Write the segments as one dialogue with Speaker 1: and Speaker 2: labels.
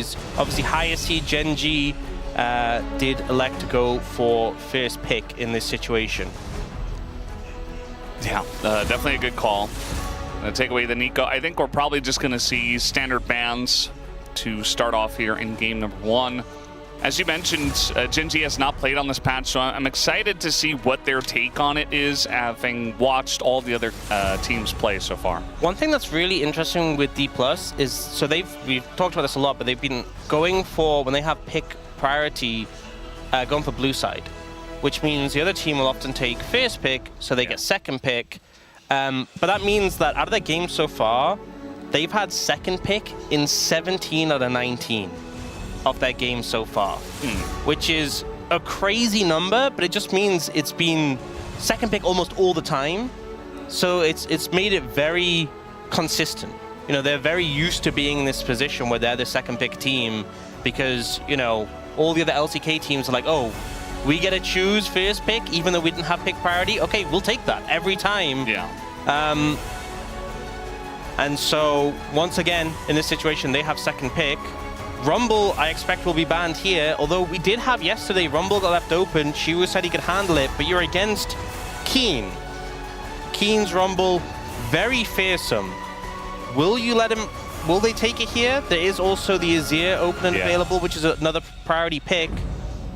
Speaker 1: series. Obviously, higher seed GENG did elect to go for first pick in this situation.
Speaker 2: Yeah, definitely a good call. Gonna take away the Nico. I think we're probably just gonna see standard bans to start off here in game number 1. As you mentioned, GENG has not played on this patch, so I'm excited to see what their take on it is, having watched all the other teams play so far.
Speaker 1: One thing that's really interesting with D+ is, so we've talked about this a lot, but they've been going for, when they have pick priority, going for blue side, which means the other team will often take first pick, so they get second pick. But that means that out of their games so far, they've had second pick in 17 out of 19 of their games so far, which is a crazy number, but it just means it's been second pick almost all the time. So it's made it very consistent. You know, they're very used to being in this position where they're the second pick team because, you know, all the other LCK teams are like, oh, we get to choose first pick even though we didn't have pick priority. Okay, we'll take that every time.
Speaker 2: Yeah.
Speaker 1: And so once again, in this situation, they have second pick. Rumble, I expect, will be banned here, although we did have yesterday, Rumble got left open. Shiwu said he could handle it, but you're against Keen. Keen's Rumble, very fearsome. Will you let him, will they take it here? There is also the Azir open and available, which is another priority pick.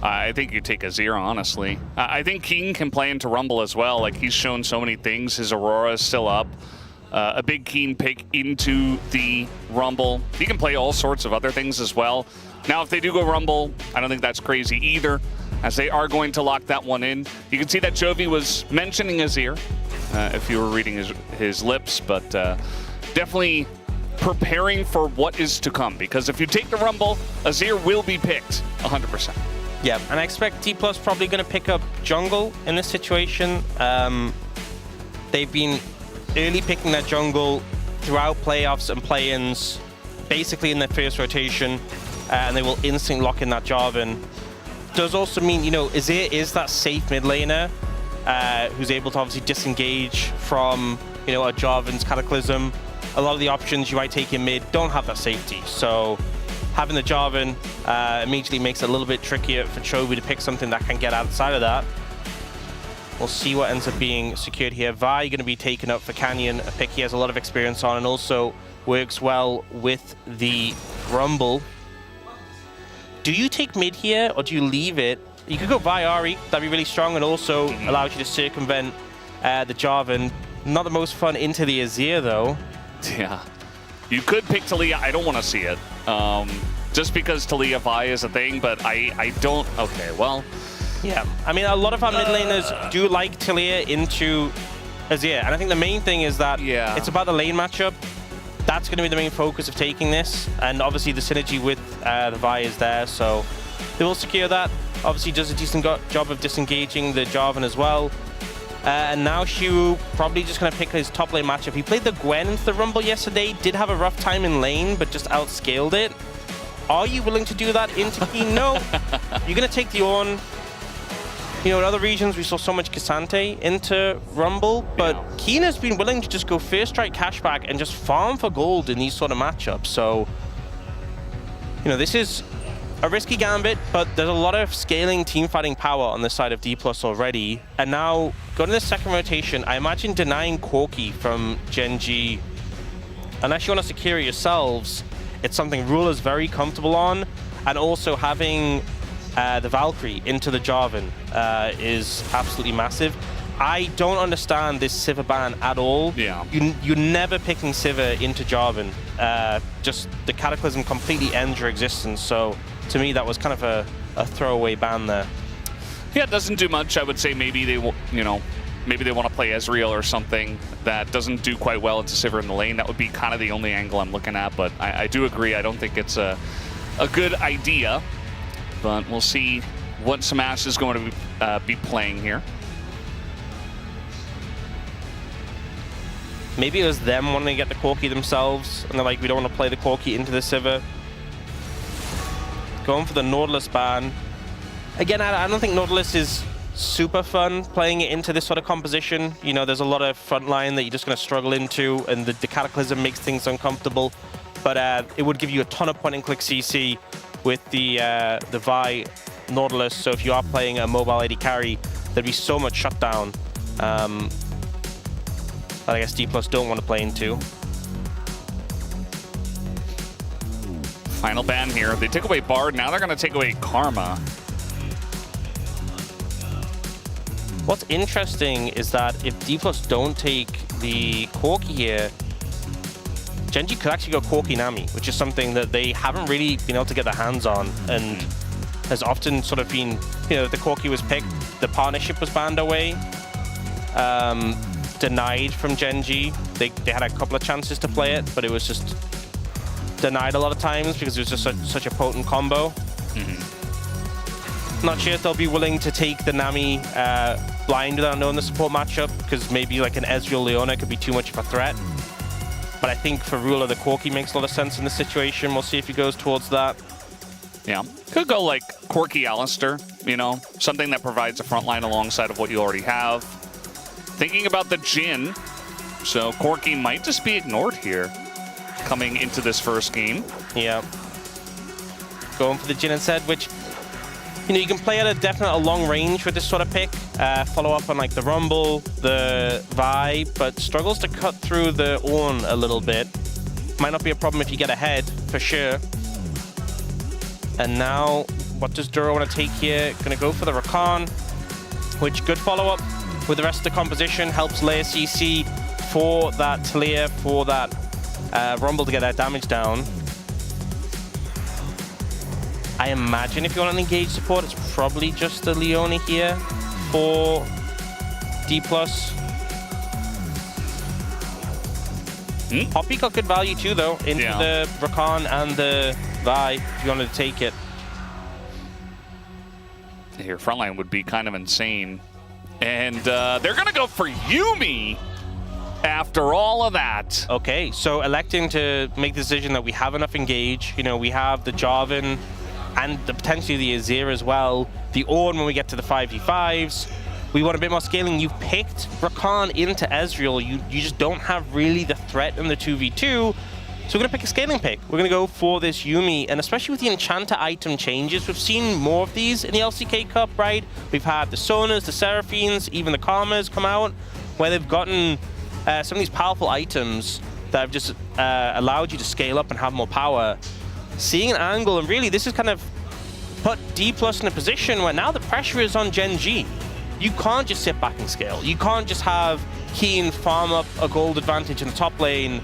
Speaker 2: I think you take Azir, honestly. I think Keen can play into Rumble as well. Like, he's shown so many things. His Aurora is still up. A big Keen pick into the Rumble. He can play all sorts of other things as well. Now, if they do go Rumble, I don't think that's crazy either, as they are going to lock that one in. You can see that Jovi was mentioning Azir, if you were reading his lips, but definitely preparing for what is to come, because if you take the Rumble, Azir will be picked 100%.
Speaker 1: Yeah, and I expect D+ probably going to pick up jungle in this situation. They've been early picking their jungle throughout playoffs and play-ins, basically in their first rotation, and they will instantly lock in that Jarvan. Does also mean, you know, Azir is that safe mid laner who's able to obviously disengage from, you know, a Jarvan's Cataclysm. A lot of the options you might take in mid don't have that safety, so having the Jarvan immediately makes it a little bit trickier for Chovy to pick something that can get outside of that. We'll see what ends up being secured here. Vi going to be taken up for Canyon, a pick he has a lot of experience on and also works well with the Rumble. Do you take mid here or do you leave it? You could go Vi Ahri, that'd be really strong, and also allows you to circumvent the Jarvan. Not the most fun into the Azir though.
Speaker 2: Yeah. You could pick Taliyah. I don't want to see it. Just because Taliyah Vi is a thing, but I don't. Okay, well.
Speaker 1: Yeah, I mean, a lot of our mid laners do like Taliyah into Azir, and I think the main thing is that it's about the lane matchup. That's going to be the main focus of taking this, and obviously the synergy with the Vi is there, so they will secure that. Obviously does a decent job of disengaging the Jarvan as well. And now Shiwu probably just going to pick his top lane matchup. He played the Gwen into the Rumble yesterday, did have a rough time in lane, but just outscaled it. Are you willing to do that into Keen? No. You're going to take the Ornn. You know, in other regions, we saw so much Cassante into Rumble, but Keen has been willing to just go first strike cashback and just farm for gold in these sort of matchups. So, you know, this is a risky gambit, but there's a lot of scaling team fighting power on this side of D+ already. And now, going to the second rotation, I imagine denying Corki from GENG. Unless you want to secure it yourselves, it's something Rule is very comfortable on, and also having the Valkyrie into the Jarvan is absolutely massive. I don't understand this Sivir ban at all.
Speaker 2: Yeah.
Speaker 1: You're never picking Sivir into Jarvan. Just the Cataclysm completely ends your existence. So to me, that was kind of a throwaway ban there.
Speaker 2: Yeah, it doesn't do much. I would say maybe they, maybe they want to play Ezreal or something that doesn't do quite well into Sivir in the lane. That would be kind of the only angle I'm looking at. But I do agree. I don't think it's a good idea. But we'll see what Smash is going to be playing here.
Speaker 1: Maybe it was them wanting to get the Corki themselves, and they're like, we don't want to play the Corki into the Sivir. Going for the Nautilus ban. Again, I don't think Nautilus is super fun playing it into this sort of composition. You know, there's a lot of front line that you're just going to struggle into, and the Cataclysm makes things uncomfortable. but it would give you a ton of point-and-click CC with the Vi Nautilus. So if you are playing a mobile AD carry, there'd be so much shutdown that I guess D+ don't want to play into.
Speaker 2: Final ban here. They took away Bard. Now they're going to take away Karma.
Speaker 1: What's interesting is that if D+ don't take the Corki here, GENG could actually go Corki Nami, which is something that they haven't really been able to get their hands on, and has often sort of been, you know, the Corki was picked, the partnership was banned away, denied from GENG. They had a couple of chances to play it, but it was just denied a lot of times because it was just such a potent combo. Not sure if they'll be willing to take the Nami blind without knowing the support matchup, because maybe like an Ezreal Leona could be too much of a threat. But I think for Ruler, the Corki makes a lot of sense in this situation. We'll see if he goes towards that.
Speaker 2: Yeah, could go like Corki Alistair, you know, something that provides a front line alongside of what you already have. Thinking about the Jhin, so Corki might just be ignored here coming into this first game.
Speaker 1: Yeah. Going for the Jhin instead, which, you know, you can play at a long range with this sort of pick. Follow up on like the Rumble, the Vi, but struggles to cut through the Ornn a little bit. Might not be a problem if you get ahead, for sure. And now, what does Duro want to take here? Gonna go for the Rakan, which good follow-up with the rest of the composition, helps layer CC for that Talia, for that Rumble to get that damage down. I imagine if you want an engaged support, it's probably just the Leona here for D+. Poppy got good value too, though, into the Rakan and the Vi, if you wanted to take it.
Speaker 2: Here, frontline would be kind of insane. And they're going to go for Yuumi after all of that.
Speaker 1: Okay, so electing to make the decision that we have enough engage. You know, we have the Jarvan and potentially the Azir as well. The Ornn when we get to the 5v5s. We want a bit more scaling. You've picked Rakan into Ezreal. You just don't have really the threat in the 2v2. So we're going to pick a scaling pick. We're going to go for this Yuumi. And especially with the Enchanter item changes, we've seen more of these in the LCK Cup, right? We've had the Sonas, the Seraphines, even the Karmas come out, where they've gotten some of these powerful items that have just allowed you to scale up and have more power. Seeing an angle, and really this is kind of put D+ in a position where now the pressure is on GENG. You can't just sit back and scale. You can't just have Keen farm up a gold advantage in the top lane.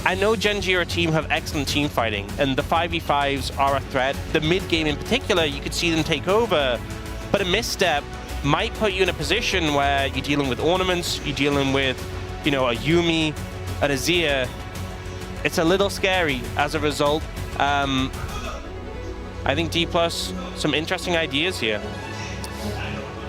Speaker 1: I know GENG are a team who have excellent team fighting, and the 5v5s are a threat. The mid game in particular, you could see them take over, but a misstep might put you in a position where you're dealing with ornaments, you're dealing with, you know, a Yuumi, an Azir. It's a little scary as a result. I think D+, some interesting ideas here.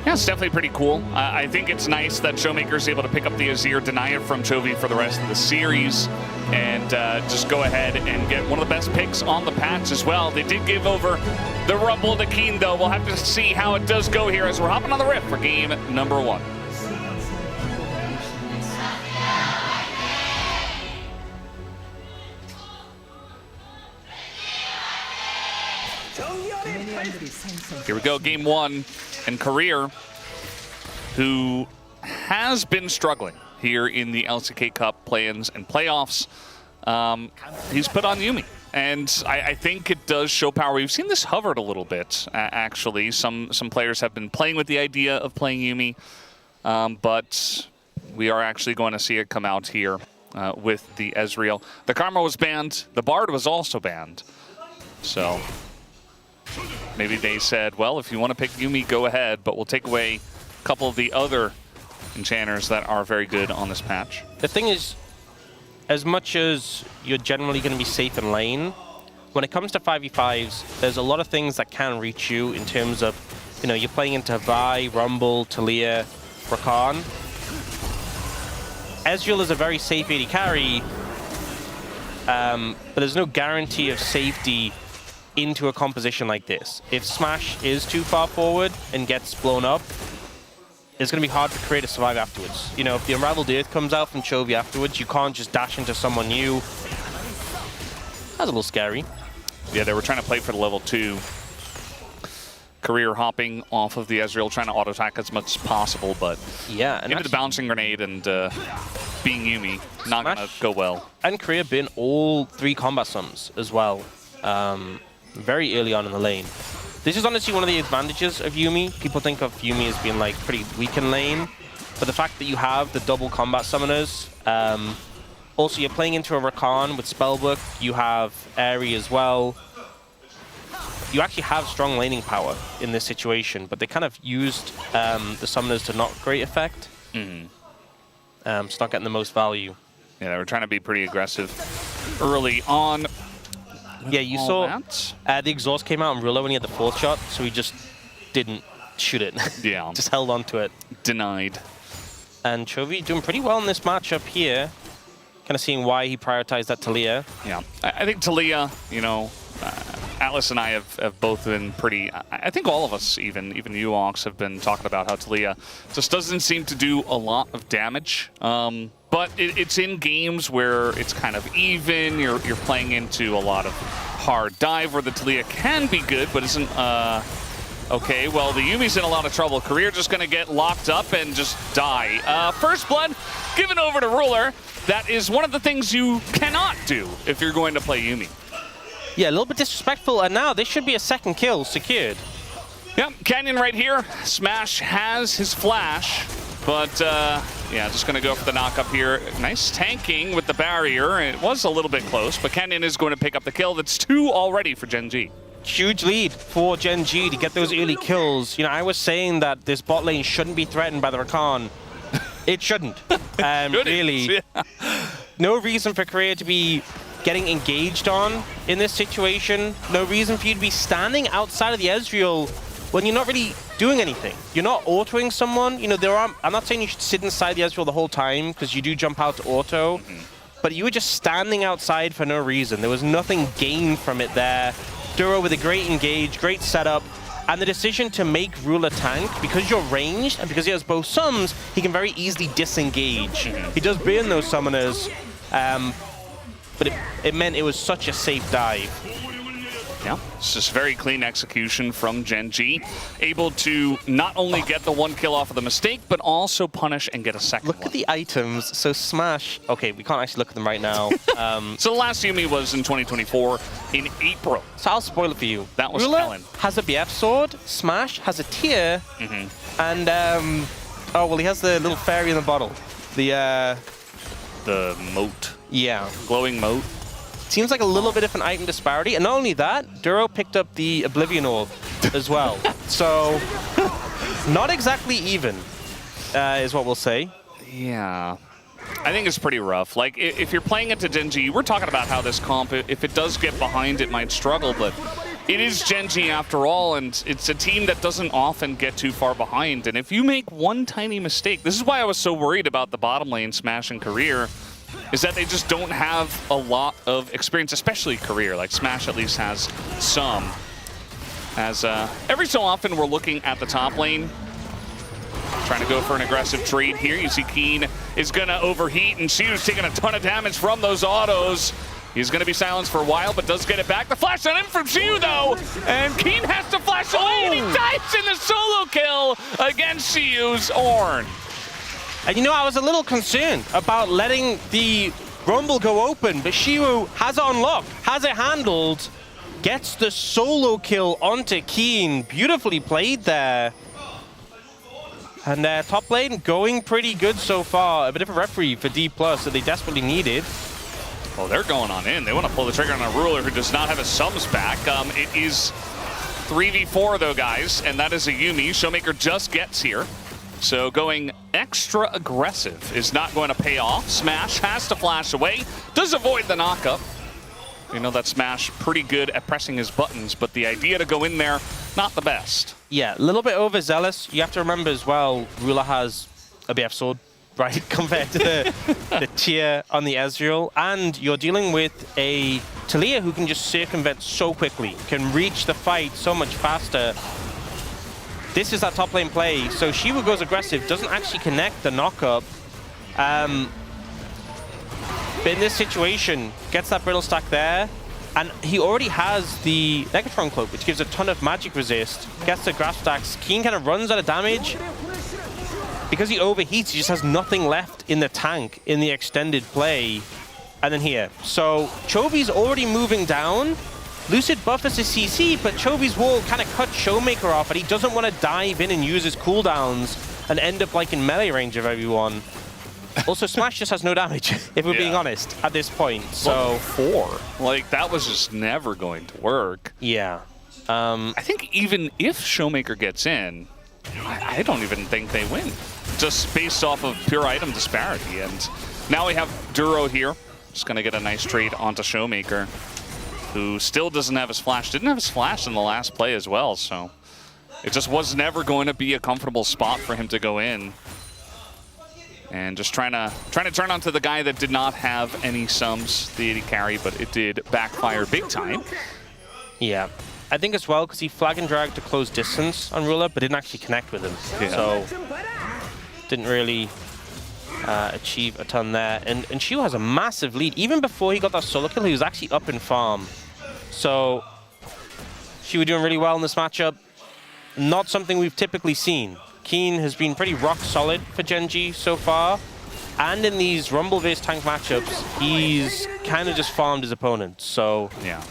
Speaker 2: Yeah, it's definitely pretty cool. I think it's nice that Showmaker is able to pick up the Azir, deny it from Chovy for the rest of the series, and just go ahead and get one of the best picks on the patch as well. They did give over the Rumble to Keen, though. We'll have to see how it does go here as we're hopping on the Rift for game number 1. Here we go, game 1. And Career, who has been struggling here in the LCK Cup play-ins and playoffs, he's put on Yuumi. And I think it does show power. We've seen this hovered a little bit, actually. Some players have been playing with the idea of playing Yuumi, but we are actually going to see it come out here with the Ezreal. The Karma was banned. The Bard was also banned. So maybe they said, well, if you want to pick Yuumi, go ahead, but we'll take away a couple of the other enchanters that are very good on this patch.
Speaker 1: The thing is, as much as you're generally going to be safe in lane, when it comes to 5v5s, there's a lot of things that can reach you in terms of, you know, you're playing into Vi, Rumble, Talia, Rakan. Ezreal is a very safe AD carry, but there's no guarantee of safety into a composition like this. If Smash is too far forward and gets blown up, it's going to be hard to create a survive afterwards. You know, if the Unraveled Earth comes out from Chovy afterwards, you can't just dash into someone new. That's a little scary.
Speaker 2: Yeah, they were trying to play for the level 2. Career hopping off of the Ezreal, trying to auto-attack as much as possible, but
Speaker 1: yeah, and
Speaker 2: into the bouncing grenade and being Yuumi, not going to go well.
Speaker 1: And Career bin all 3 combat sums as well, very early on in the lane. This is honestly one of the advantages of Yuumi. People think of Yuumi as being like pretty weak in lane, but the fact that you have the double combat summoners, also you're playing into a Rakan with Spellbook, you have Aerie as well. You actually have strong laning power in this situation, but they kind of used the summoners to not great effect. It's not getting the most value.
Speaker 2: Yeah, they were trying to be pretty aggressive early on.
Speaker 1: Yeah, you saw the exhaust came out on Rulo when he had the 4th shot, so he just didn't shoot it.
Speaker 2: Yeah.
Speaker 1: Just held on to it.
Speaker 2: Denied.
Speaker 1: And Chovy doing pretty well in this matchup here. Kind of seeing why he prioritized that Taliyah.
Speaker 2: Yeah, I think Taliyah, you know, Atlas and I have both been pretty, I think all of us, even you, Ox, have been talking about how Taliyah just doesn't seem to do a lot of damage. But it's in games where it's kind of even, you're playing into a lot of hard dive where the Taliyah can be good, but isn't, okay, well, the Yuumi's in a lot of trouble. Career just going to get locked up and just die. First blood given over to Ruler. That is one of the things you cannot do if you're going to play Yuumi.
Speaker 1: Yeah, a little bit disrespectful, and now this should be a 2nd kill secured.
Speaker 2: Yep, Canyon right here. Smash has his flash, but yeah, just going to go for the knock-up here. Nice tanking with the barrier. It was a little bit close, but Canyon is going to pick up the kill. That's 2 already for GENG.
Speaker 1: Huge lead for GENG to get those early kills. You know, I was saying that this bot lane shouldn't be threatened by the Rakan. It shouldn't. Really. Yeah. No reason for Career to be getting engaged on in this situation. No reason for you to be standing outside of the Ezreal when you're not really doing anything. You're not autoing someone. You know, I'm not saying you should sit inside the Ezreal the whole time, because you do jump out to auto. But you were just standing outside for no reason. There was nothing gained from it there. Duro with a great engage, great setup. And the decision to make Ruler tank, because you're ranged and because he has both sums, he can very easily disengage. He does burn those summoners, but it meant it was such a safe dive.
Speaker 2: Yeah, it's just very clean execution from GENG. Able to not only get the 1 kill off of the mistake, but also punish and get a 2nd
Speaker 1: Look at the items. So Smash, okay, we can't actually look at them right now.
Speaker 2: So the last Yuumi was in 2024 in April.
Speaker 1: So I'll spoil it for you.
Speaker 2: That was
Speaker 1: Ruler
Speaker 2: Helen.
Speaker 1: Has a BF sword, Smash has a tier, and oh, well, he has the little fairy in the bottle. The
Speaker 2: moat.
Speaker 1: Yeah.
Speaker 2: Glowing moat.
Speaker 1: Seems like a little bit of an item disparity. And not only that, Duro picked up the Oblivion Orb as well. So, not exactly even, is what we'll say.
Speaker 2: Yeah. I think it's pretty rough. Like, if you're playing into GENG, we're talking about how this comp, if it does get behind, it might struggle, but it is GENG after all, and it's a team that doesn't often get too far behind. And if you make one tiny mistake, this is why I was so worried about the bottom lane Smash and Career, is that they just don't have a lot of experience, especially Career. Like, Smash at least has some. As every so often we're looking at the top lane, trying to go for an aggressive trade here. You see Keen is going to overheat, and Xiu's taking a ton of damage from those autos. He's going to be silenced for a while, but does get it back. The flash on him from Xiu, though, and Keen has to flash away, and he dives in the solo kill against Xiu's Ornn.
Speaker 1: And you know, I was a little concerned about letting the Rumble go open, but Xiu has it unlocked, has it handled, gets the solo kill onto Keen. Beautifully played there. And top lane going pretty good so far. A bit of a referee for D+ that they desperately needed.
Speaker 2: Well, they're going on in. They want to pull the trigger on a Ruler who does not have his sums back. It is 3v4 though, guys, and that is a Yuumi. Showmaker just gets here. So going extra aggressive is not going to pay off. Smash has to flash away. Does avoid the knockup. You know that Smash pretty good at pressing his buttons, but the idea to go in there, not the best.
Speaker 1: Yeah, a little bit overzealous. You have to remember as well, Ruler has a BF sword, right, compared to the tier on the Ezreal. And you're dealing with a Taliyah who can just circumvent so quickly, can reach the fight so much faster. This is that top lane play. So Xiu goes aggressive, doesn't actually connect the knockup. But in this situation, gets that brittle stack there. And he already has the Negatron Cloak, which gives a ton of magic resist. Gets the grasp stacks. Keen kind of runs out of damage. Because he overheats, he just has nothing left in the tank in the extended play. And then here. So Chovy's already moving down. Lucid buffers his CC, but Chovy's wall kind of cut Showmaker off, and he doesn't want to dive in and use his cooldowns and end up like in melee range of everyone. Also, Smash just has no damage, if we're being honest, at this point. So
Speaker 2: 4. Like, that was just never going to work.
Speaker 1: Yeah.
Speaker 2: I think even if Showmaker gets in, I don't even think they win. Just based off of pure item disparity. And now we have Duro here. Just going to get a nice trade onto Showmaker, who still doesn't have his flash. Didn't have his flash in the last play as well, so it just was never going to be a comfortable spot for him to go in. And just trying to turn onto the guy that did not have any sums, the 80 carry, but it did backfire big time.
Speaker 1: Yeah. I think as well, because he flag and dragged to close distance on Ruler, but didn't actually connect with him. Yeah. So didn't really achieve a ton there. And Shiu has a massive lead. Even before he got that solo kill, he was actually up in farm. So Shiu doing really well in this matchup. Not something we've typically seen. Keen has been pretty rock solid for GENG so far. And in these Rumble vs tank matchups, he's kind of just farmed his opponents. So
Speaker 2: yeah,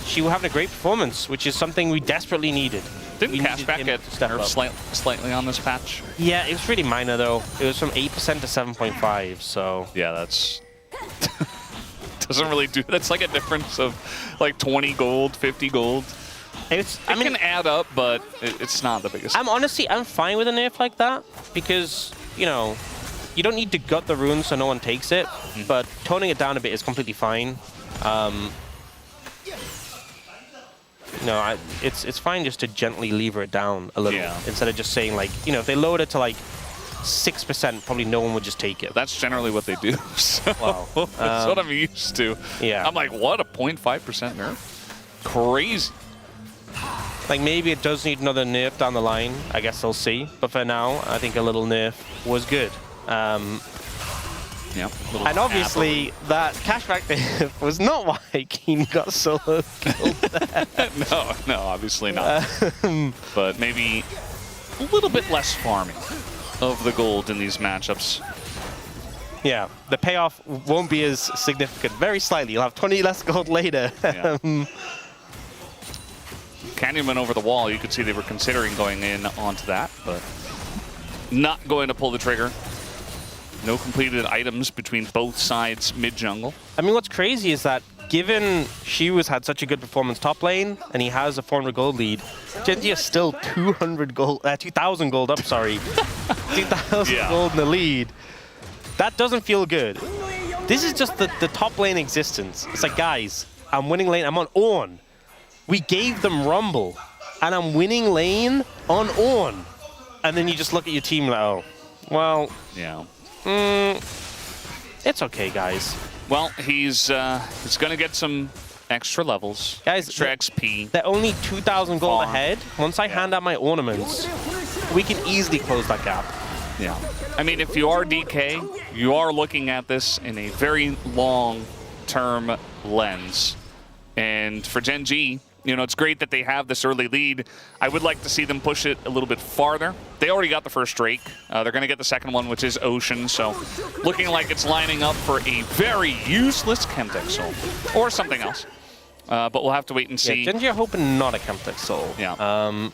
Speaker 1: Shiu having a great performance, which is something we desperately needed.
Speaker 2: Didn't Cashback get nerfed slightly on this patch?
Speaker 1: Yeah, it was really minor though. It was from 8% to 7.5, so...
Speaker 2: Yeah, that's... doesn't really do... That's like a difference of like 20 gold, 50 gold. It can add up, but it's not the biggest.
Speaker 1: I'm fine with a nerf like that, because, you know, you don't need to gut the rune so no one takes it, but toning it down a bit is completely fine. No, it's fine just to gently lever it down a little, instead of just saying, like, you know, if they lowered it to like 6%, probably no one would just take it.
Speaker 2: That's generally what they do. So
Speaker 1: wow.
Speaker 2: That's what I'm used to.
Speaker 1: Yeah.
Speaker 2: I'm like, what, a 0.5% nerf? Crazy.
Speaker 1: Like, maybe it does need another nerf down the line. I guess we'll see. But for now, I think a little nerf was good.
Speaker 2: Yeah.
Speaker 1: And obviously, that cashback nerf was not why Keen got solo killed there.
Speaker 2: No, obviously not. But maybe a little bit less farming of the gold in these matchups.
Speaker 1: Yeah, the payoff won't be as significant. Very slightly. You'll have 20 less gold later.
Speaker 2: Yeah. Canyon went over the wall. You could see they were considering going in onto that, but not going to pull the trigger. No completed items between both sides mid-jungle.
Speaker 1: I mean, what's crazy is that given Shiu has had such a good performance top lane, and he has a 400 gold lead, GENG is still 2,000 gold up, sorry. 2,000 gold in the lead. That doesn't feel good. This is just the top lane existence. It's like, guys, I'm winning lane. I'm on Ornn. We gave them Rumble, and I'm winning lane on Ornn. And then you just look at your team like, oh, well,
Speaker 2: yeah.
Speaker 1: It's okay, guys.
Speaker 2: Well, he's going to get some extra levels,
Speaker 1: guys,
Speaker 2: extra XP.
Speaker 1: They're only 2,000 gold ahead. Once I hand out my ornaments, we can easily close that gap.
Speaker 2: Yeah. I mean, if you are DK, you are looking at this in a very long-term lens. And for GENG, you know, it's great that they have this early lead. I would like to see them push it a little bit farther. They already got the first Drake. They're going to get the second one, which is Ocean. So looking like it's lining up for a very useless Chemtech Soul. Or something else. But we'll have to wait and see.
Speaker 1: Yeah, GENG are hoping not a Chemtech Soul.
Speaker 2: Yeah.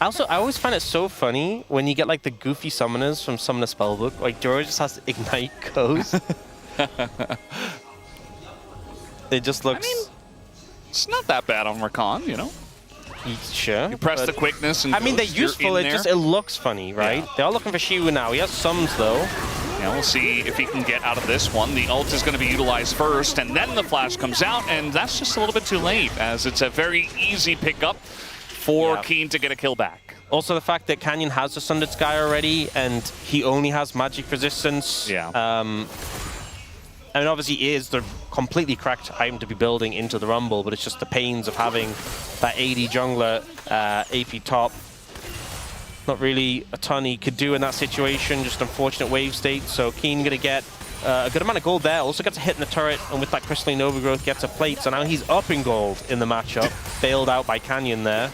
Speaker 1: Also, I always find it so funny when you get like the goofy summoners from Summoner Spellbook. Like, Doro just has Ignite Goes. It just looks...
Speaker 2: I mean, it's not that bad on Rakan, you know?
Speaker 1: Sure.
Speaker 2: You press the quickness and
Speaker 1: I mean, they're useful, it looks funny, right? Yeah. They are looking for Shiu now. He has sums, though.
Speaker 2: Yeah, we'll see if he can get out of this one. The ult is going to be utilized first, and then the flash comes out, and that's just a little bit too late, as it's a very easy pickup for Keen to get a kill back.
Speaker 1: Also, the fact that Canyon has the Sundered Sky already, and he only has magic resistance.
Speaker 2: Yeah.
Speaker 1: I mean, obviously, it is the completely correct item to be building into the Rumble, but it's just the pains of having that AD jungler AP top. Not really a ton he could do in that situation, just unfortunate wave state. So Keen going to get a good amount of gold there. Also gets a hit in the turret, and with that crystalline overgrowth gets a plate. So now he's up in gold in the matchup. Bailed out by Canyon there.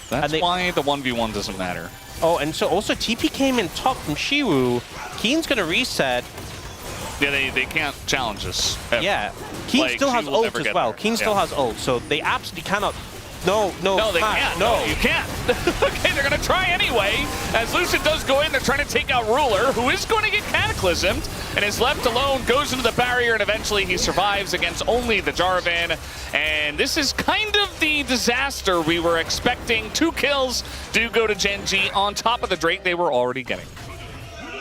Speaker 2: That's why the 1v1 doesn't matter.
Speaker 1: Oh, and so also TP came in top from Shiwu. Keen's going to reset.
Speaker 2: Yeah, they can't challenge us. Ever.
Speaker 1: Yeah. Keen
Speaker 2: like,
Speaker 1: still has ult as well.
Speaker 2: There.
Speaker 1: Keen still has ult, so they absolutely cannot. No,
Speaker 2: they can't. No, you can't. Okay, they're going to try anyway. As Lucid does go in, they're trying to take out Ruler, who is going to get cataclysmed, and is left alone, goes into the barrier, and eventually he survives against only the Jarvan. And this is kind of the disaster we were expecting. 2 kills do go to GENG on top of the Drake they were already getting.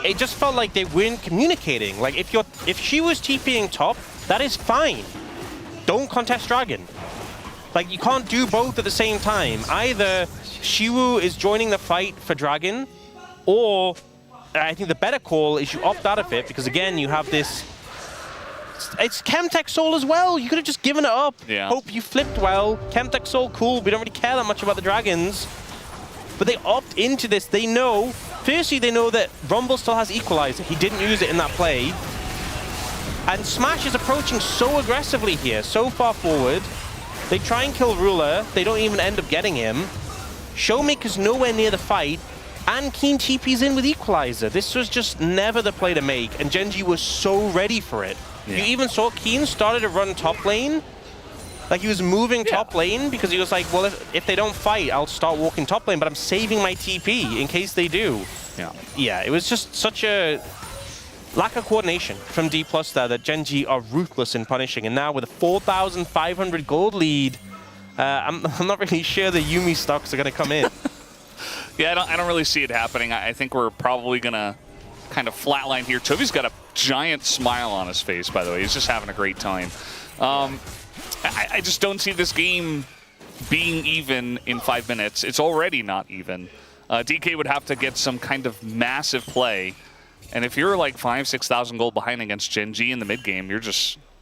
Speaker 1: It just felt like they weren't communicating. Like, if she was TPing top, that is fine. Don't contest Dragon. Like, you can't do both at the same time. Either Shiwu is joining the fight for Dragon, or I think the better call is you opt out of it, because again, you have this... It's Chemtech Soul as well. You could have just given it up.
Speaker 2: Yeah.
Speaker 1: Hope you flipped well. Chemtech Soul, cool. We don't really care that much about the Dragons. But they opt into this. They know... Firstly, they know that Rumble still has Equalizer. He didn't use it in that play. And Smash is approaching so aggressively here, so far forward. They try and kill Ruler. They don't even end up getting him. Showmaker's nowhere near the fight. And Keen TP's in with Equalizer. This was just never the play to make. And GENG was so ready for it. Yeah. You even saw Keen started to run top lane. Like, he was moving top lane because he was like, well, if they don't fight, I'll start walking top lane, but I'm saving my TP in case they do. Yeah, it was just such a lack of coordination from D+ there that GENG are ruthless in punishing. And now with a 4,500 gold lead, I'm not really sure the Yuumi stocks are going to come in.
Speaker 2: Yeah, I don't really see it happening. I think we're probably going to kind of flatline here. Toby's got a giant smile on his face, by the way. He's just having a great time. I just don't see this game being even in 5 minutes. It's already not even. DK would have to get some kind of massive play. And if you're like 5,000-6,000 gold behind against GENG in the mid game,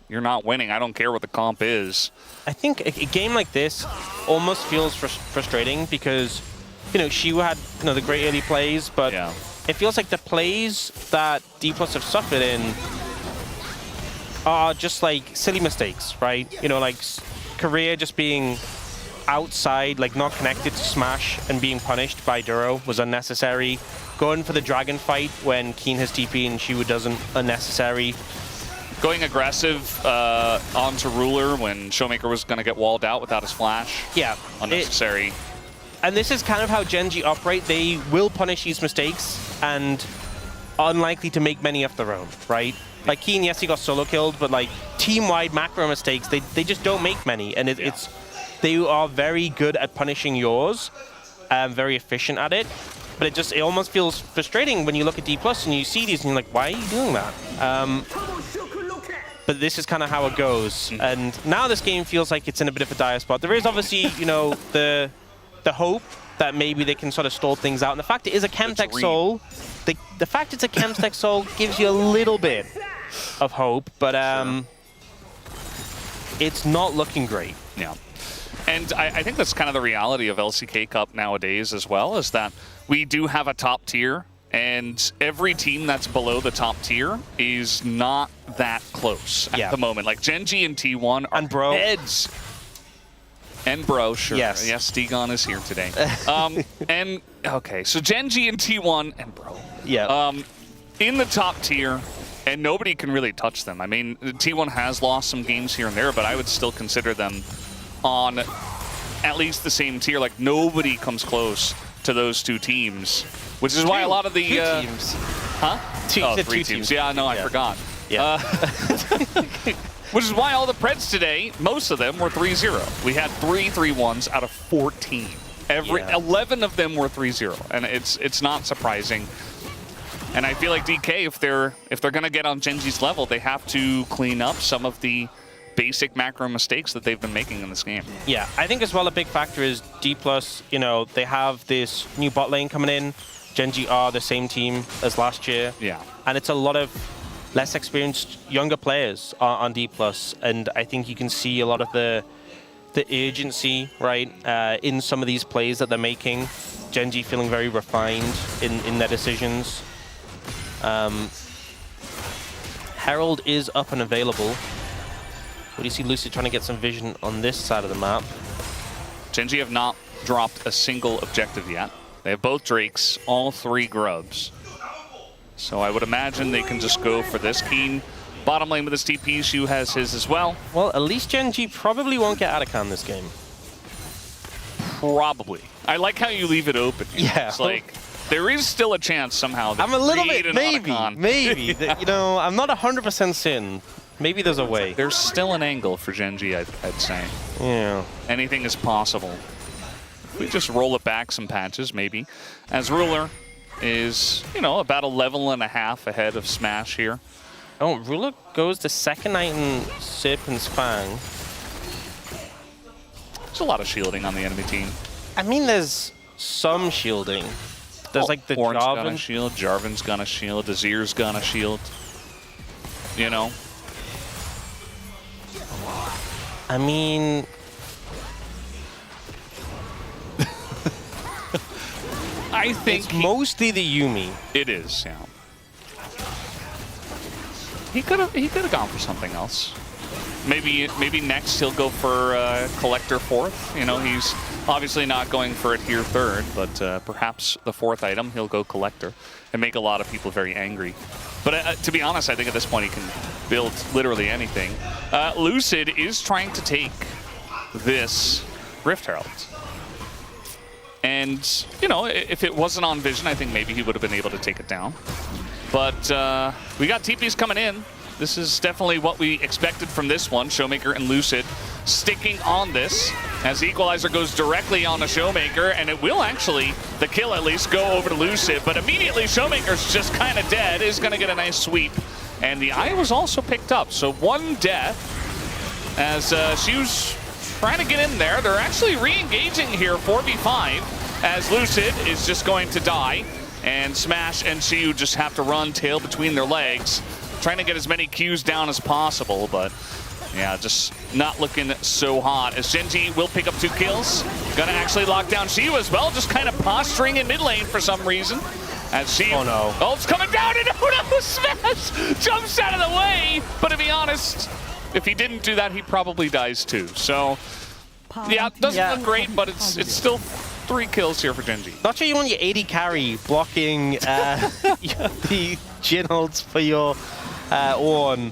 Speaker 2: you're not winning. I don't care what the comp is.
Speaker 1: I think a game like this almost feels frustrating because, you know, Shiwu had, you know, the great early plays, but it feels like the plays that D+ have suffered in are just like silly mistakes, right? You know, like Korea just being outside, like not connected to Smash and being punished by Duro was unnecessary. Going for the Dragon fight when Keen has TP and Shiwu doesn't, unnecessary.
Speaker 2: Going aggressive onto Ruler when Showmaker was going to get walled out without his flash.
Speaker 1: Yeah.
Speaker 2: Unnecessary.
Speaker 1: And this is kind of how GENG operate. They will punish these mistakes and are unlikely to make many of their own, right? Like Keen, yes, he got solo killed, but like team-wide macro mistakes, they just don't make many. And they are very good at punishing yours, very efficient at it. But it almost feels frustrating when you look at D+ and you see these and you're like, why are you doing that? But this is kind of how it goes. And now this game feels like it's in a bit of a dire spot. There is obviously, you know, the hope that maybe they can sort of stall things out. And the fact it is a Chemtech Soul, the fact it's a Chemtech Soul gives you a little bit of hope, but it's not looking great.
Speaker 2: Yeah. And I think that's kind of the reality of LCK Cup nowadays as well, is that we do have a top tier, and every team that's below the top tier is not that close at the moment. Like GENG and T1 are heads. And Bro, sure. Yes, Stegon is here today. And, okay, so GENG and T1 and Bro.
Speaker 1: Yeah.
Speaker 2: In the top tier, and nobody can really touch them. I mean, T1 has lost some games here and there, but I would still consider them on at least the same tier. Like, nobody comes close to those two teams, which is why a lot of the...
Speaker 1: Two teams.
Speaker 2: Huh? Three teams. Yeah, no, I forgot. Yeah. Which is why all the Preds today, most of them were 3-0. We had 3 3-1s out of 14. 11 of them were 3-0, and it's not surprising. And I feel like DK, if they're going to get on GENG's level, they have to clean up some of the basic macro mistakes that they've been making in this game.
Speaker 1: Yeah, I think as well a big factor is D+, you know, they have this new bot lane coming in. GENG are the same team as last year.
Speaker 2: Yeah.
Speaker 1: And it's a lot of less experienced, younger players on D+, and I think you can see a lot of the urgency, right, in some of these plays that they're making. GENG feeling very refined in their decisions. Herald is up and available. What do you see Lucid trying to get some vision on this side of the map?
Speaker 2: GENG have not dropped a single objective yet. They have both Drakes, all 3 Grubs. So I would imagine they can just go for this. Keen bottom lane with his TP. Shu has his as well.
Speaker 1: Well, at least GENG probably won't get Atacam this game.
Speaker 2: Probably. I like how you leave it open.
Speaker 1: Yeah.
Speaker 2: It's like, there is still a chance somehow that
Speaker 1: I'm a little bit,
Speaker 2: Otacon.
Speaker 1: maybe. You know, I'm not 100% certain. Maybe there's a way.
Speaker 2: There's still an angle for GENG, I'd say.
Speaker 1: Yeah.
Speaker 2: Anything is possible. If we just roll it back some patches, maybe. As Ruler is, you know, about a level and a half ahead of Smash here.
Speaker 1: Oh, Ruler goes to second item Sip and Spang.
Speaker 2: There's a lot of shielding on the enemy team.
Speaker 1: I mean, there's some shielding. There's like the
Speaker 2: Orange
Speaker 1: Jarvan.
Speaker 2: gonna shield, Jarvan's gonna shield, Azir's gonna shield. You know?
Speaker 1: I mean...
Speaker 2: I think
Speaker 1: it's mostly the Yuumi.
Speaker 2: It is, yeah. He could have gone for something else. Maybe next he'll go for Collector 4th. You know, he's obviously not going for it here 3rd, but perhaps the 4th item he'll go Collector and make a lot of people very angry. But to be honest, I think at this point he can build literally anything. Lucid is trying to take this Rift Herald. And, you know, if it wasn't on Vision, I think maybe he would have been able to take it down. But we got TPs coming in. This is definitely what we expected from this one. Showmaker and Lucid sticking on this as the Equalizer goes directly on the Showmaker, and it will actually, the kill at least, go over to Lucid. But immediately Showmaker's just kind of dead, is going to get a nice sweep. And the eye was also picked up, so 1 death as Shu's trying to get in there. They're actually re-engaging here, 4v5, as Lucid is just going to die. And Smash and Shu just have to run tail between their legs, trying to get as many Qs down as possible, but yeah, just not looking so hot. As GENG will pick up 2 kills. Gonna actually lock down Shu as well, just kind of posturing in mid lane for some reason. As Shu, oh, it's coming down, and oh no, Smash jumps out of the way. But to be honest, if he didn't do that, he probably dies too. So yeah, doesn't look great, but it's still 3 kills here for GENG.
Speaker 1: Not sure you want your 80 carry blocking the Jin ults for your Ornn.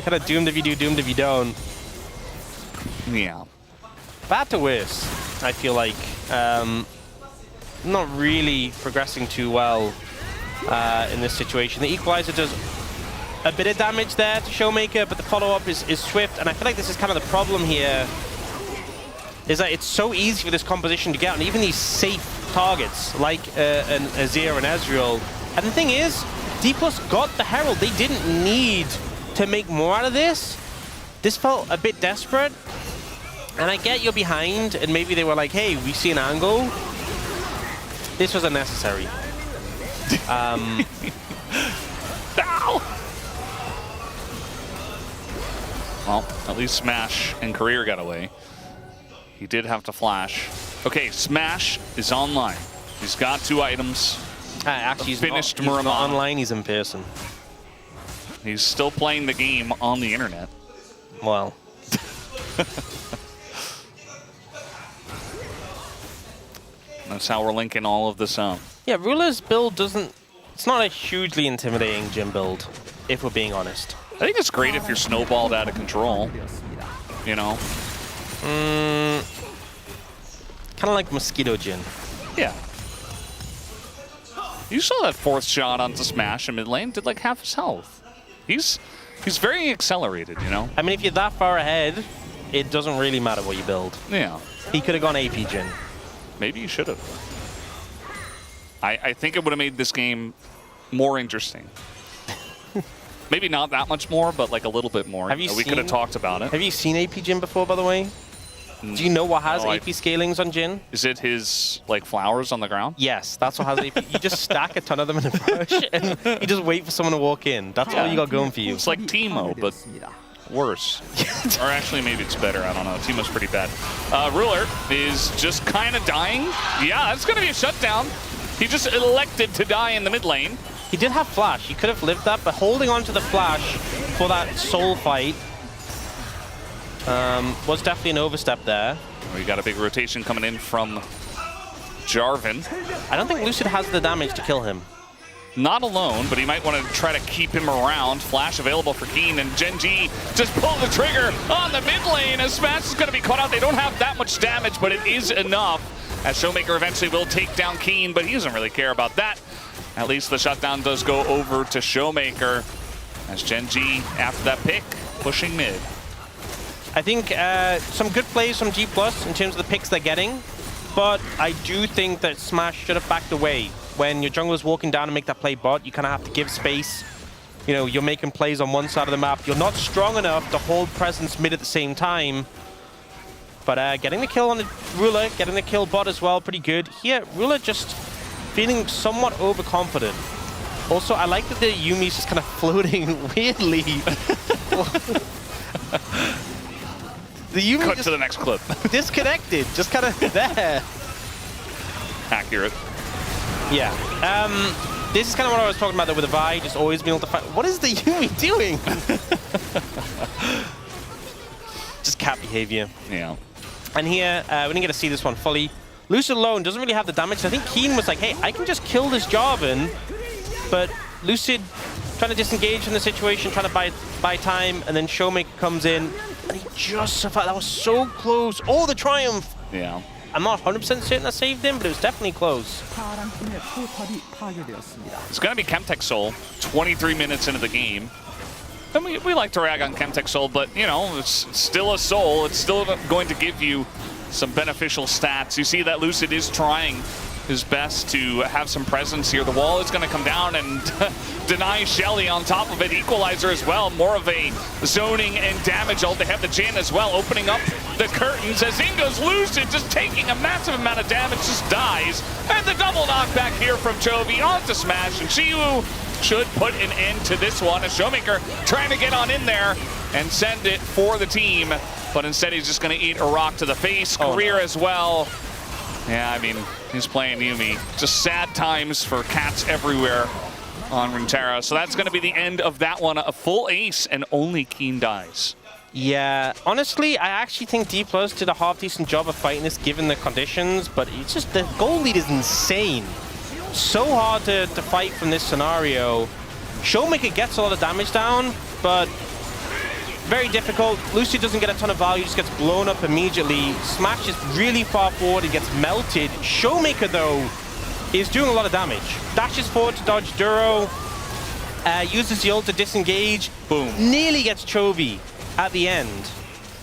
Speaker 1: Kind of doomed if you do, doomed if you don't.
Speaker 2: Yeah.
Speaker 1: Bad to Whis, I feel like. Not really progressing too well in this situation. The Equalizer does a bit of damage there to Showmaker, but the follow-up is swift, and I feel like this is kind of the problem here, is that it's so easy for this composition to get on even these safe targets like an Azir and Ezreal. And the thing is, D+ got the Herald. They didn't need to make more out of this. This felt a bit desperate. And I get you're behind, and maybe they were like, hey, we see an angle. This was unnecessary.
Speaker 2: Ow! Well, at least Smash and Career got away. He did have to flash. Okay, Smash is online. He's got 2 items.
Speaker 1: Actually, he's
Speaker 2: finished
Speaker 1: not online, he's in person.
Speaker 2: He's still playing the game on the internet.
Speaker 1: Well.
Speaker 2: That's how we're linking all of this up.
Speaker 1: Yeah, Ruler's build doesn't... It's not a hugely intimidating gym build, if we're being honest.
Speaker 2: I think it's great if you're snowballed out of control. You know?
Speaker 1: Kind of like Mosquito Jin.
Speaker 2: Yeah. You saw that 4th shot onto Smash in mid lane, did like half his health. He's very accelerated, you know?
Speaker 1: I mean, if you're that far ahead, it doesn't really matter what you build.
Speaker 2: Yeah.
Speaker 1: He could have gone AP Jin.
Speaker 2: Maybe you should have. I think it would have made this game more interesting. Maybe not that much more, but like a little bit more. We could have talked about it.
Speaker 1: Have you seen AP Jin before, by the way? Do you know what has AP scalings on Jin?
Speaker 2: Is it his like flowers on the ground?
Speaker 1: Yes, that's what has AP. You just stack a ton of them in a brush, and you just wait for someone to walk in. That's all you got going for you.
Speaker 2: It's like Teemo, but worse. Or actually, maybe it's better. I don't know. Teemo's pretty bad. Ruler is just kind of dying. Yeah, that's going to be a shutdown. He just elected to die in the mid lane.
Speaker 1: He did have flash. He could have lived that, but holding on to the flash for that soul fight. Was definitely an overstep there.
Speaker 2: We got a big rotation coming in from Jarvan.
Speaker 1: I don't think Lucid has the damage to kill him.
Speaker 2: Not alone, but he might want to try to keep him around. Flash available for Keen, and GENG just pulled the trigger on the mid lane as Smash is going to be caught out. They don't have that much damage, but it is enough, as Showmaker eventually will take down Keen, but he doesn't really care about that. At least the shutdown does go over to Showmaker, as GENG, after that pick, pushing mid.
Speaker 1: I think some good plays from G+ in terms of the picks they're getting, but I do think that Smash should have backed away. When your jungler's walking down and make that play bot, you kind of have to give space. You know, you're making plays on one side of the map. You're not strong enough to hold presence mid at the same time. But getting the kill on the Ruler, getting the kill bot as well, pretty good. Here, Ruler just feeling somewhat overconfident. Also, I like that the Yumi's just kind of floating weirdly. The Yumi
Speaker 2: Cut to the next clip.
Speaker 1: Disconnected, just kind of there.
Speaker 2: Accurate.
Speaker 1: Yeah. This is kind of what I was talking about though with the Vi, just always being able to fight. What is the Yumi doing? Just cat behavior.
Speaker 2: Yeah.
Speaker 1: And here, we didn't get to see this one fully. Lucid alone doesn't really have the damage. I think Keen was like, hey, I can just kill this Jarvan. But Lucid trying to disengage from the situation, trying to buy time, and then Showmaker comes in, and he just survived. That was so close. Oh, the Triumph!
Speaker 2: Yeah.
Speaker 1: I'm not 100% certain that saved him, but it was definitely close.
Speaker 2: It's going to be Chemtech Soul, 23 minutes into the game. And we like to rag on Chemtech Soul, but, you know, it's still a soul. It's still going to give you some beneficial stats. You see that Lucid is trying his best to have some presence here. The wall is going to come down and deny Shelly on top of it. Equalizer as well, more of a zoning and damage ult. They have the Jin as well, opening up the curtains as in goes Lucid, just taking a massive amount of damage, just dies. And the double knockback here from Chovy onto Smash, and Shiwu should put an end to this one. A Showmaker trying to get on in there and send it for the team, but instead he's just going to eat a rock to the face. Career as well. Yeah, I mean, he's playing Yumi. Just sad times for cats everywhere on Runeterra. So that's going to be the end of that one. A full ace, and only Keen dies.
Speaker 1: Yeah, honestly, I actually think D+ did a half-decent job of fighting this given the conditions, but it's just the goal lead is insane. So hard to fight from this scenario. Showmaker gets a lot of damage down, but very difficult. Lucy doesn't get a ton of value, just gets blown up immediately. Smash is really far forward, he gets melted. Showmaker, though, is doing a lot of damage. Dashes forward to dodge Duro, uses the ult to disengage.
Speaker 2: Boom.
Speaker 1: Nearly gets Chovy at the end.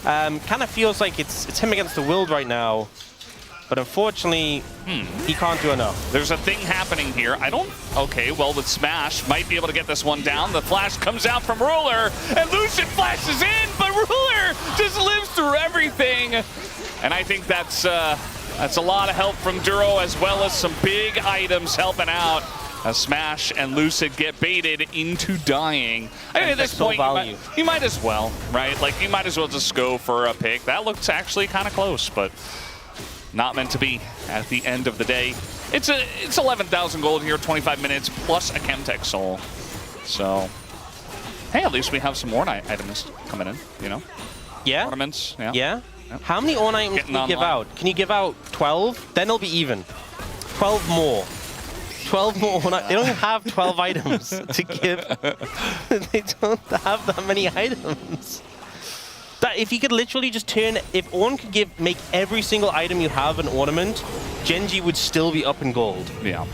Speaker 1: Kind of feels like it's him against the world right now. But unfortunately, he can't do enough.
Speaker 2: There's a thing happening here. Okay, well, with Smash, might be able to get this one down. The flash comes out from Ruler, and Lucid flashes in, but Ruler just lives through everything. And I think that's a lot of help from Duro, as well as some big items helping out. As Smash and Lucid get baited into dying. I mean, at this point, you might as well, right? Like, you might as well just go for a pick. That looks actually kind of close, but not meant to be at the end of the day. It's 11,000 gold here, 25 minutes, plus a Chemtech Soul. So, hey, at least we have some more items coming in, you know?
Speaker 1: Yeah.
Speaker 2: Ornaments, yeah.
Speaker 1: Yeah? Yep. How many Orn items can you give out? Can you give out 12? Then it'll be even. 12 more. 12 more. They don't have 12 items to give. They don't have that many items. That if you could literally just turn, if Orn could make every single item you have an ornament, GENG would still be up in gold.
Speaker 2: Yeah.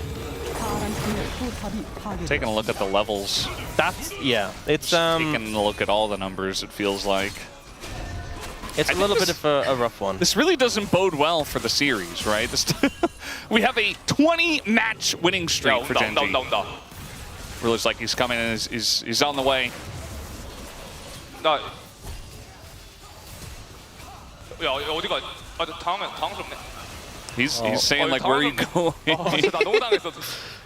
Speaker 2: Taking a look at the levels.
Speaker 1: Yeah. It's
Speaker 2: taking a look at all the numbers, it feels like.
Speaker 1: It's a little bit of a rough one.
Speaker 2: This really doesn't bode well for the series, right? We have a 20-match winning streak for GENG.
Speaker 3: No.
Speaker 2: Really, like he's coming and he's on the way.
Speaker 3: 나 야, 어디가? 다음에 당황스럽네.
Speaker 2: He's saying like, where are you going?
Speaker 3: 진짜 나 너무 당했어.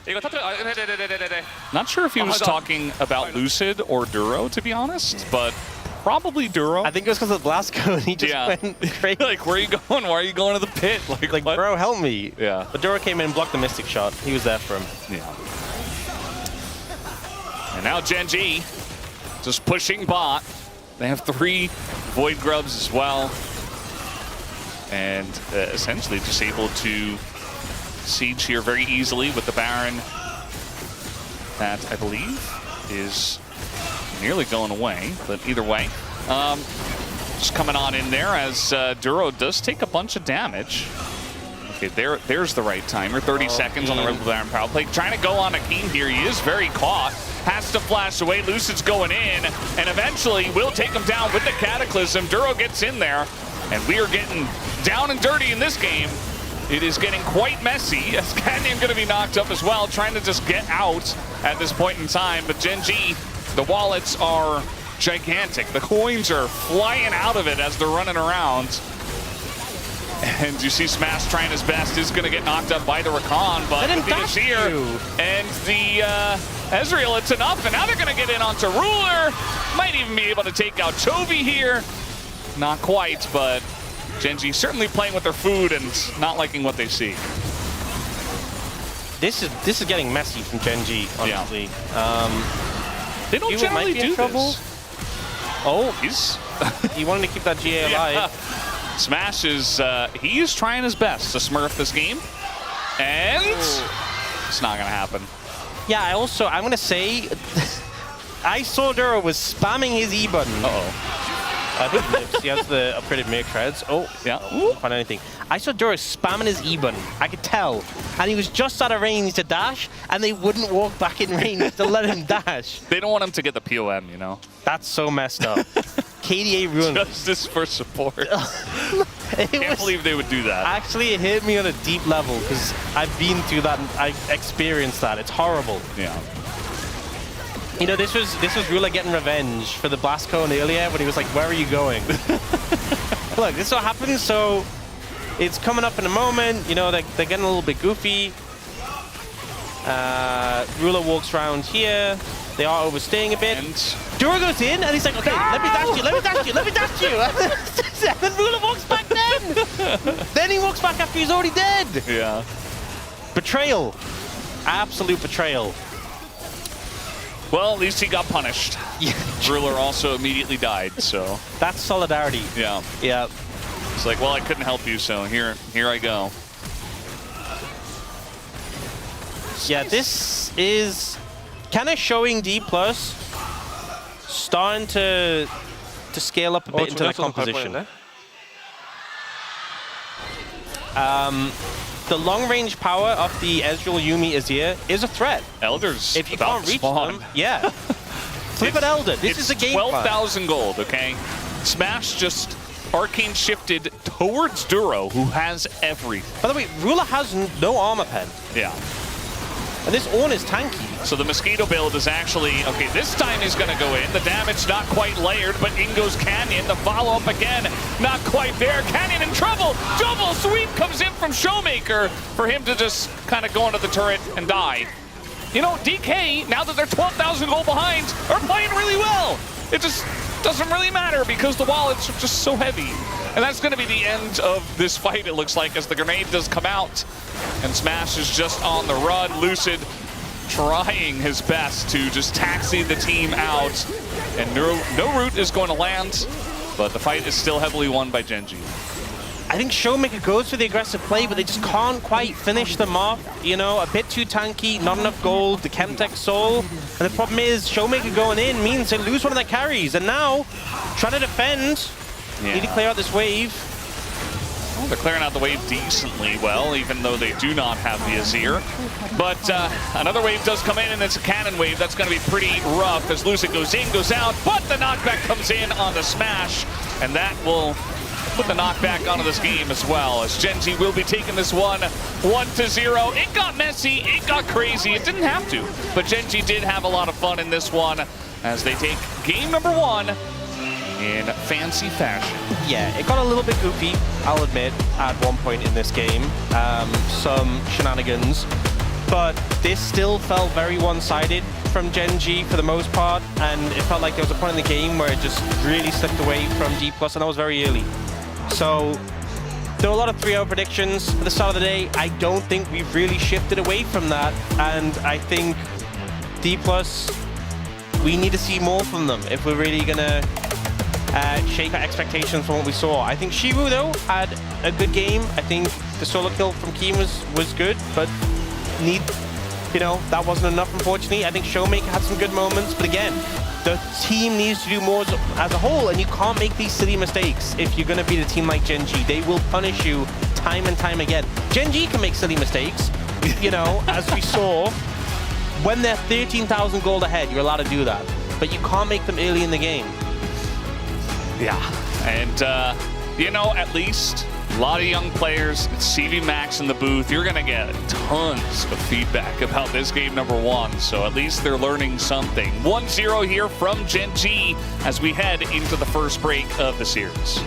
Speaker 3: 이거 터뜨려.
Speaker 2: Not sure if he was talking about Lucid or Duro, to be honest, but probably Duro.
Speaker 1: I think it was because of Blasco, and he just went crazy.
Speaker 2: Like, where are you going? Why are you going to the pit?
Speaker 1: Like bro, help me.
Speaker 2: Yeah.
Speaker 1: But Duro came in and blocked the Mystic shot. He was there for him.
Speaker 2: Yeah. And now GENG just pushing bot. They have 3 Void Grubs as well. And essentially just able to siege here very easily with the Baron. That, I believe, is nearly going away. But either way, just coming on in there as Duro does take a bunch of damage. Okay, there's the right timer. 30 seconds on the Rebel Baron power play. Trying to go on a Keen here. He is very caught. Has to flash away. Lucid's going in, and eventually will take him down with the Cataclysm. Duro gets in there, and we are getting down and dirty in this game. It is getting quite messy, as Canyon going to be knocked up as well, trying to just get out at this point in time. But GENG, the wallets are gigantic. The coins are flying out of it as they're running around. And you see Smash trying his best, is going to get knocked up by the Rakan, but the Azir and the Ezreal, it's enough, and now they're going to get in onto Ruler. Might even be able to take out Chovy here. Not quite, but GENG certainly playing with their food and not liking what they see.
Speaker 1: This is getting messy from GENG, honestly.
Speaker 2: Yeah. They don't generally do this.
Speaker 1: Oh, he wanted to keep that GA alive.
Speaker 2: Yeah. Smash is, he is trying his best to smurf this game, and it's not going to happen.
Speaker 1: Yeah, I'm going to say, I saw Duro was spamming his E button. He has the upgraded Mirror Treads. Oh, yeah. Can't find anything. I saw Duro spamming his E button. I could tell. And he was just out of range to dash, and they wouldn't walk back in range to let him dash.
Speaker 2: They don't want him to get the POM, you know?
Speaker 1: That's so messed up. KDA ruined
Speaker 2: Justice for support. Can't believe they would do that.
Speaker 1: Actually, it hit me on a deep level, because I've been through that and I've experienced that. It's horrible.
Speaker 2: Yeah.
Speaker 1: You know, this was Ruler getting revenge for the blast cone earlier when he was like, where are you going? Look, this is what happens, so it's coming up in a moment. You know, they're getting a little bit goofy. Ruler walks around here. They are overstaying a bit. And Duro goes in, and he's like, okay, let me dash you, let me dash you, let me dash you. And then Ruler walks back then. Then he walks back after he's already dead.
Speaker 2: Yeah.
Speaker 1: Betrayal. Absolute betrayal.
Speaker 2: Well, at least he got punished.
Speaker 1: Yeah.
Speaker 2: Ruler also immediately died, so.
Speaker 1: That's solidarity.
Speaker 2: Yeah.
Speaker 1: Yeah.
Speaker 2: It's like, well, I couldn't help you, so here I go.
Speaker 1: Yeah, this is kind of showing D+, starting to scale up a bit into that composition. The long-range power of the Ezreal, Yuumi, Azir is a threat.
Speaker 2: Elder's
Speaker 1: if you can't reach them, yeah. Flip an Elder. This is a game
Speaker 2: 12,000 gold, okay? Smash just arcane shifted towards Duro, who has everything.
Speaker 1: By the way, Ruler has no armor pen.
Speaker 2: Yeah.
Speaker 1: And this Ornn is tanky.
Speaker 2: So the Mosquito build is actually, okay, this time he's going to go in. The damage not quite layered, but in goes Canyon. The follow-up again, not quite there. Canyon in trouble. Double sweep comes in from Showmaker for him to just kind of go into the turret and die. You know, DK, now that they're 12,000 gold behind, are playing really well. It just doesn't really matter because the wallets are just so heavy. And that's going to be the end of this fight, it looks like, as the grenade does come out. And Smash is just on the run. Lucid trying his best to just taxi the team out. And no root is going to land, but the fight is still heavily won by GENG.
Speaker 1: I think Showmaker goes for the aggressive play, but they just can't quite finish them off. You know, a bit too tanky, not enough gold, the Chemtech Soul. And the problem is, Showmaker going in means they lose one of their carries. And now, trying to defend, need to clear out this wave.
Speaker 2: Well, they're clearing out the wave decently well, even though they do not have the Azir. But another wave does come in, and it's a cannon wave. That's going to be pretty rough as Lucid goes in, goes out, but the knockback comes in on the Smash, and that will put the knockback onto this game as well, as GENG will be taking this one 1-0. It got messy, it got crazy, it didn't have to, but GENG did have a lot of fun in this one as they take game number 1 in fancy fashion.
Speaker 1: Yeah, it got a little bit goofy, I'll admit, at one point in this game. Some shenanigans, but this still felt very one-sided from GENG for the most part, and it felt like there was a point in the game where it just really slipped away from D+, and that was very early. So there were a lot of 3-0 predictions at the start of the day. I don't think we've really shifted away from that, and I think D+ we need to see more from them if we're really gonna shake our expectations from what we saw. I think Shivu though had a good game. I think the solo kill from Keen was good, but that wasn't enough, unfortunately. I think Showmaker had some good moments, but again, the team needs to do more as a whole, and you can't make these silly mistakes if you're going to beat a team like GENG. They will punish you time and time again. GENG can make silly mistakes, as we saw. When they're 13,000 gold ahead, you're allowed to do that, but you can't make them early in the game.
Speaker 2: Yeah, and at least a lot of young players. It's CV Max in the booth. You're going to get tons of feedback about this game number 1, so at least they're learning something. 1-0 here from GENG as we head into the first break of the series.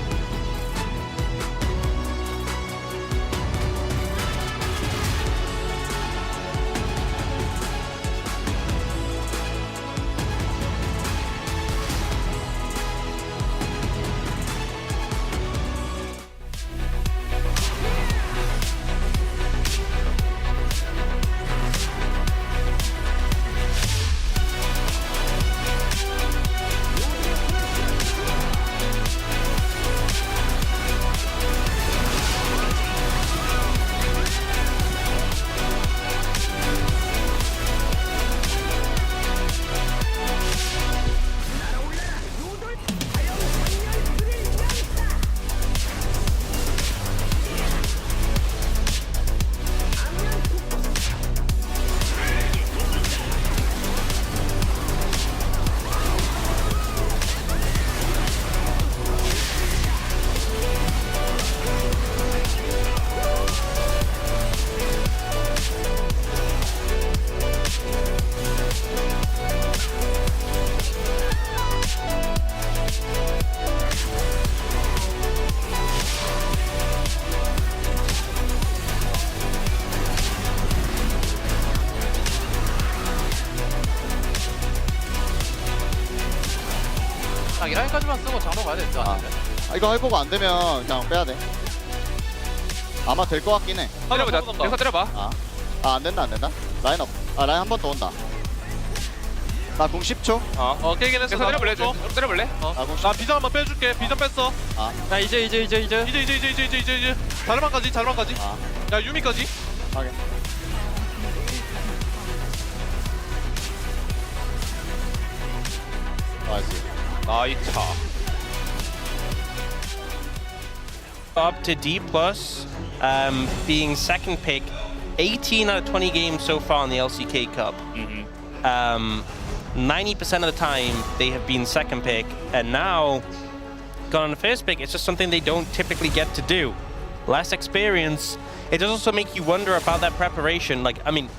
Speaker 4: 이 라인까지만 쓰고 장로 가야 될것 같은데.
Speaker 5: 이거 해보고 안 되면 그냥 빼야 돼. 아마 될 것 같긴 해.
Speaker 3: 때려보자. 여기서 때려봐.
Speaker 5: 안 된다, 안 된다. 라인 업. 라인 한 번 더 온다. 나 공 10초.
Speaker 4: 깨긴 했어.
Speaker 3: 여기서 때려볼래? 때려볼래?
Speaker 4: 나 비전 한번 빼줄게. 비전 뺐어. 나 이제. 자르만까지. 야 유미까지.
Speaker 5: 하게. 나이스.
Speaker 3: 나이스.
Speaker 1: Up to D+, being second pick, 18 out of 20 games so far in the LCK Cup. 90% of the time, they have been second pick, and now, gone on the first pick, it's just something they don't typically get to do. Less experience. It does also make you wonder about that preparation.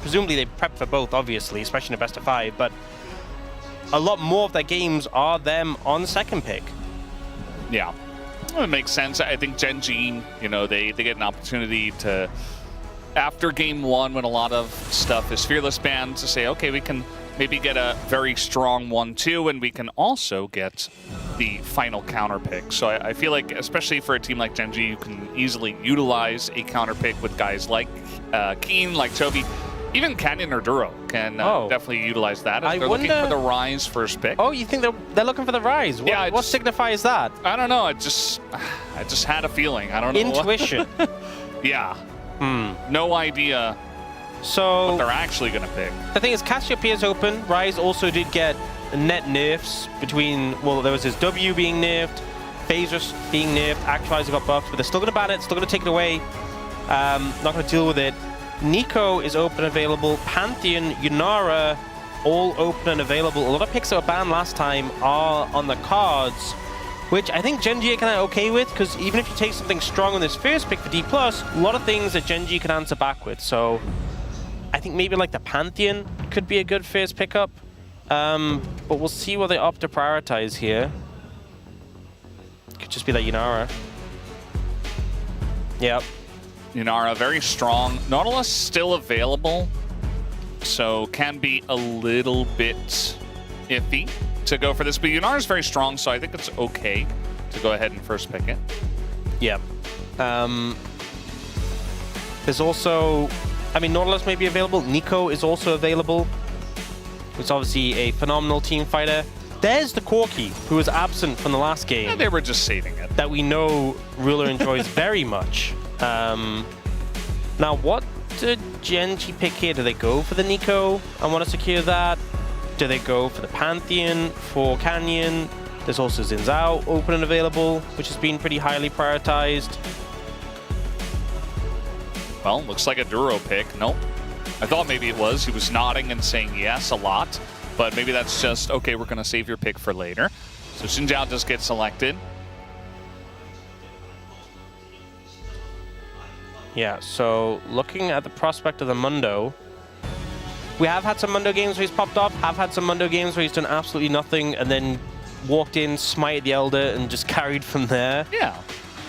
Speaker 1: Presumably they prep for both, obviously, especially in the best of 5, but a lot more of their games are them on second pick.
Speaker 2: Yeah. It makes sense. I think GENG, they get an opportunity to, after game 1, when a lot of stuff is fearless banned, to say, okay, we can maybe get a very strong 1-2, and we can also get the final counter pick. So I feel like, especially for a team like GENG, you can easily utilize a counter pick with guys like Keen, like Toby. Even Canyon or Duro can definitely utilize that. As they're looking for the Rise first pick.
Speaker 1: Oh, you think they're looking for the Rise? What signifies that?
Speaker 2: I don't know. I just had a feeling. I don't know.
Speaker 1: Intuition.
Speaker 2: Yeah. No idea what they're actually going to pick.
Speaker 1: The thing is, Cassiopeia's open. Rise also did get net nerfs between, there was his W being nerfed, Phaser being nerfed, Actualizer got buffed, but they're still going to ban it, still going to take it away. Not going to deal with it. Nico is open and available. Pantheon, Yunara, all open and available. A lot of picks that were banned last time are on the cards, which I think GENG are kind of okay with, because even if you take something strong on this first pick for D+, a lot of things that GENG can answer back with. So I think maybe like the Pantheon could be a good first pickup, but we'll see what they opt to prioritize here. Could just be that Yunara. Yep.
Speaker 2: Yunara, very strong. Nautilus still available, so can be a little bit iffy to go for this. But Yunara is very strong, so I think it's okay to go ahead and first pick it.
Speaker 1: Yep. There's also, Nautilus may be available. Nico is also available. who's obviously a phenomenal team fighter. There's the Corki, who was absent from the last game.
Speaker 2: Yeah, they were just saving it.
Speaker 1: That we know Ruler enjoys very much. Now, what did GENG pick here? Do they go for the Nico? I want to secure that. Do they go for the Pantheon for Canyon? There's also Xin Zhao open and available, which has been pretty highly prioritized.
Speaker 2: Well, looks like a Duro pick. Nope. I thought maybe it was. He was nodding and saying yes a lot. But maybe that's just, okay, we're going to save your pick for later. So Xin Zhao does get selected.
Speaker 1: Yeah, so looking at the prospect of the Mundo, we have had some Mundo games where he's popped off, have had some Mundo games where he's done absolutely nothing and then walked in, smited the Elder, and just carried from there.
Speaker 2: Yeah.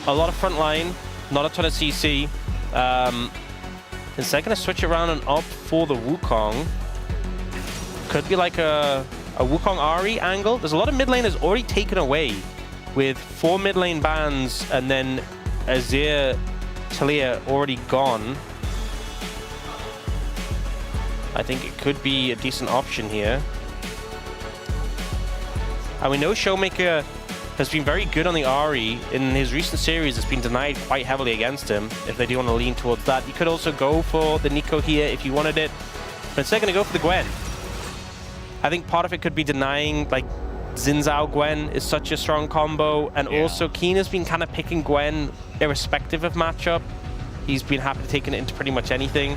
Speaker 1: A lot of front line, not a ton of CC. Is they going to switch around and up for the Wukong? Could be like a Wukong Ahri angle. There's a lot of mid laners already taken away with 4 mid lane bans and then Azir Talia already gone. I think it could be a decent option here. And we know Showmaker has been very good on the Ahri. In his recent series, it's been denied quite heavily against him, if they do want to lean towards that. You could also go for the Nico here if you wanted it, but instead going to go for the Gwen. I think part of it could be denying, like, Xin Zhao Gwen is such a strong combo, and also Keen has been kind of picking Gwen irrespective of matchup. He's been happy to take it into pretty much anything.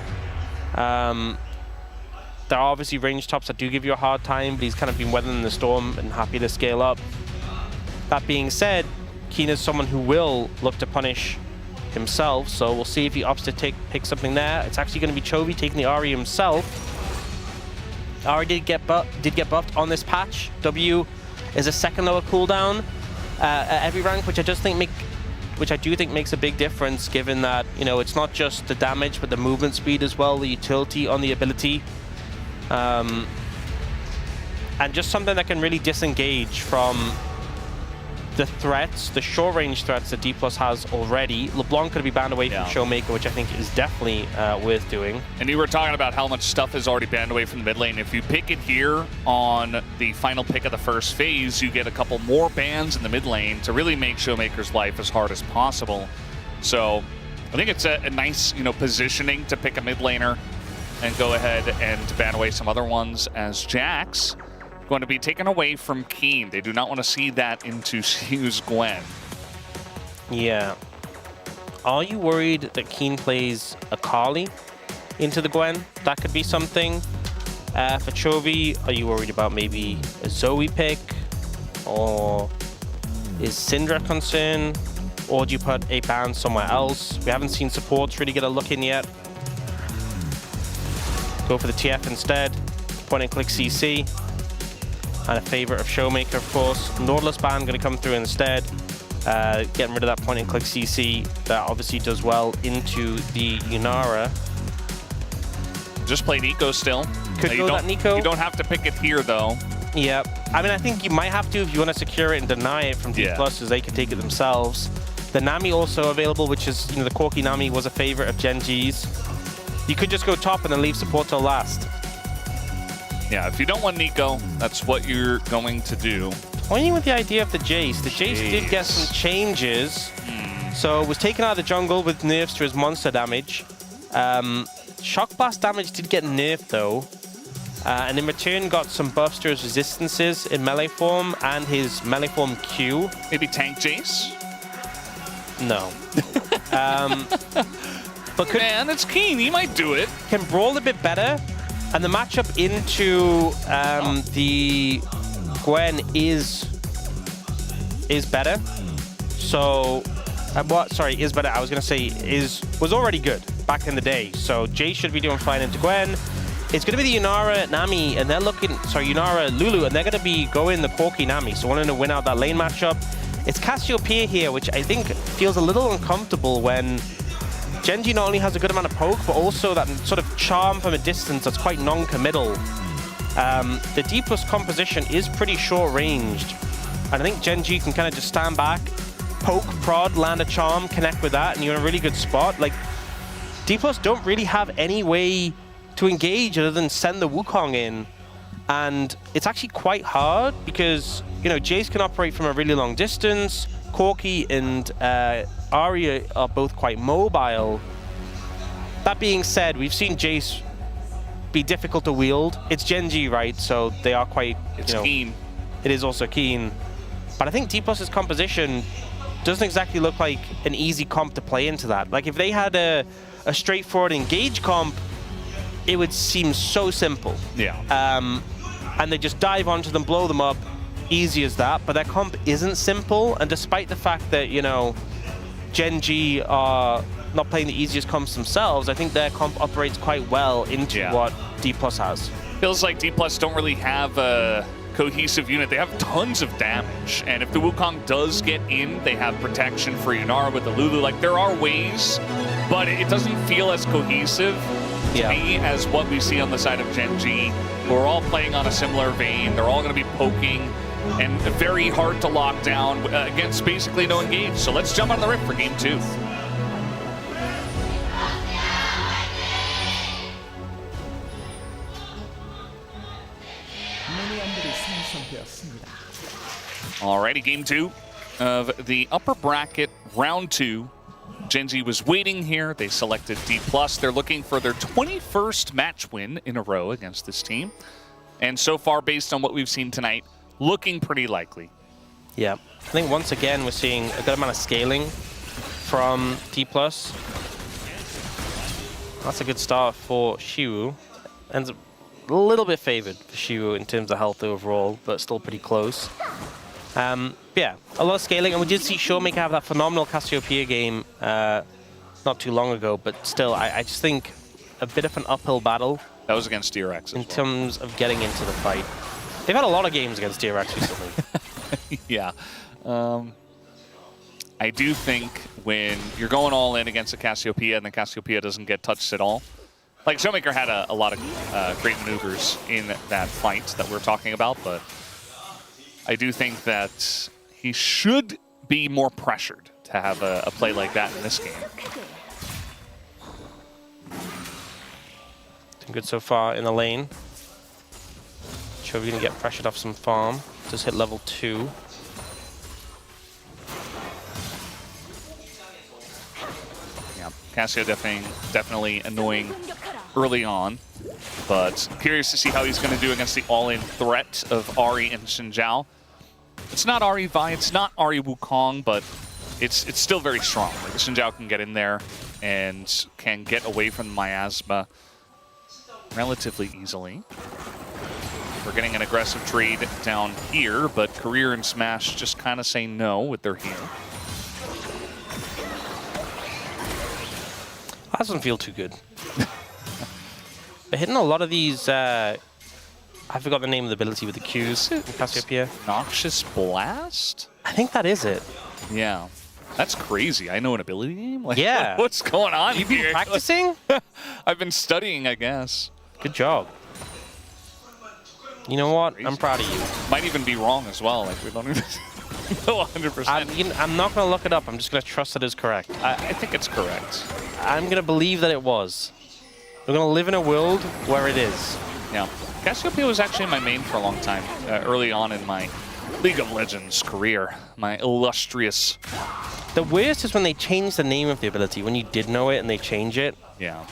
Speaker 1: There are obviously range tops that do give you a hard time, but he's kind of been weathering the storm and happy to scale up. That being said, Keen is someone who will look to punish himself, so we'll see if he opts to pick something there. It's actually going to be Chovy taking the Ahri himself. Ahri did get buffed on this patch. W is a second lower cooldown at every rank, which I do think makes a big difference, given that, you know, it's not just the damage but the movement speed as well, the utility on the ability, and just something that can really disengage from the threats, the short range threats that D+ has already. LeBlanc could be banned away from Showmaker, which I think is definitely worth doing.
Speaker 2: And you were talking about how much stuff is already banned away from the mid lane. If you pick it here on the final pick of the first phase, you get a couple more bans in the mid lane to really make Showmaker's life as hard as possible. So I think it's a nice, you know, positioning to pick a mid laner and go ahead and ban away some other ones, as Jax going to be taken away from Keen. They do not want to see that into Siu's Gwen.
Speaker 1: Yeah. Are you worried that Keen plays a Kali into the Gwen? That could be something. For Chovy, are you worried about maybe a Zoe pick? Or is Syndra a concern? Or do you put a ban somewhere else? We haven't seen supports really get a look in yet. Go for the TF instead. Point and click CC. And a favorite of Showmaker, of course. Nautilus ban going to come through instead. Getting rid of that point and click CC. That obviously does well into the Yunara.
Speaker 2: Just play Nico still.
Speaker 1: Could go that Nico.
Speaker 2: You don't have to pick it here, though.
Speaker 1: Yeah. I mean, I think you might have to if you want to secure it and deny it from D+, as they can take it themselves. The Nami also available, which is, you know, the Corki Nami was a favorite of GENG's. You could just go top and then leave support till last.
Speaker 2: Yeah, if you don't want Nico, that's what you're going to do.
Speaker 1: Toying with the idea of the Jace. The Jace did get some changes. So it was taken out of the jungle with nerfs to his monster damage. Shock Blast damage did get nerfed though. And in return got some buffs to his resistances in melee form and his melee form Q.
Speaker 2: Maybe tank Jace?
Speaker 1: No. But
Speaker 2: Man, it's Keen. He might do it.
Speaker 1: Can brawl a bit better. And the matchup into the Gwen is better. So, is better. I was gonna say was already good back in the day. So Jay should be doing fine into Gwen. It's gonna be the Yunara Nami, and they're Yunara Lulu, and they're gonna be going the Corki Nami. So wanting to win out that lane matchup. It's Cassiopeia here, which I think feels a little uncomfortable when GENG not only has a good amount of poke, but also that sort of charm from a distance that's quite non-committal. The D+ composition is pretty short-ranged. And I think GENG can kind of just stand back, poke, prod, land a charm, connect with that, and you're in a really good spot. Like, D+ don't really have any way to engage other than send the Wukong in. And it's actually quite hard because, you know, Jace can operate from a really long distance. Corki and Ahri are both quite mobile. That being said, we've seen Jace be difficult to wield. It's GENG, right? So they are quite,
Speaker 2: It's keen.
Speaker 1: It is also keen. But I think D+'s composition doesn't exactly look like an easy comp to play into that. Like if they had a straightforward engage comp, it would seem so simple.
Speaker 2: Yeah.
Speaker 1: And they just dive onto them, blow them up, easy as that. But their comp isn't simple, and despite the fact that, you know, GENG are not playing the easiest comps themselves, I think their comp operates quite well into what D+ has.
Speaker 2: Feels like D+ don't really have a cohesive unit. They have tons of damage, and if the Wukong does get in, they have protection for Yunara with the Lulu. Like, there are ways, but it doesn't feel as cohesive to me as what we see on the side of GENG, who are all playing on a similar vein. They're all going to be poking, and very hard to lock down against basically no engage. So let's jump on the rift for game 2. Alrighty, game 2 of the upper bracket, round 2. GENG was waiting here. They selected D+. They're looking for their 21st match win in a row against this team. And so far, based on what we've seen tonight, looking pretty likely.
Speaker 1: Yeah, I think once again we're seeing a good amount of scaling from D+. That's a good start for Xiwu. Ends up a little bit favored for Xiwu in terms of health overall, but still pretty close. Yeah, a lot of scaling, and we did see Showmaker have that phenomenal Cassiopeia game not too long ago, but still, I just think a bit of an uphill battle.
Speaker 2: That was against DRX
Speaker 1: in terms of getting into the fight. They've had a lot of games against DRX recently.
Speaker 2: Yeah. I do think when you're going all in against a Cassiopeia and the Cassiopeia doesn't get touched at all, like Showmaker had a lot of great maneuvers in that fight that we're talking about, but I do think that he should be more pressured to have a play like that in this game.
Speaker 1: Doing good so far in the lane. Sure, we're going to get pressured off some farm. Just hit level 2.
Speaker 2: Yeah, Cassio definitely annoying early on, but curious to see how he's going to do against the all-in threat of Ahri and Xin Zhao. It's not Ahri Vi, it's not Ahri Wukong, but it's still very strong. Like, Xin Zhao can get in there and can get away from the miasma relatively easily. We're getting an aggressive trade down here, but Career and Smash just kind of say no with their heal.
Speaker 1: That doesn't feel too good. They're hitting a lot of these, I forgot the name of the ability with the Qs in Cassiopeia.
Speaker 2: Noxious Blast?
Speaker 1: I think that is it.
Speaker 2: Yeah. That's crazy. I know an ability name? Like,
Speaker 1: yeah.
Speaker 2: What's going on
Speaker 1: You've
Speaker 2: here?
Speaker 1: been practicing?
Speaker 2: I've been studying, I guess.
Speaker 1: Good job. You know what? I'm proud of you.
Speaker 2: Might even be wrong as well. Like, we don't even know 100%.
Speaker 1: I'm not going to look it up. I'm just going to trust that it's correct.
Speaker 2: I think it's correct.
Speaker 1: I'm going to believe that it was. We're going to live in a world where it is.
Speaker 2: Yeah. Cassiopeia was actually my main for a long time, early on in my League of Legends career, my illustrious.
Speaker 1: The worst is when they change the name of the ability, when you did know it and they change it.
Speaker 2: Yeah.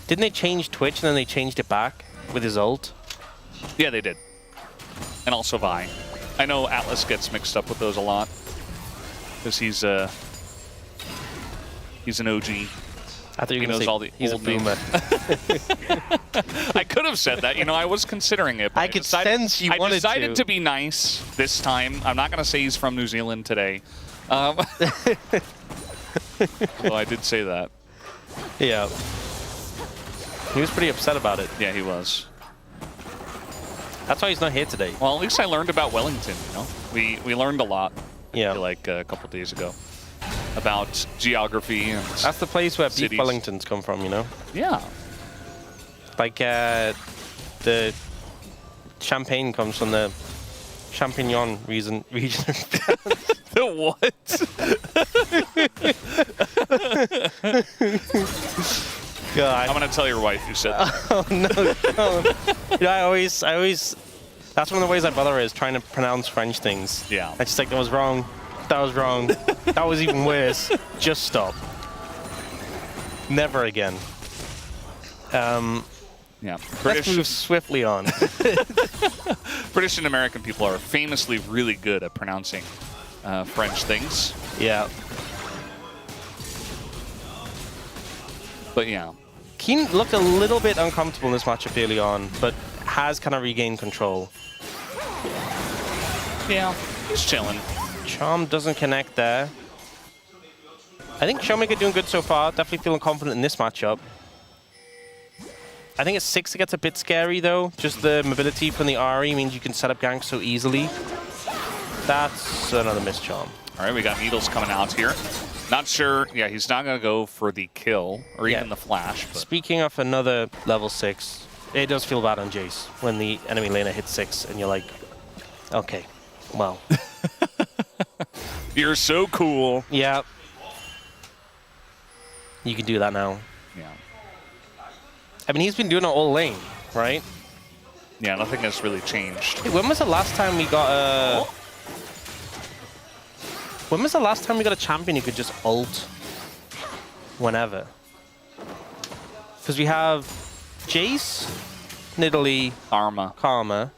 Speaker 1: Didn't they change Twitch and then they changed it back with his ult?
Speaker 2: Yeah, they did. And also Vi. I know Atlas gets mixed up with those a lot, because he's an OG.
Speaker 1: I thought you were
Speaker 2: knows all the
Speaker 1: he's
Speaker 2: old
Speaker 1: a boomer.
Speaker 2: I could have said that. You know, I was considering it. But
Speaker 1: I could sense you wanted to.
Speaker 2: I decided to be nice this time. I'm not going to say he's from New Zealand today. Well, I did say that.
Speaker 1: Yeah. He was pretty upset about it.
Speaker 2: Yeah, he was.
Speaker 1: That's why he's not here today.
Speaker 2: Well, at least I learned about Wellington, you know? We learned a lot,
Speaker 1: yeah.
Speaker 2: I feel like a couple days ago, about geography and
Speaker 1: that's the place where
Speaker 2: cities.
Speaker 1: beef Wellingtons come from, you know?
Speaker 2: Yeah.
Speaker 1: Like, the champagne comes from the Champignon region.
Speaker 2: The what?
Speaker 1: God.
Speaker 2: I'm gonna tell your wife you said that.
Speaker 1: Oh no, don't. You know, I always. That's one of the ways I bother her is trying to pronounce French things.
Speaker 2: Yeah.
Speaker 1: I just like, that was wrong. That was wrong. That was even worse. Just stop. Never again.
Speaker 2: Yeah.
Speaker 1: Let's move swiftly on.
Speaker 2: British and American people are famously really good at pronouncing French things.
Speaker 1: Yeah.
Speaker 2: But yeah.
Speaker 1: Keen looked a little bit uncomfortable in this matchup early on, but has kind of regained control.
Speaker 2: Yeah. He's chilling.
Speaker 1: Charm doesn't connect there. I think Showmaker doing good so far. Definitely feeling confident in this matchup. I think at 6 it gets a bit scary though. Just the mobility from the RE means you can set up ganks so easily. That's another miss Charm.
Speaker 2: All right, we got Needles coming out here. Not sure. Yeah, he's not going to go for the kill or even the flash. But.
Speaker 1: Speaking of another level 6, it does feel bad on Jace when the enemy laner hits 6 and you're like, okay, well.
Speaker 2: You're so cool.
Speaker 1: Yeah. You can do that now.
Speaker 2: Yeah.
Speaker 1: I mean, he's been doing it all lane, right?
Speaker 2: Yeah, nothing has really changed.
Speaker 1: Hey, when was the last time we got a... When was the last time we got a champion who could just ult whenever? Because we have Jace, Nidalee, Karma,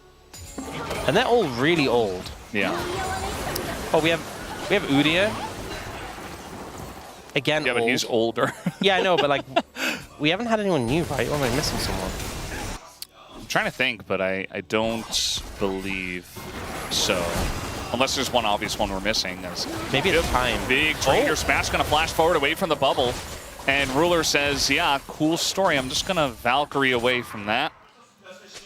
Speaker 1: and they're all really old.
Speaker 2: Yeah.
Speaker 1: Oh, we have Udyr. Again,
Speaker 2: yeah, but he's older.
Speaker 1: Yeah, I know, but like, we haven't had anyone new, right? Or am I missing someone?
Speaker 2: I'm trying to think, but I don't believe so. Unless there's one obvious one we're missing.
Speaker 1: Maybe it's time.
Speaker 2: Big trader smash gonna flash forward away from the bubble. And Ruler says, yeah, cool story. I'm just gonna Valkyrie away from that.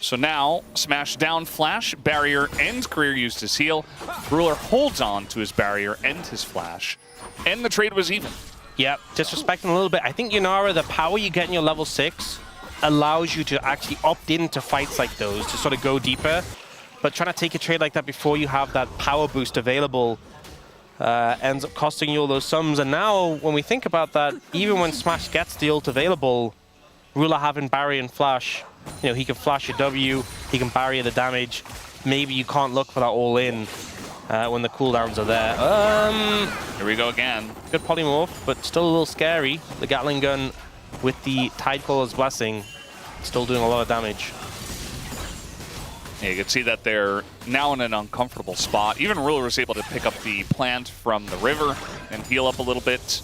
Speaker 2: So now, smash down flash, barrier, and career used his heal. Ruler holds on to his barrier and his flash. And the trade was even.
Speaker 1: Yep, disrespecting a little bit. I think Yunara, the power you get in your level 6 allows you to actually opt into fights like those to sort of go deeper. But trying to take a trade like that before you have that power boost available ends up costing you all those sums. And now, when we think about that, even when Smash gets the ult available, Ruler having barrier and flash, you know, he can flash your W, he can barrier the damage. Maybe you can't look for that all-in when the cooldowns are there.
Speaker 2: Here we go again.
Speaker 1: Good polymorph, but still a little scary. The Gatling gun with the Tidecaller's Blessing still doing a lot of damage.
Speaker 2: Yeah, you can see that they're now in an uncomfortable spot. Even Ruler was able to pick up the plant from the river and heal up a little bit.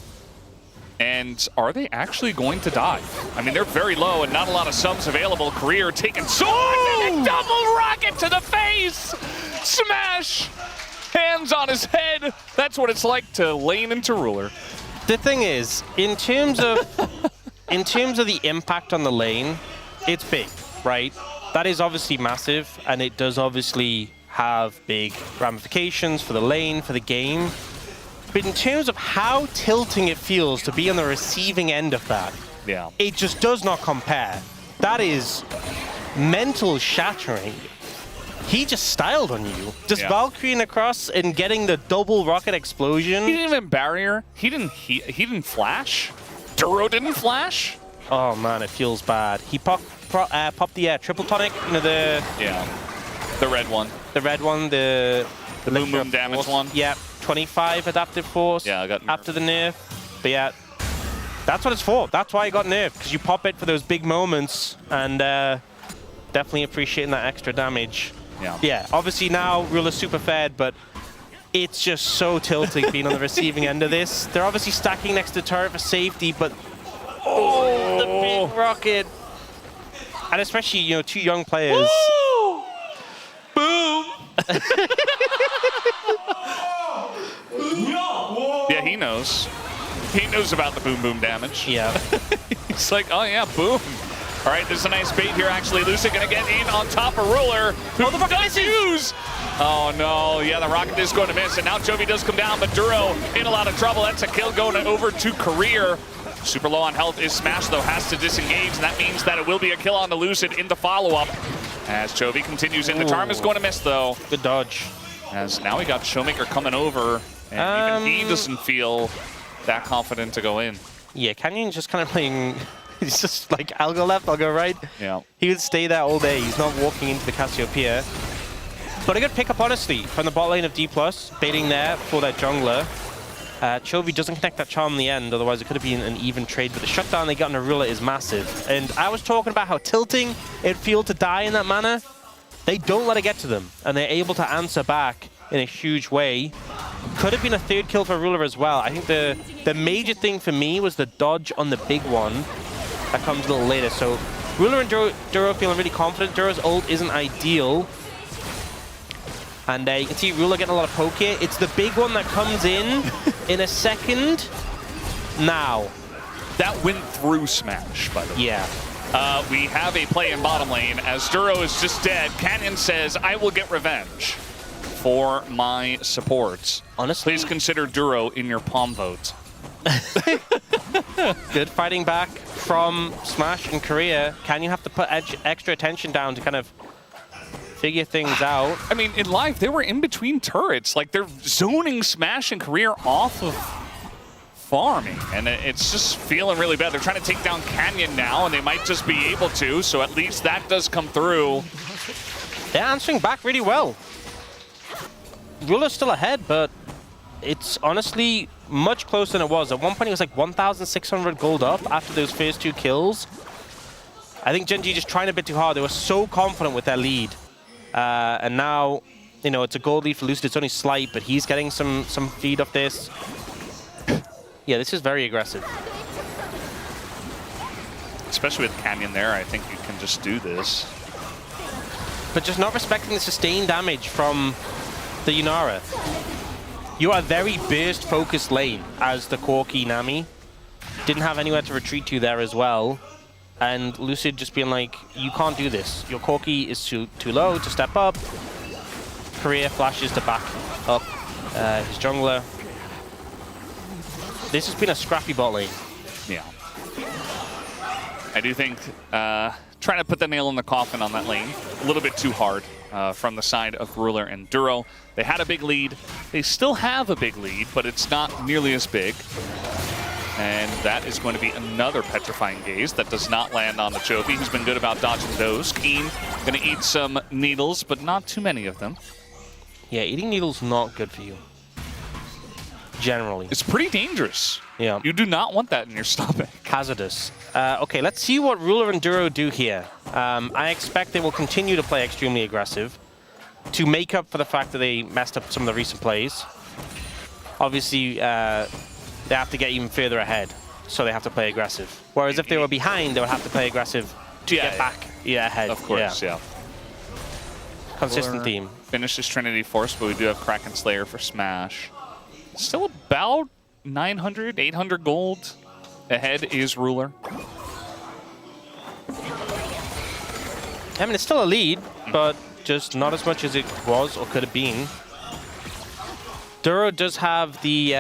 Speaker 2: And are they actually going to die? I mean, they're very low and not a lot of subs available. Career taking swords and a double rocket to the face! Smash! Hands on his head. That's what it's like to lane into Ruler.
Speaker 1: The thing is, in terms of the impact on the lane, it's big, right? That is obviously massive, and it does obviously have big ramifications for the lane, for the game. But in terms of how tilting it feels to be on the receiving end of that,
Speaker 2: yeah,
Speaker 1: it just does not compare. That is mental shattering. He just styled on you. Just Valkyrieing across and getting the double rocket explosion.
Speaker 2: He didn't even barrier. He didn't flash. Duro didn't flash.
Speaker 1: Oh man, it feels bad. He popped the triple tonic, you know, the
Speaker 2: red one.
Speaker 1: The red one, the
Speaker 2: boom damage one.
Speaker 1: Yeah, 25 adaptive force.
Speaker 2: Yeah, I got nerfed.
Speaker 1: After the nerf. But yeah, that's what it's for. That's why it got nerfed, because you pop it for those big moments, and definitely appreciating that extra damage. Yeah, obviously now Ruler's super fed, but it's just so tilting being on the receiving end of this. They're obviously stacking next to the turret for safety, but the big rocket. And especially, you know, 2 young players.
Speaker 2: Woo! Boom! Yeah, he knows. He knows about the boom damage.
Speaker 1: Yeah.
Speaker 2: He's like, oh yeah, boom. All right, there's a nice bait here, actually. Lucid gonna get in on top of Ruler.
Speaker 1: Oh, the rocket
Speaker 2: does use! Oh no, yeah, the rocket is going to miss, and now Chovy does come down, but Duro in a lot of trouble. That's a kill going over to Career. Super low on health is Smash, though, has to disengage, and that means that it will be a kill on the Lucid in the follow-up. As Chovy continues in, the Charm is going to miss, though.
Speaker 1: Good dodge.
Speaker 2: As now we got Showmaker coming over, and even he doesn't feel that confident to go in.
Speaker 1: Yeah, Canyon's just kind of playing He's just like, I'll go left, I'll go right.
Speaker 2: Yeah.
Speaker 1: He would stay there all day. He's not walking into the Cassiopeia. But a good pickup, honestly, from the bot lane of D+, baiting there for that jungler. Chovy doesn't connect that charm in the end, otherwise it could have been an even trade, but the shutdown they got on Arula is massive. And I was talking about how tilting it'd feel to die in that manner. They don't let it get to them, and they're able to answer back in a huge way. Could have been a third kill for Ruler as well. I think the major thing for me was the dodge on the big one. That comes a little later. So Ruler and Duro feeling really confident. Duro's ult isn't ideal. And you can see Ruler getting a lot of poke here. It's the big one that comes in a second. Now.
Speaker 2: That went through Smash, by the way.
Speaker 1: Yeah.
Speaker 2: We have a play in bottom lane as Duro is just dead. Canyon says, I will get revenge for my supports.
Speaker 1: Honestly,
Speaker 2: please consider Duro in your palm vote.
Speaker 1: Good fighting back from Smash and Korea. Canyon have to put extra attention down to kind of figure things out.
Speaker 2: I mean, in live, they were in between turrets. Like, they're zoning Smash and Career off of farming, and it's just feeling really bad. They're trying to take down Canyon now, and they might just be able to, so at least that does come through.
Speaker 1: They're answering back really well. Ruler's still ahead, but it's honestly much closer than it was. At one point, it was like 1,600 gold up after those first 2 kills. I think GENG just trying a bit too hard. They were so confident with their lead. And now, you know, it's a gold lead for Lucid. It's only slight, but he's getting some feed off this. Yeah, this is very aggressive.
Speaker 2: Especially with Canyon there, I think you can just do this.
Speaker 1: But just not respecting the sustained damage from the Yunara. You are very burst-focused lane as the Corki Nami. Didn't have anywhere to retreat to there as well. And Lucid just being like, you can't do this. Your Corki is too low to step up. Korea flashes to back up his jungler. This has been a scrappy bot lane.
Speaker 2: Yeah. I do think trying to put the nail in the coffin on that lane a little bit too hard from the side of Ruler and Duro. They had a big lead. They still have a big lead, but it's not nearly as big. And that is going to be another Petrifying Gaze that does not land on the Chovy. He's been good about dodging those. Keen going to eat some needles, but not too many of them.
Speaker 1: Yeah, eating needles not good for you. Generally.
Speaker 2: It's pretty dangerous.
Speaker 1: Yeah.
Speaker 2: You do not want that in your stomach.
Speaker 1: Hazardous. Okay, let's see what Ruler and Duro do here. I expect they will continue to play extremely aggressive to make up for the fact that they messed up some of the recent plays. Obviously, they have to get even further ahead, so they have to play aggressive. Whereas if they were behind, they would have to play aggressive to get back ahead.
Speaker 2: Of course, yeah.
Speaker 1: Consistent theme.
Speaker 2: Finish this Trinity Force, but we do have Kraken Slayer for Smash. Still about 900, 800 gold. Ahead is Ruler.
Speaker 1: I mean, it's still a lead, but just not as much as it was or could have been. Duro does have the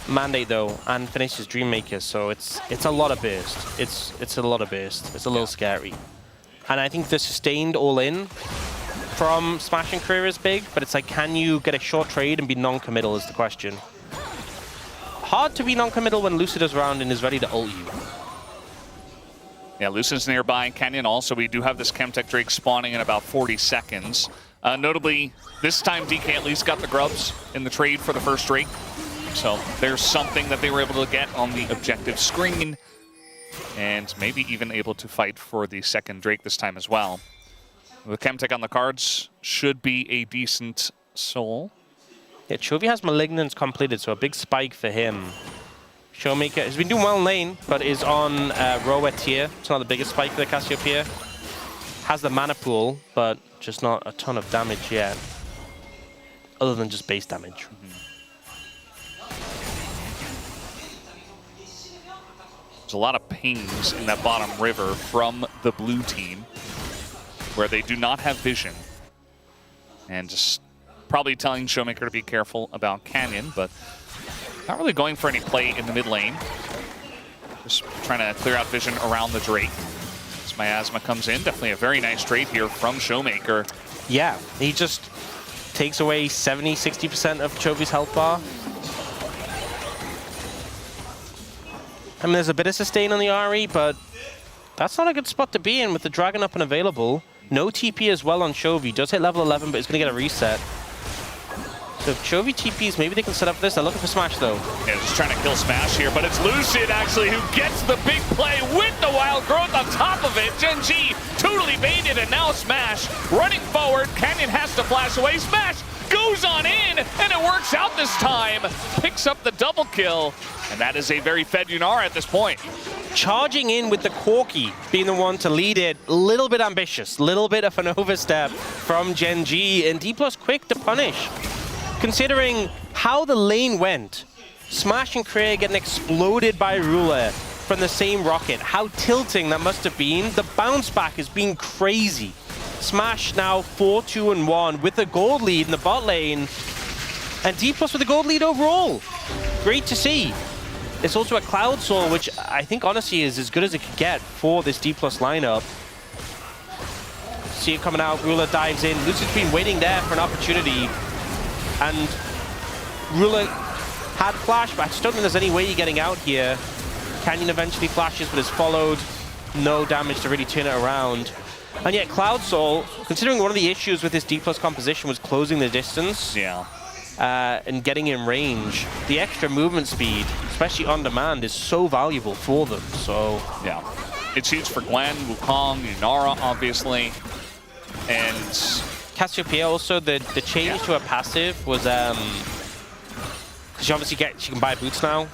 Speaker 1: mandate though, and finishes Dreammaker, so it's a lot of burst. It's a lot of burst. It's a little scary, and I think the sustained all in from Smash and Career is big, but it's like, can you get a short trade and be non-committal is the question. Hard to be non-committal when Lucid is around and is ready to ult you.
Speaker 2: Yeah, Lucid's nearby. Canyon also, we do have this Chemtech Drake spawning in about 40 seconds. Notably, this time DK at least got the grubs in the trade for the first Drake. So there's something that they were able to get on the objective screen, and maybe even able to fight for the second Drake this time as well. With Chemtech on the cards, should be a decent soul.
Speaker 1: Yeah, Chovy has Malignance completed, so a big spike for him. Showmaker has been doing well in lane, but is on Rower tier. It's not the biggest spike for the Cassiopeia. Has the mana pool, but just not a ton of damage yet. Other than just base damage.
Speaker 2: There's a lot of pings in that bottom river from the blue team, where they do not have vision. And just probably telling Showmaker to be careful about Canyon, but not really going for any play in the mid lane. Just trying to clear out vision around the Drake. As Miasma comes in, definitely a very nice trade here from Showmaker.
Speaker 1: Yeah, he just takes away 70–60% of Chovy's health bar. I mean, there's a bit of sustain on the RE, but that's not a good spot to be in with the Dragon up and available. No TP as well on Chovy. Does hit level 11, but it's going to get a reset. So if Chovy TPs, maybe they can set up for this. They're looking for Smash, though.
Speaker 2: Yeah, just trying to kill Smash here, but it's Lucid, actually, who gets the big play with the Wild Growth on top of it. GENG totally baited, and now Smash running forward. Canyon has to flash away. Smash goes on in, and it works out this time. Picks up the double kill, and that is a very fed Yunara at this point.
Speaker 1: Charging in with the Corki, being the one to lead it. A little bit ambitious, little bit of an overstep from GENG, and D+ quick to punish. Considering how the lane went, Smash and Cray getting exploded by Ruler from the same rocket, how tilting that must have been. The bounce back has been crazy. Smash now 4-2-1 with a gold lead in the bot lane, and D+ with a gold lead overall. Great to see. It's also a Cloud Soul, which I think honestly is as good as it could get for this D+ lineup. See it coming out, Ruler dives in. Lucid's been waiting there for an opportunity, and Ruler had flash, but I just don't think there's any way you're getting out here. Canyon eventually flashes, but is followed. No damage to really turn it around. And yet Cloud Soul, considering one of the issues with this D+ composition was closing the distance, and getting in range, the extra movement speed, especially on demand, is so valuable for them. So
Speaker 2: yeah, it's huge for Gwen, Wukong, Yunara, obviously, and
Speaker 1: Cassiopeia also. The change to a passive was she obviously she can buy boots now.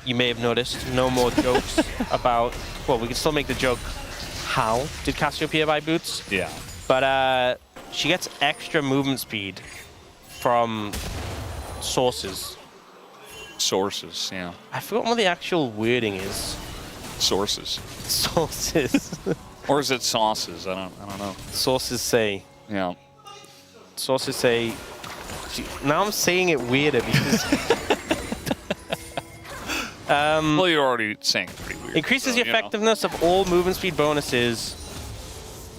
Speaker 1: You may have noticed no more jokes about. Well, we can still make the joke. How did Cassiopeia buy boots?
Speaker 2: Yeah,
Speaker 1: but she gets extra movement speed from sources.
Speaker 2: Sources, yeah.
Speaker 1: I forgot what the actual wording is.
Speaker 2: Sources.
Speaker 1: Sources.
Speaker 2: Or is it sauces? I don't know.
Speaker 1: Sources say.
Speaker 2: Yeah.
Speaker 1: Sources say. Now I'm saying it weirder because.
Speaker 2: Well, you're already saying it pretty weird.
Speaker 1: Increases the effectiveness of all movement speed bonuses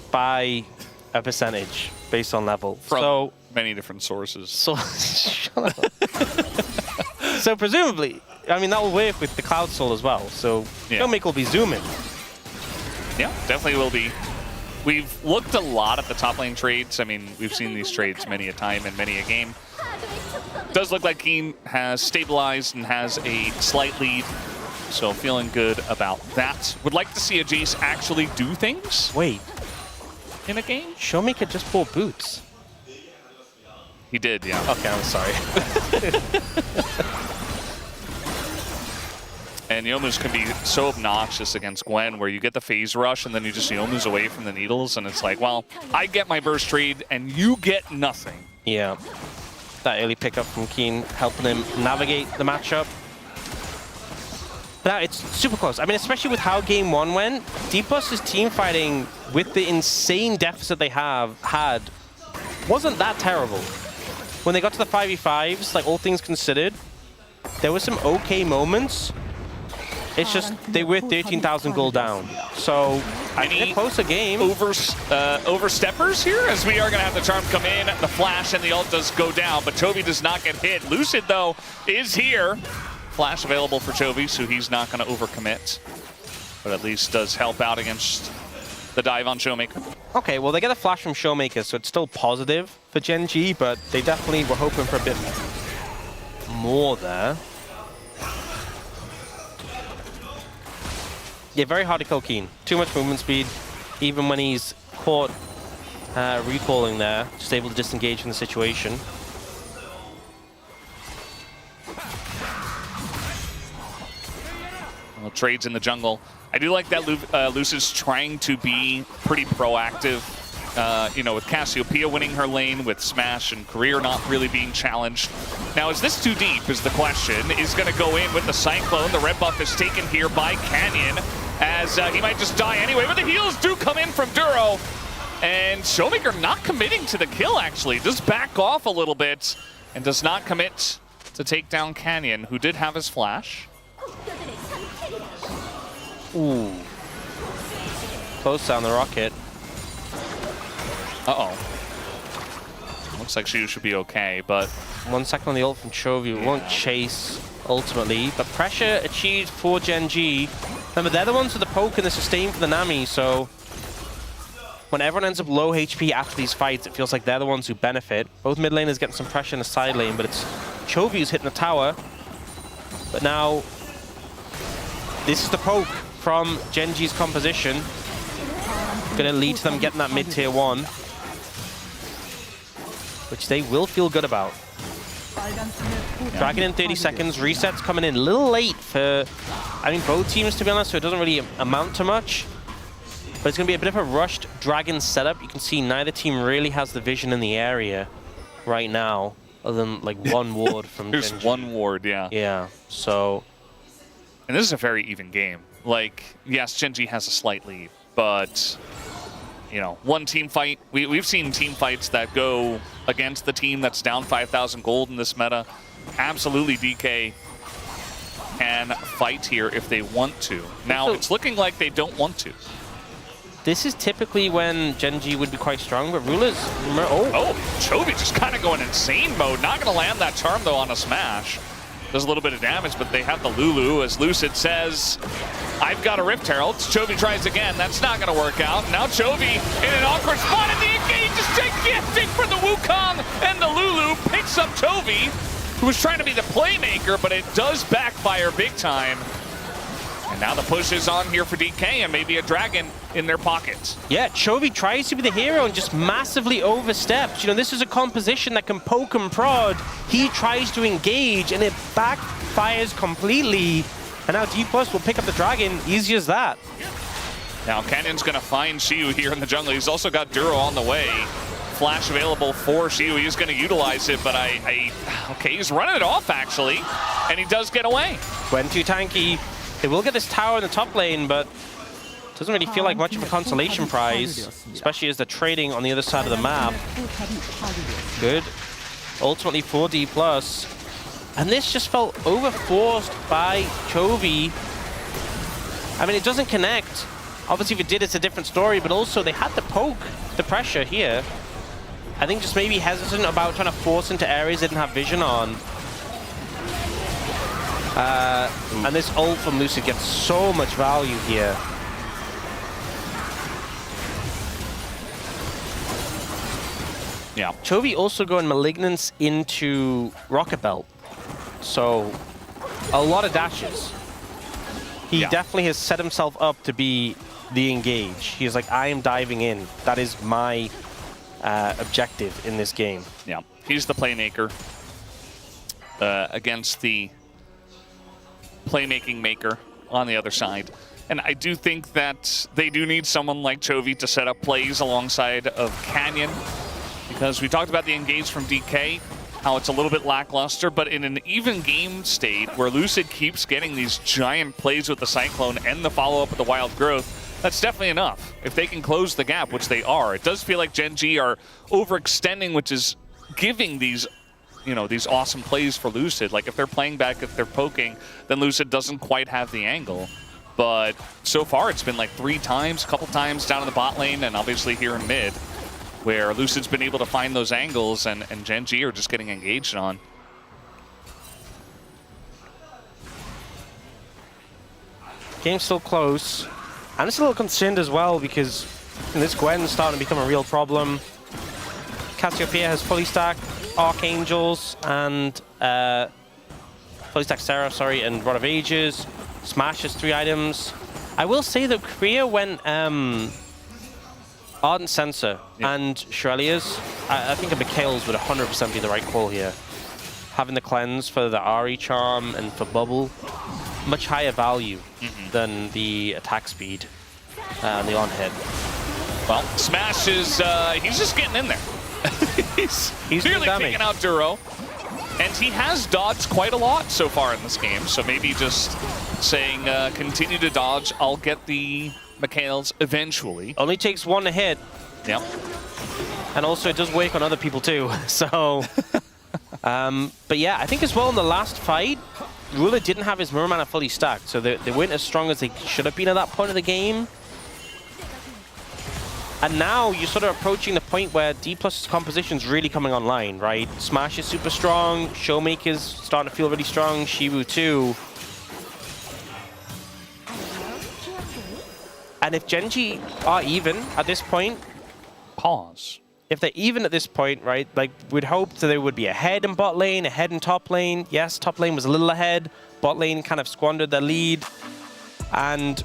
Speaker 1: by a percentage based on level.
Speaker 2: From many different sources.
Speaker 1: So, shut up. So presumably, I mean, that will work with the Cloud Soul as well. So Showmaker will be zooming.
Speaker 2: Yeah, definitely will be. We've looked a lot at the top lane trades. I mean, we've seen these trades many a time and many a game. Does look like Keen has stabilized and has a slight lead. So feeling good about that. Would like to see a Jace actually do things.
Speaker 1: Wait.
Speaker 2: In a game?
Speaker 1: Showmaker just bought boots.
Speaker 2: He did, yeah.
Speaker 1: Okay, I'm sorry.
Speaker 2: And Youmu's can be so obnoxious against Gwen, where you get the phase rush and then you just Youmu's away from the needles, and it's like, well, I get my burst trade and you get nothing.
Speaker 1: Yeah. That early pickup from Keen helping him navigate the matchup. But now it's super close. I mean, especially with how game one went, D+'s team fighting with the insane deficit they had wasn't that terrible. When they got to the 5v5s, like all things considered, there were some okay moments. It's just they were 13,000 gold down. So I think a closer game.
Speaker 2: Oversteppers here, as we are going to have the charm come in, the flash and the ult does go down, but Chovy does not get hit. Lucid, though, is here. Flash available for Chovy, so he's not going to overcommit, but at least does help out against the dive on Showmaker.
Speaker 1: Okay, well, they get a flash from Showmaker, so it's still positive for GENG, but they definitely were hoping for a bit more there. Yeah, very hard to kill Keen. Too much movement speed, even when he's caught recalling there, just able to disengage from the situation.
Speaker 2: Well, trades in the jungle. I do like that Lucid's trying to be pretty proactive. You know, with Cassiopeia winning her lane, with Smash and Career not really being challenged. Now, is this too deep is the question. Is going to go in with the Cyclone. The red buff is taken here by Canyon, as he might just die anyway, but the heals do come in from Duro. And Showmaker not committing to the kill, actually. Does back off a little bit and does not commit to take down Canyon, who did have his flash.
Speaker 1: Ooh. Close down the rocket.
Speaker 2: Uh-oh. Looks like she should be okay, but
Speaker 1: 1 second on the ult from Chovy. Won't chase. ultimately. But pressure achieved for GENG. Remember, they're the ones with the poke and the sustain for the Nami, so when everyone ends up low HP after these fights, it feels like they're the ones who benefit. Both mid laners getting some pressure in the side lane, but it's Chovy who's hitting the tower. But now, this is the poke from GENG's composition. Going to lead to them getting that mid-tier 1, which they will feel good about. Dragon in 30 seconds, resets coming in a little late for, I mean, both teams, to be honest, so it doesn't really amount to much. But it's going to be a bit of a rushed Dragon setup. You can see neither team really has the vision in the area right now, other than like one ward from
Speaker 2: There's
Speaker 1: GENG.
Speaker 2: one ward, yeah.
Speaker 1: Yeah, so...
Speaker 2: And this is a very even game. Like, yes, GENG has a slight lead, but, you know, one team fight. We've seen team fights that go against the team that's down 5,000 gold in this meta. Absolutely, DK can fight here if they want to. Now, it's looking like they don't want to.
Speaker 1: This is typically when GENG would be quite strong, but Rula's...
Speaker 2: Oh, Chovy just kind of going insane mode. Not going to land that charm, though, on a smash. Does a little bit of damage, but they have the Lulu, as Lucid says, I've got a Rift Herald. Chovy tries again. That's not going to work out. Now Chovy in an awkward spot, and the engage is gigantic for the Wukong, and the Lulu picks up Chovy, who was trying to be the playmaker, but it does backfire big time. And now the push is on here for DK, and maybe a Dragon in their pockets.
Speaker 1: Yeah, Chovy tries to be the hero and just massively oversteps. You know, this is a composition that can poke and prod. He tries to engage, and it backfires completely. And now D+ will pick up the Dragon, easy as that.
Speaker 2: Now Canyon's going to find Xiu here in the jungle. He's also got Duro on the way. Flash available for Xiu. He's going to utilize it, but okay, he's running it off, actually. And he does get away.
Speaker 1: Went too tanky. They will get this tower in the top lane, but doesn't really feel like much of a consolation prize, especially as they're trading on the other side of the map. Good. Ultimately for D+. And this just felt overforced by Chovy. I mean, it doesn't connect. Obviously, if it did, it's a different story, but also they had to poke the pressure here. I think just maybe hesitant about trying to force into areas they didn't have vision on. And this ult from Lucid gets so much value here.
Speaker 2: Yeah.
Speaker 1: Chovy also going Malignance into Rocket Belt. So, a lot of dashes. He definitely has set himself up to be the engage. He's like, I am diving in. That is my objective in this game.
Speaker 2: Yeah, he's the playmaker against the playmaking maker on the other side. And I do think that they do need someone like Chovy to set up plays alongside of Canyon, because we talked about the engage from DK, how it's a little bit lackluster, but in an even game state where Lucid keeps getting these giant plays with the Cyclone and the follow-up with the Wild Growth, that's definitely enough. If they can close the gap, which they are, it does feel like GENG are overextending, which is giving these, you know, these awesome plays for Lucid. Like if they're playing back, if they're poking, then Lucid doesn't quite have the angle. But so far it's been like 3 times, a couple times down in the bot lane, and obviously here in mid, where Lucid's been able to find those angles, and GENG are just getting engaged on.
Speaker 1: Game's still close. I'm just a little concerned as well because this Gwen's starting to become a real problem. Cassiopeia has fully stacked Archangels and fully stacked Seraph, sorry, and Rod of Ages. Smash has 3 items. I will say that Korea went Ardent Sensor and Shurelya's. I think a Mikhail's would 100% be the right call here. Having the cleanse for the Ari charm and for Bubble, much higher value than the attack speed and the on-hit.
Speaker 2: Well, Smash is, he's just getting in there. he's clearly taking out Duro. And he has dodged quite a lot so far in this game, so maybe just saying, continue to dodge, I'll get the Mikhails eventually.
Speaker 1: Only takes 1 to hit.
Speaker 2: Yep.
Speaker 1: And also it does wake on other people too, so... but yeah, I think as well in the last fight, Ruler didn't have his mirror mana fully stacked, so they weren't as strong as they should have been at that point of the game. And now you're sort of approaching the point where D+'s composition's really coming online, right? Smash is super strong, Showmaker's starting to feel really strong, Shibu too. And if GENG are even at this point,
Speaker 2: Pause.
Speaker 1: if they're even at this point, right, like we'd hope that they would be ahead in bot lane, ahead in top lane. Yes, top lane was a little ahead. Bot lane kind of squandered their lead. And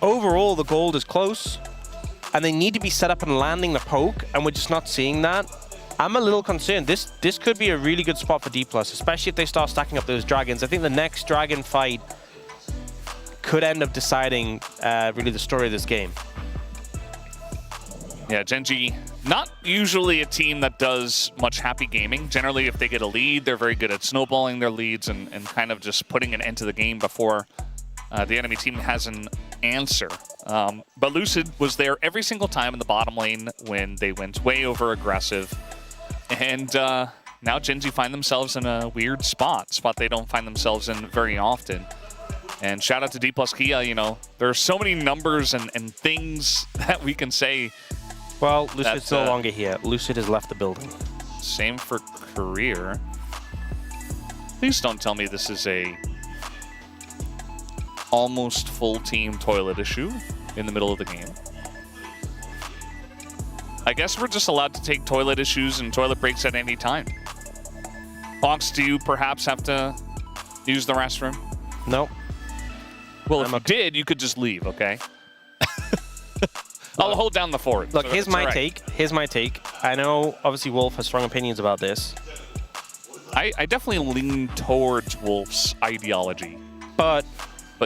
Speaker 1: overall, the gold is close. And they need to be set up and landing the poke, and we're just not seeing that. I'm a little concerned. This could be a really good spot for D+, especially if they start stacking up those dragons. I think the next dragon fight could end up deciding really the story of this game.
Speaker 2: Yeah, GENG, not usually a team that does much happy gaming. Generally, if they get a lead, they're very good at snowballing their leads and kind of just putting an end to the game before the enemy team has an answer. But Lucid was there every single time in the bottom lane when they went way over aggressive. And now GENG find themselves in a weird spot they don't find themselves in very often. And shout out to D+ Kia, you know, there are so many numbers and things that we can say.
Speaker 1: Well, Lucid's no longer here. Lucid has left the building.
Speaker 2: Same for career. Please don't tell me this is a almost full team toilet issue in the middle of the game. I guess we're just allowed to take toilet issues and toilet breaks at any time. Hawks, do you perhaps have to use the restroom?
Speaker 1: Nope.
Speaker 2: Well, if you did, you could just leave, okay? I'll hold down the fort.
Speaker 1: Look,
Speaker 2: so
Speaker 1: here's my take. Here's my take. I know, obviously, Wolf has strong opinions about this.
Speaker 2: I definitely lean towards Wolf's ideology.
Speaker 1: But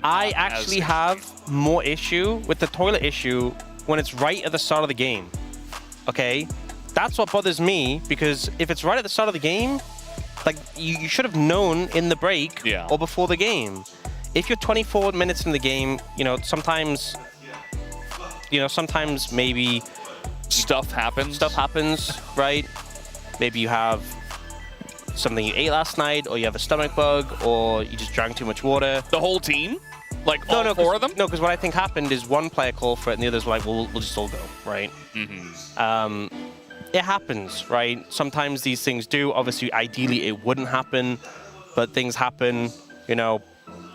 Speaker 1: I actually have more issue with the toilet issue when it's right at the start of the game. Okay? That's what bothers me, because if it's right at the start of the game, like, you should have known in the break or before the game. If you're 24 minutes in the game, you know, sometimes maybe
Speaker 2: stuff happens.
Speaker 1: Stuff happens, right? Maybe you have something you ate last night, or you have a stomach bug, or you just drank too much water.
Speaker 2: The whole team? Like all four of them?
Speaker 1: No, because what I think happened is one player called for it, and the others were like, well, we'll just all go, right? It happens, right? Sometimes these things do. Obviously, ideally, it wouldn't happen, but things happen, you know.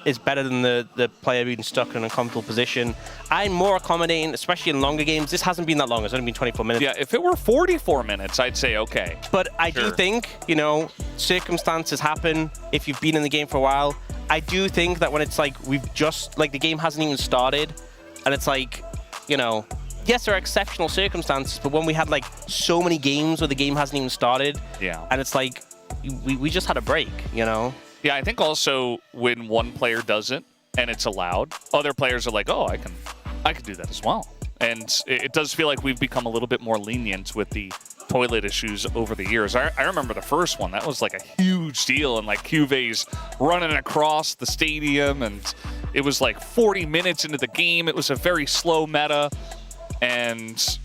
Speaker 1: It's better than the player being stuck in an uncomfortable position. I'm more accommodating, especially in longer games. This hasn't been that long. It's only been 24 minutes.
Speaker 2: Yeah, if it were 44 minutes, I'd say okay.
Speaker 1: But I do think, you know, circumstances happen if you've been in the game for a while. I do think that when it's like we've just, like the game hasn't even started, and it's like, you know, yes, there are exceptional circumstances, but when we had like so many games where the game hasn't even started, and it's like we just had a break, you know?
Speaker 2: Yeah, I think also when one player does it and it's allowed, other players are like, oh, I can do that as well. And it does feel like we've become a little bit more lenient with the toilet issues over the years. I remember the first one. That was like a huge deal, and like QV's running across the stadium, and it was like 40 minutes into the game. It was a very slow meta, and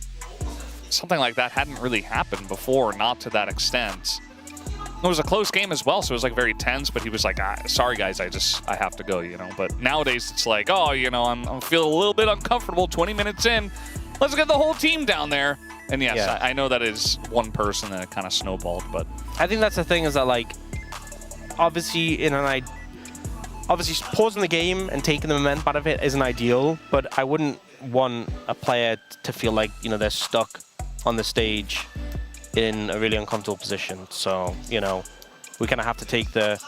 Speaker 2: something like that hadn't really happened before, not to that extent. It was a close game as well, so it was like very tense, but he was like, sorry guys, I have to go, you know. But nowadays it's like, oh, you know, I'm feeling a little bit uncomfortable 20 minutes in. Let's get the whole team down there. And yes, I know that is one person that kind of snowballed, but
Speaker 1: I think that's the thing, is that like obviously obviously pausing the game and taking the momentum out of it isn't ideal, but I wouldn't want a player to feel like, you know, they're stuck on the stage in a really uncomfortable position. So, you know, we kind of have to take the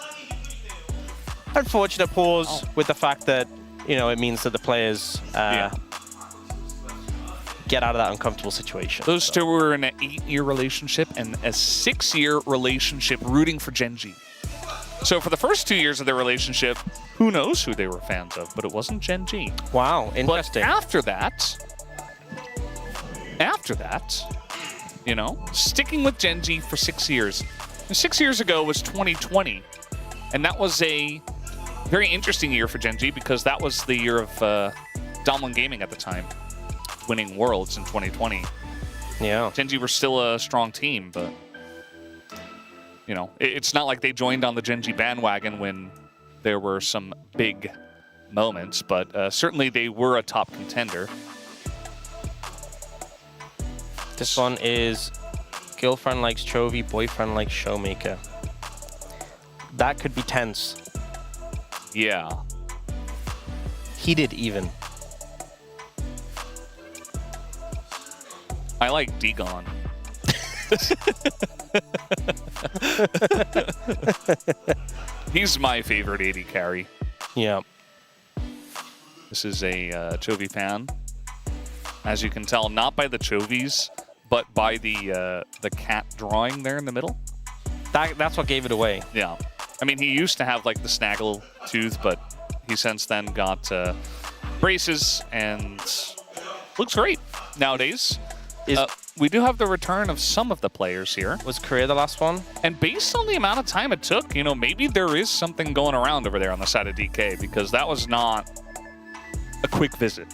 Speaker 1: unfortunate pause with the fact that, you know, it means that the players get out of that uncomfortable situation.
Speaker 2: Those two were in an 8-year relationship and a 6-year relationship rooting for GENG. So for the first 2 years of their relationship, who knows who they were fans of, but it wasn't GENG.
Speaker 1: Wow, interesting.
Speaker 2: But after that, you know, sticking with GENG for 6 years. And 6 years ago was 2020, and that was a very interesting year for GENG because that was the year of Domlin Gaming at the time, winning Worlds in 2020.
Speaker 1: Yeah.
Speaker 2: GENG were still a strong team, but, you know, it's not like they joined on the GENG bandwagon when there were some big moments, but certainly they were a top contender.
Speaker 1: This one is girlfriend likes Chovy, boyfriend likes Showmaker. That could be tense.
Speaker 2: Yeah.
Speaker 1: Heated even.
Speaker 2: I like Dagon. He's my favorite AD carry.
Speaker 1: Yeah.
Speaker 2: This is a Chovy fan. As you can tell, not by the Chovies, but by the cat drawing there in the middle.
Speaker 1: That's what gave it away.
Speaker 2: Yeah. I mean, he used to have like the snaggle tooth, but he since then got braces and looks great nowadays. We do have the return of some of the players here.
Speaker 1: Was Korea the last one?
Speaker 2: And based on the amount of time it took, you know, maybe there is something going around over there on the side of DK, because that was not a quick visit,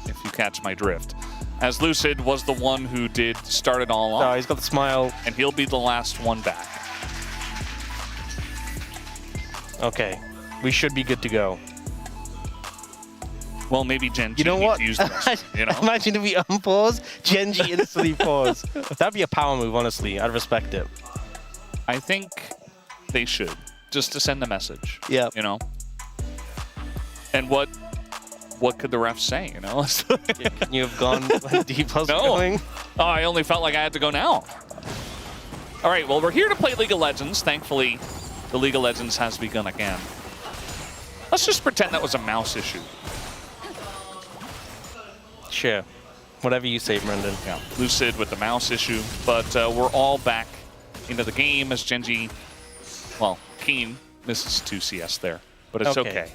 Speaker 2: if you catch my drift. As Lucid was the one who did start it all off.
Speaker 1: Oh, he's got the smile.
Speaker 2: And he'll be the last one back.
Speaker 1: Okay. We should be good to go.
Speaker 2: Well, maybe Genji
Speaker 1: you know what?
Speaker 2: needs to use this, you know?
Speaker 1: Imagine if we unpause, Genji instantly pause. That'd be a power move, honestly. I'd respect it.
Speaker 2: I think they should, just to send a message.
Speaker 1: Yeah.
Speaker 2: You know? And what could the refs say, you know?
Speaker 1: Yeah, can you have gone when D plus
Speaker 2: No.
Speaker 1: going?
Speaker 2: Oh, I only felt like I had to go now. All right, well, we're here to play League of Legends. Thankfully, the League of Legends has begun again. Let's just pretend that was a mouse issue.
Speaker 1: Sure. Whatever you say, Brendan.
Speaker 2: Yeah, Lucid with the mouse issue, but we're all back into the game as Genji, well, Keen misses 2 CS there, but it's okay.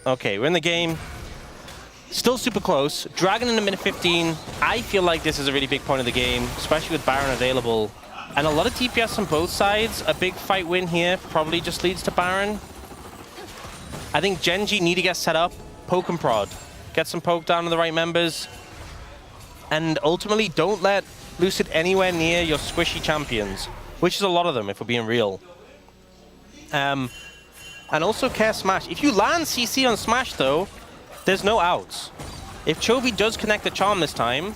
Speaker 1: Okay, we're in the game. Still super close. Dragon in a minute 15. I feel like this is a really big point of the game, especially with Baron available. And a lot of DPS on both sides. A big fight win here probably just leads to Baron. I think Genji need to get set up, poke and prod. Get some poke down to the right members. And ultimately, don't let Lucid anywhere near your squishy champions, which is a lot of them, if we're being real. And also care Smash. If you land CC on Smash, though, there's no outs. If Chovy does connect the charm this time,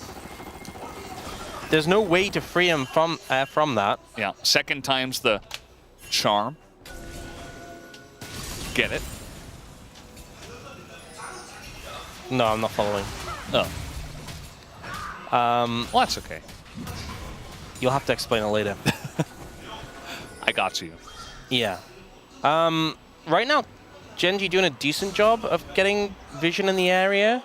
Speaker 1: there's no way to free him from that.
Speaker 2: Yeah, second time's the charm. Get it?
Speaker 1: No, I'm not following.
Speaker 2: Oh. Well, that's okay.
Speaker 1: You'll have to explain it later.
Speaker 2: I got you.
Speaker 1: Yeah. Right now, Genji doing a decent job of getting vision in the area.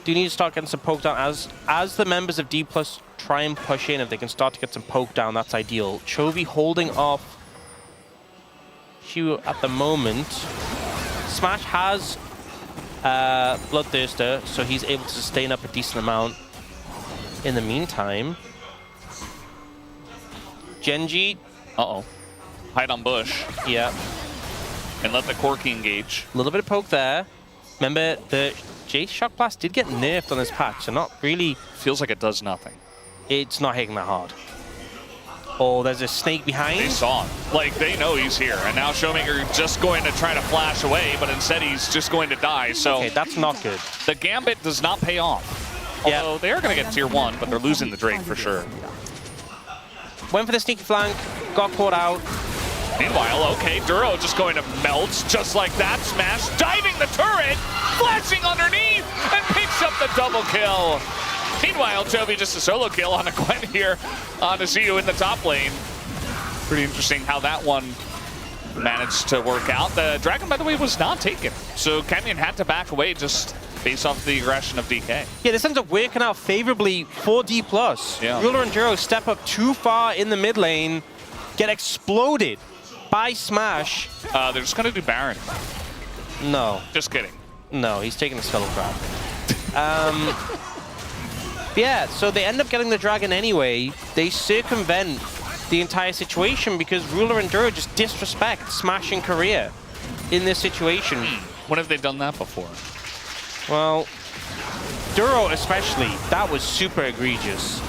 Speaker 1: Do need to start getting some poke down as the members of D+ try and push in. If they can start to get some poke down, that's ideal. Chovy holding off Hugh at the moment. Smash has Bloodthirster, so he's able to sustain up a decent amount. In the meantime, Genji.
Speaker 2: Uh-oh. Hide on bush.
Speaker 1: Yeah.
Speaker 2: And let the Corki engage.
Speaker 1: A little bit of poke there. Remember, the Jace Shock Blast did get nerfed on this patch, so not really...
Speaker 2: Feels like it does nothing.
Speaker 1: It's not hitting that hard. Oh, there's a snake behind.
Speaker 2: They saw him. Like, they know he's here. And now Showmaker just going to try to flash away, but instead he's just going to die. So
Speaker 1: okay, that's not good.
Speaker 2: The Gambit does not pay off. Although they are going to get tier 1, but they're losing the Drake for sure.
Speaker 1: Went for the sneaky flank, got caught out.
Speaker 2: Meanwhile, okay, Duro just going to melt just like that. Smash, diving the turret, flashing underneath, and picks up the double kill. Meanwhile, Chovy just a solo kill on a Gwen here on Aziu in the top lane. Pretty interesting how that one managed to work out. The Dragon, by the way, was not taken. So Canyon had to back away just based off the aggression of DK.
Speaker 1: Yeah, this ends up working out favorably for D+.
Speaker 2: Yeah.
Speaker 1: Ruler and Duro step up too far in the mid lane, get exploded by Smash.
Speaker 2: They're just going to do Baron.
Speaker 1: No.
Speaker 2: Just kidding.
Speaker 1: No, he's taking a Scuttle Crab. Yeah, so they end up getting the Dragon anyway. They circumvent the entire situation because Ruler and Duro just disrespect Smash and Korea in this situation.
Speaker 2: When have they done that before?
Speaker 1: Well, Duro especially, that was super egregious.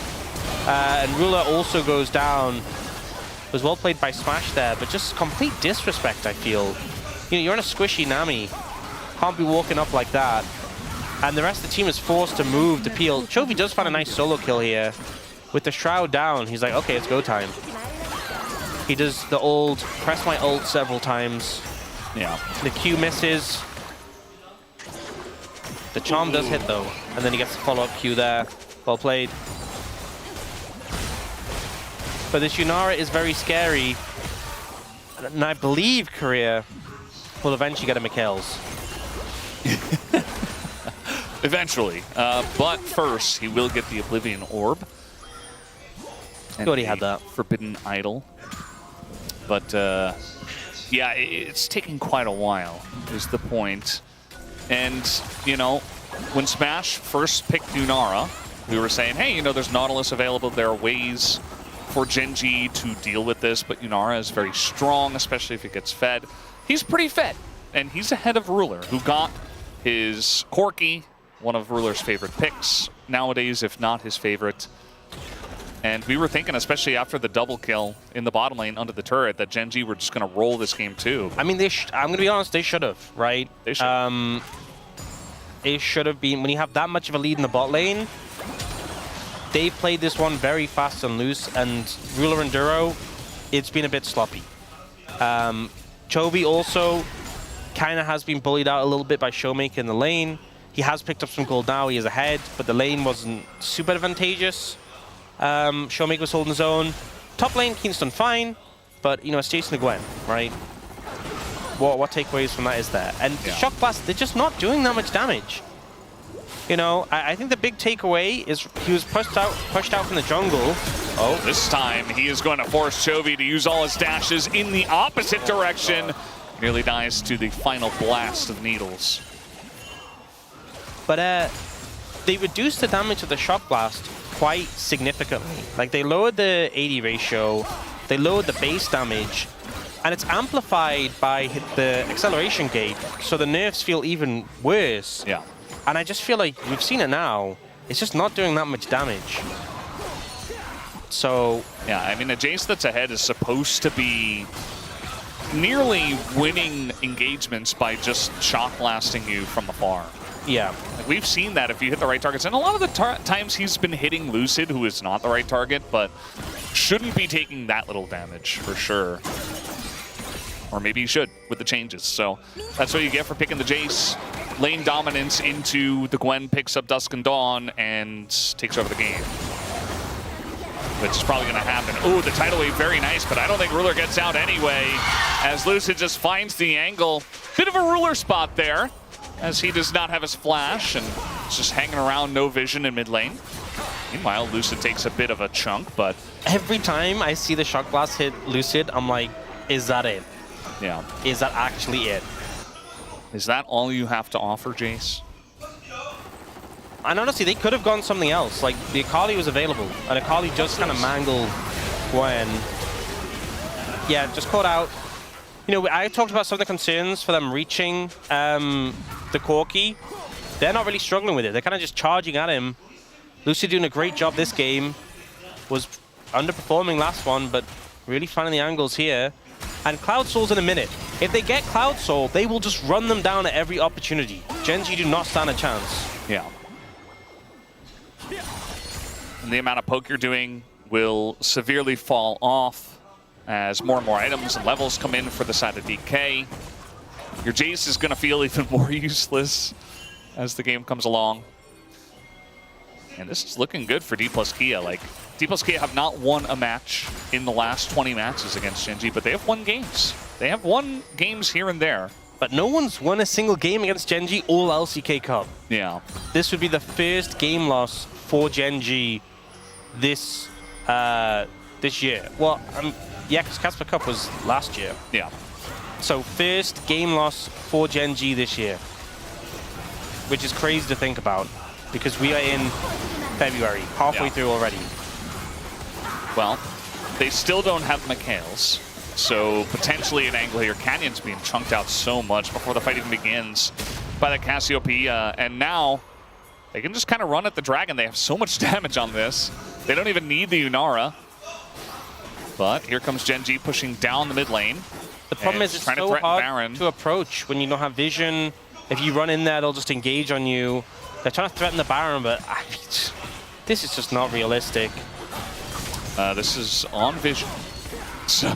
Speaker 1: And Ruler also goes down. Was well played by Smash there, but just complete disrespect, I feel. You know, you're in a squishy Nami. Can't be walking up like that. And the rest of the team is forced to move the peel. Chovy does find a nice solo kill here. With the Shroud down, he's like, okay, it's go time. He does the old, press my ult several times.
Speaker 2: Yeah.
Speaker 1: The Q misses. The charm does hit though, and then he gets the follow-up Q there. Well played. But this Yunara is very scary. And I believe Korea will eventually get a Mikhail's.
Speaker 2: Eventually. But first, he will get the Oblivion Orb.
Speaker 1: He already had that.
Speaker 2: Forbidden Idol. But, yeah, it's taking quite a while, is the point. And, you know, when Smash first picked Yunara, we were saying, hey, you know, there's Nautilus available. There are ways for GENG to deal with this, but Yunara is very strong, especially if it gets fed. He's pretty fed, and he's ahead of Ruler, who got his Corki, one of Ruler's favorite picks nowadays, if not his favorite. And we were thinking, especially after the double kill in the bottom lane under the turret, that GENG were just going to roll this game too.
Speaker 1: I mean, I'm going to be honest, they should have, right?
Speaker 2: They should.
Speaker 1: It should have been, when you have that much of a lead in the bot lane, they played this one very fast and loose, and Ruler and Duro, it's been a bit sloppy. Chovy also kind of has been bullied out a little bit by Showmaker in the lane. He has picked up some gold now, he is ahead, but the lane wasn't super advantageous. Showmaker was holding his own. Top lane, Kingston fine, but you know, it's Jason the Gwen, right? What takeaways from that is there? And
Speaker 2: yeah.
Speaker 1: Shock Blast, they're just not doing that much damage. You know, I think the big takeaway is he was pushed out from the jungle.
Speaker 2: Oh, this time he is going to force Chovy to use all his dashes in the opposite direction. Nearly dies to the final blast of needles.
Speaker 1: But they reduced the damage of the Shock Blast quite significantly. Like, they lowered the AD ratio, they lowered the base damage, and it's amplified by the acceleration gate, so the nerfs feel even worse.
Speaker 2: Yeah.
Speaker 1: And I just feel like we've seen it now. It's just not doing that much damage. So
Speaker 2: yeah, I mean, a Jace that's ahead is supposed to be nearly winning engagements by just shock blasting you from afar.
Speaker 1: yeah,
Speaker 2: Like, we've seen that if you hit the right targets, and a lot of the times he's been hitting Lucid, who is not the right target, but shouldn't be taking that little damage for sure. Or maybe he should with the changes. So that's what you get for picking the Jace. Lane dominance into the Gwen, picks up Dusk and Dawn, and takes over the game. Which is probably going to happen. Oh, the tidal wave, very nice, but I don't think Ruler gets out anyway, as Lucid just finds the angle. Bit of a Ruler spot there, as he does not have his flash, and is just hanging around, no vision in mid lane. Meanwhile, Lucid takes a bit of a chunk, but
Speaker 1: every time I see the Shock Blast hit Lucid, I'm like, is that it?
Speaker 2: yeah.
Speaker 1: Is that actually it?
Speaker 2: Is that all you have to offer, Jace?
Speaker 1: And honestly, they could have gone something else. Like, the Akali was available, and Akali just kind of mangled Gwen. Yeah, just caught out. You know, I talked about some of the concerns for them reaching the Corki. They're not really struggling with it. They're kind of just charging at him. Lucy doing a great job this game. Was underperforming last one, but really finding the angles here. And Cloud Soul's in a minute. If they get Cloud Soul, they will just run them down at every opportunity. GENG do not stand a chance.
Speaker 2: Yeah. And the amount of poke you're doing will severely fall off as more and more items and levels come in for the side of DK. Your Jace is going to feel even more useless as the game comes along. And this is looking good for D plus Kia. Like, D plus Kia have not won a match in the last 20 matches against GENG, but they have won games. They have won games here and there.
Speaker 1: But no one's won a single game against GENG all LCK Cup.
Speaker 2: Yeah.
Speaker 1: This would be the first game loss for GENG this year. Well, yeah, because Casper Cup was last year.
Speaker 2: Yeah.
Speaker 1: So first game loss for GENG this year, which is crazy to think about because we are in February, halfway through already.
Speaker 2: Well, they still don't have Mikhail's, so potentially an angle here. Canyon's being chunked out so much before the fight even begins by the Cassiopeia, and now they can just kind of run at the Dragon. They have so much damage on this. They don't even need the Yunara. But here comes GENG pushing down the mid lane.
Speaker 1: The problem is it's so hard to approach when you don't have vision. If you run in there, they'll just engage on you. They're trying to threaten the Baron, but I mean, this is just not realistic.
Speaker 2: This is on Vision. So,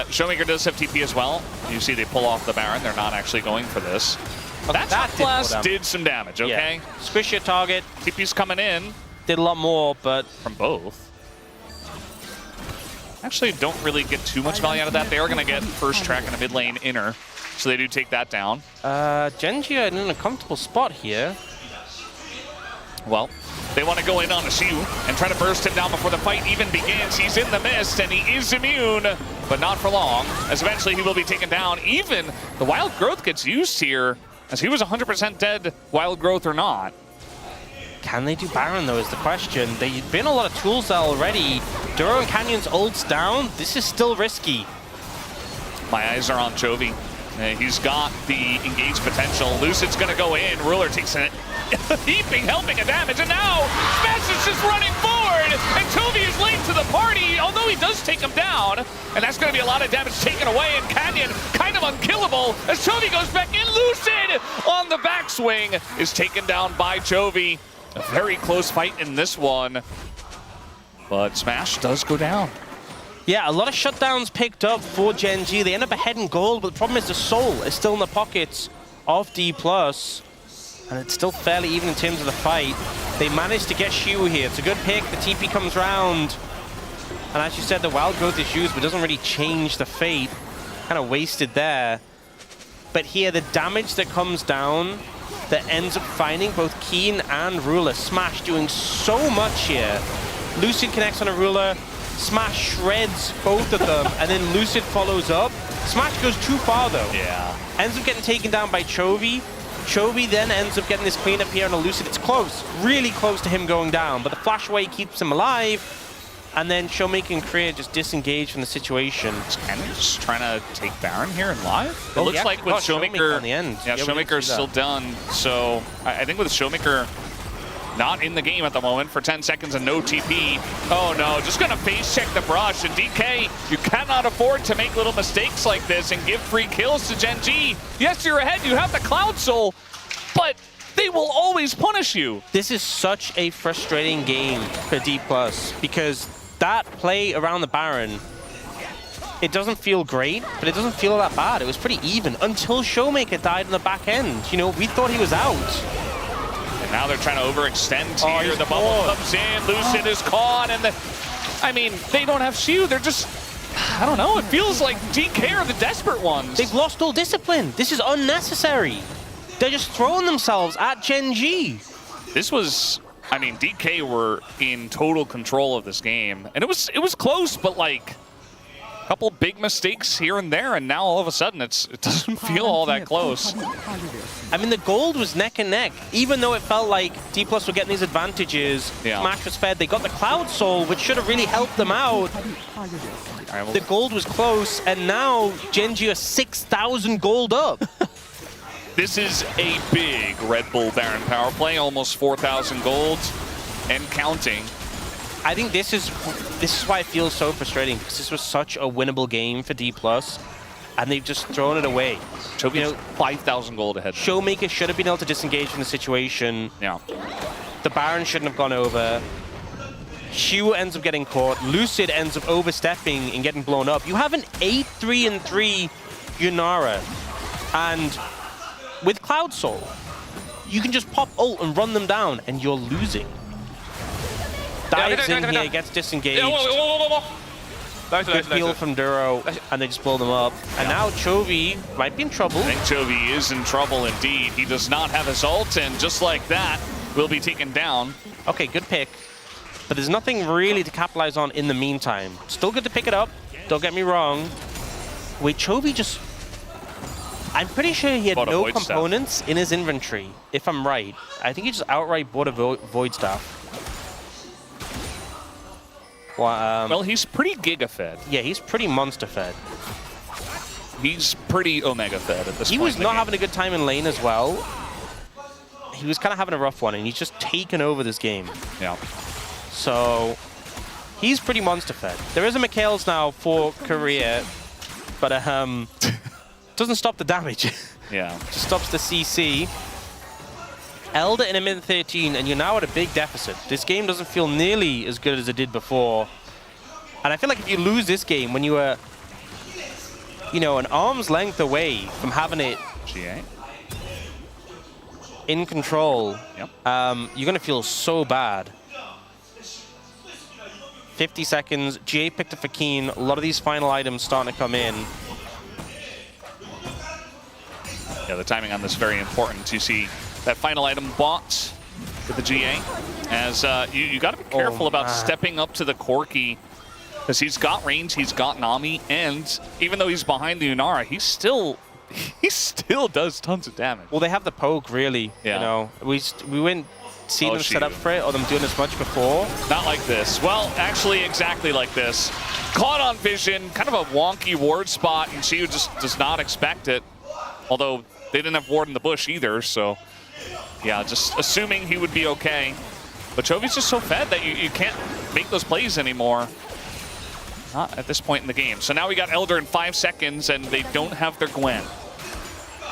Speaker 2: Showmaker does have TP as well. You see they pull off the Baron. They're not actually going for this. That blast did some damage, okay?
Speaker 1: Yeah. Squish your target.
Speaker 2: TP's coming in.
Speaker 1: Did a lot more, but...
Speaker 2: From both. Actually, don't really get too much value out of that. They are going to get first track in a mid lane inner. So they do take that down.
Speaker 1: GENG are in a comfortable spot here.
Speaker 2: Well, they want to go in on a Shu and try to burst him down before the fight even begins. He's in the mist and he is immune, but not for long, as eventually he will be taken down. Even the Wild Growth gets used here, as he was 100% dead, Wild Growth or not.
Speaker 1: Can they do Baron, though, is the question. They've been a lot of tools there already. Duro and Canyon's ults down. This is still risky.
Speaker 2: My eyes are on Chovy. He's got the engaged potential. Lucid's going to go in. Ruler takes a heaping helping of damage, and now Smash is just running forward, and Chovy is late to the party, although he does take him down, and that's going to be a lot of damage taken away, and Canyon kind of unkillable as Chovy goes back in. Lucid on the backswing is taken down by Chovy. A very close fight in this one, but Smash does go down.
Speaker 1: Yeah, a lot of shutdowns picked up for GENG. They end up ahead in gold, but the problem is the soul is still in the pockets of D+, and it's still fairly even in terms of the fight. They managed to get Shu here. It's a good pick. The TP comes round, and as you said, the Wild Growth is used, but doesn't really change the fate. Kind of wasted there. But here, the damage that comes down that ends up finding both Keen and Ruler. Smash doing so much here. Lucid connects on a Ruler. Smash shreds both of them, and then Lucid follows up. Smash goes too far, though.
Speaker 2: Yeah.
Speaker 1: Ends up getting taken down by Chovy. Chovy then ends up getting this cleanup here on a Lucid. It's close, really close to him going down, but the flash away keeps him alive. And then Showmaker and Korea just disengage from the situation.
Speaker 2: Is Cannon just trying to take Baron here in live? It looks
Speaker 1: yeah,
Speaker 2: like with Showmaker,
Speaker 1: on the end.
Speaker 2: Yeah, Showmaker is still done. So I think with Showmaker not in the game at the moment for 10 seconds and no TP. Oh no, just gonna face check the brush. And DK, you cannot afford to make little mistakes like this and give free kills to GENG. Yes, you're ahead, you have the Cloud Soul, but they will always punish you.
Speaker 1: This is such a frustrating game for D+, because that play around the Baron, it doesn't feel great, but it doesn't feel that bad. It was pretty even until Showmaker died in the back end. You know, we thought he was out.
Speaker 2: And now they're trying to overextend here. The bubble comes in, Lucid is caught, and I mean, they don't have Shu. They're just, I don't know, it feels like DK are the desperate ones.
Speaker 1: They've lost all discipline. This is unnecessary. They're just throwing themselves at GENG.
Speaker 2: This was, I mean, DK were in total control of this game, and it was close, but like a couple big mistakes here and there, and now all of a sudden it doesn't feel all that close.
Speaker 1: I mean, the gold was neck and neck, even though it felt like D+ were getting these advantages.
Speaker 2: Yeah.
Speaker 1: Smash was fed. They got the Cloud Soul, which should have really helped them out. The gold was close, and now GENG are 6,000 gold up.
Speaker 2: This is a big Red Bull Baron power play, almost 4,000 gold and counting.
Speaker 1: I think this is why it feels so frustrating, because this was such a winnable game for D+, and they've just thrown it away.
Speaker 2: Chovy, you know, 5,000 gold ahead.
Speaker 1: Showmaker should have been able to disengage from the situation.
Speaker 2: Yeah.
Speaker 1: The Baron shouldn't have gone over. Shu ends up getting caught. Lucid ends up overstepping and getting blown up. You have an 8-3-3 Yunara, and with Cloud Soul, you can just pop ult and run them down, and you're losing. Dives in here, gets disengaged. Good heal from Duro, and they just blow them up. And now Chovy might be in trouble.
Speaker 2: I think Chovy is in trouble indeed. He does not have his ult, and just like that, will be taken down.
Speaker 1: Okay, good pick. But there's nothing really to capitalize on in the meantime. Still good to pick it up, don't get me wrong. Wait, Chovy just... I'm pretty sure he had no components in his inventory, if I'm right. I think he just outright bought a Void Staff.
Speaker 2: Well, he's pretty Giga fed.
Speaker 1: Yeah, he's pretty monster fed.
Speaker 2: He's pretty Omega fed at this point.
Speaker 1: He was not having a good time in lane as well. He was kind of having a rough one, and he's just taken over this game.
Speaker 2: Yeah.
Speaker 1: So, he's pretty monster fed. There is a Mikhails now for Korea, but doesn't stop the damage.
Speaker 2: Yeah.
Speaker 1: Just stops the CC. Elder in a mid-13, and you're now at a big deficit. This game doesn't feel nearly as good as it did before. And I feel like if you lose this game when you were, you know, an arm's length away from having it
Speaker 2: GA
Speaker 1: in control,
Speaker 2: Yep.
Speaker 1: you're going to feel so bad. 50 seconds. GA picked up for Keen. A lot of these final items starting to come in.
Speaker 2: Yeah, the timing on this is very important. You see that final item bought with the GA. As you got to be careful about stepping up to the Corki, because he's got range, he's got Nami, and even though he's behind the Unara, he still does tons of damage.
Speaker 1: Well, they have the poke, really.
Speaker 2: Yeah.
Speaker 1: You know, we wouldn't see them set up for it or them doing as much before.
Speaker 2: Not like this. Well, actually, exactly like this. Caught on vision, kind of a wonky ward spot, and Shiu just does not expect it. Although they didn't have ward in the bush either, so yeah, just assuming he would be okay. But Chovy's just so fed that you can't make those plays anymore. Not at this point in the game. So now we got Elder in 5 seconds, and they don't have their Gwen.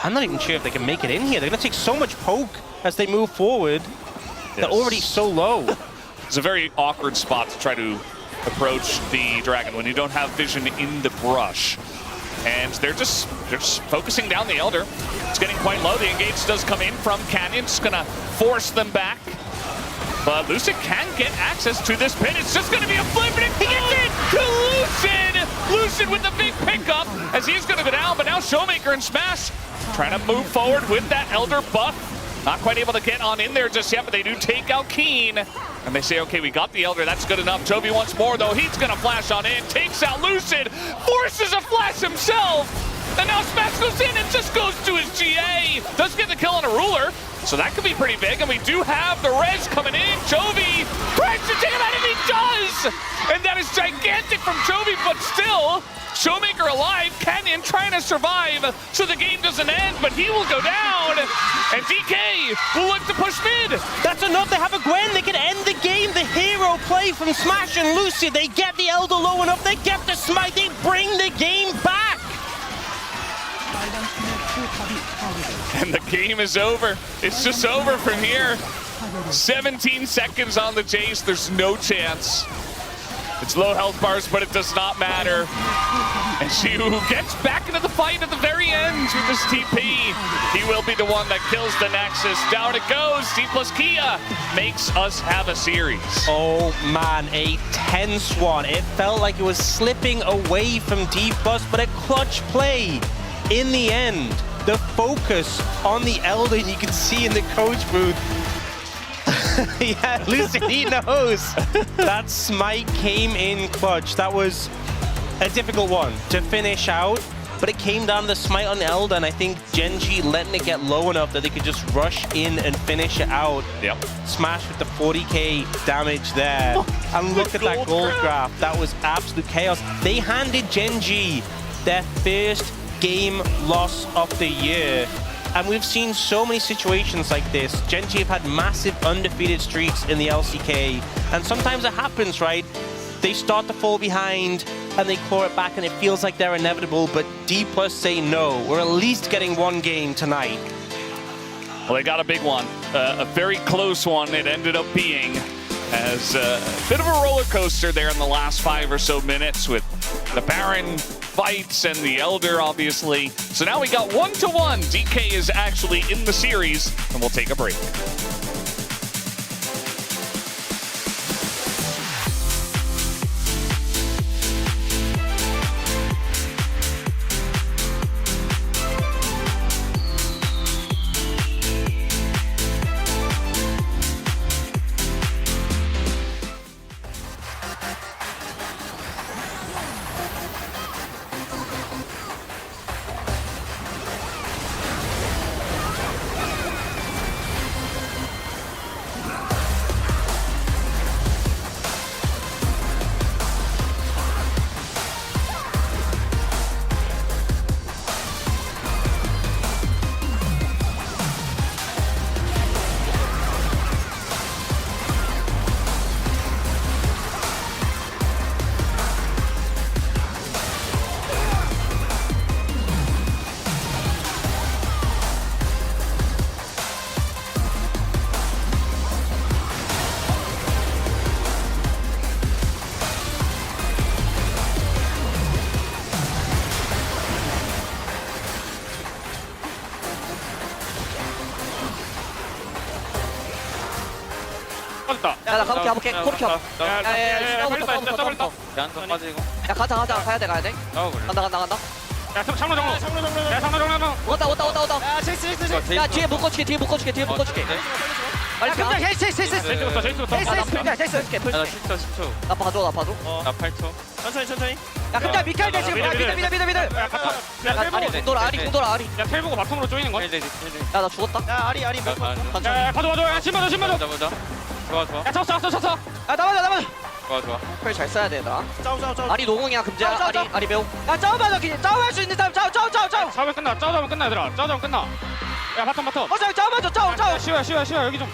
Speaker 1: I'm not even sure if they can make it in here. They're going to take so much poke as they move forward. They're already so low.
Speaker 2: It's a very awkward spot to try to approach the dragon when you don't have vision in the brush. And they're just focusing down the Elder. It's getting quite low. The engage does come in from Canyon. It's going to force them back. But Lucid can get access to this pin. It's just going to be a flip, and he gets it to Lucid! Lucid with the big pickup as he's going to go down, but now Showmaker and Smash trying to move forward with that Elder buff. Not quite able to get on in there just yet, but they do take out Keen. And they say, okay, we got the Elder, that's good enough. Chovy once more, though. He's going to flash on in, takes out Lucid, forces a flash himself. And now Smash goes in and just goes to his GA. Does get the kill on a ruler, so that could be pretty big. And we do have the res coming in. Chovy tries to take him out, and he does! And that is gigantic from Chovy, but still, Showmaker alive, Canyon trying to survive, so the game doesn't end, but he will go down. And DK will look to push mid.
Speaker 1: That's enough. They have a Gwen. They can end the game. The hero play from Smash and Lucid. They get the Elder low enough. They get the smite. They bring the game back.
Speaker 2: And the game is over. It's just over from here. 17 seconds on the chase. There's no chance. It's low health bars, but it does not matter. And Shiu gets back into the fight at the very end with this TP. He will be the one that kills the Nexus. Down it goes. D plus Kia makes us have a series.
Speaker 1: Oh man, a tense one. It felt like it was slipping away from D+, but a clutch play in the end. The focus on the Elder, you can see in the coach booth. Yeah, Lucid, he knows. That smite came in clutch. That was a difficult one to finish out, but it came down to the smite on the Elder, and I think Genji letting it get low enough that they could just rush in and finish it out.
Speaker 2: Yep.
Speaker 1: Smash with the 40k damage there. And look at that gold graph. That was absolute chaos. They handed Genji their first game loss of the year. And we've seen so many situations like this. Genji have had massive undefeated streaks in the LCK. And sometimes it happens, right? They start to fall behind and they claw it back and it feels like they're inevitable. But D+ say no. We're at least getting one game tonight.
Speaker 2: Well, they got a big one. A very close one it ended up being. As a bit of a roller coaster there in the last 5 or so minutes with the Baron fights and the Elder, obviously. So now we got 1-1. DK is actually in the series, and we'll take a break.
Speaker 3: 빠졌다.
Speaker 4: 야나 가볼게 코르켜.
Speaker 3: 야야야 빨리 봐 진짜 빨리 봐.
Speaker 6: 양쪽 빠지고.
Speaker 4: 야 가자 가야 돼.
Speaker 6: 싸워볼래?
Speaker 4: 간다.
Speaker 3: 야 장로. 야 장로.
Speaker 4: 왔다.
Speaker 5: 야 제이스
Speaker 4: 야 뒤에 묶어줄게. 빨리
Speaker 3: 야 근데 제이스
Speaker 6: 나 10초.
Speaker 4: 나 봐줘.
Speaker 6: 나 8초.
Speaker 1: 천천히.
Speaker 4: 야 근데 미칼 대신 미드.
Speaker 3: 야 바텀.
Speaker 4: 야 공돌아 아리.
Speaker 3: 야 텔 보고 바텀으로 쪼이는 거야.
Speaker 4: 야나 죽었다.
Speaker 5: 야 아리 몇 번?
Speaker 3: 야 봐줘. 야 신 봐줘.
Speaker 6: 보자. 좋아.
Speaker 3: 야 쳤어.
Speaker 4: 야 나만.
Speaker 6: 좋아.
Speaker 4: 펠 잘 써야 돼 나.
Speaker 5: 싸우
Speaker 4: 아리 노공이야 금지야.
Speaker 5: 싸워.
Speaker 4: 아리 매우. 야 싸워봐 그냥 싸워할 수 있는 사람 싸워.
Speaker 3: 싸우면 끝나. 싸우면 끝나 얘들아. 싸우면 끝나. 야 바텀.
Speaker 4: 싸워.
Speaker 3: 쉬어 여기 좀.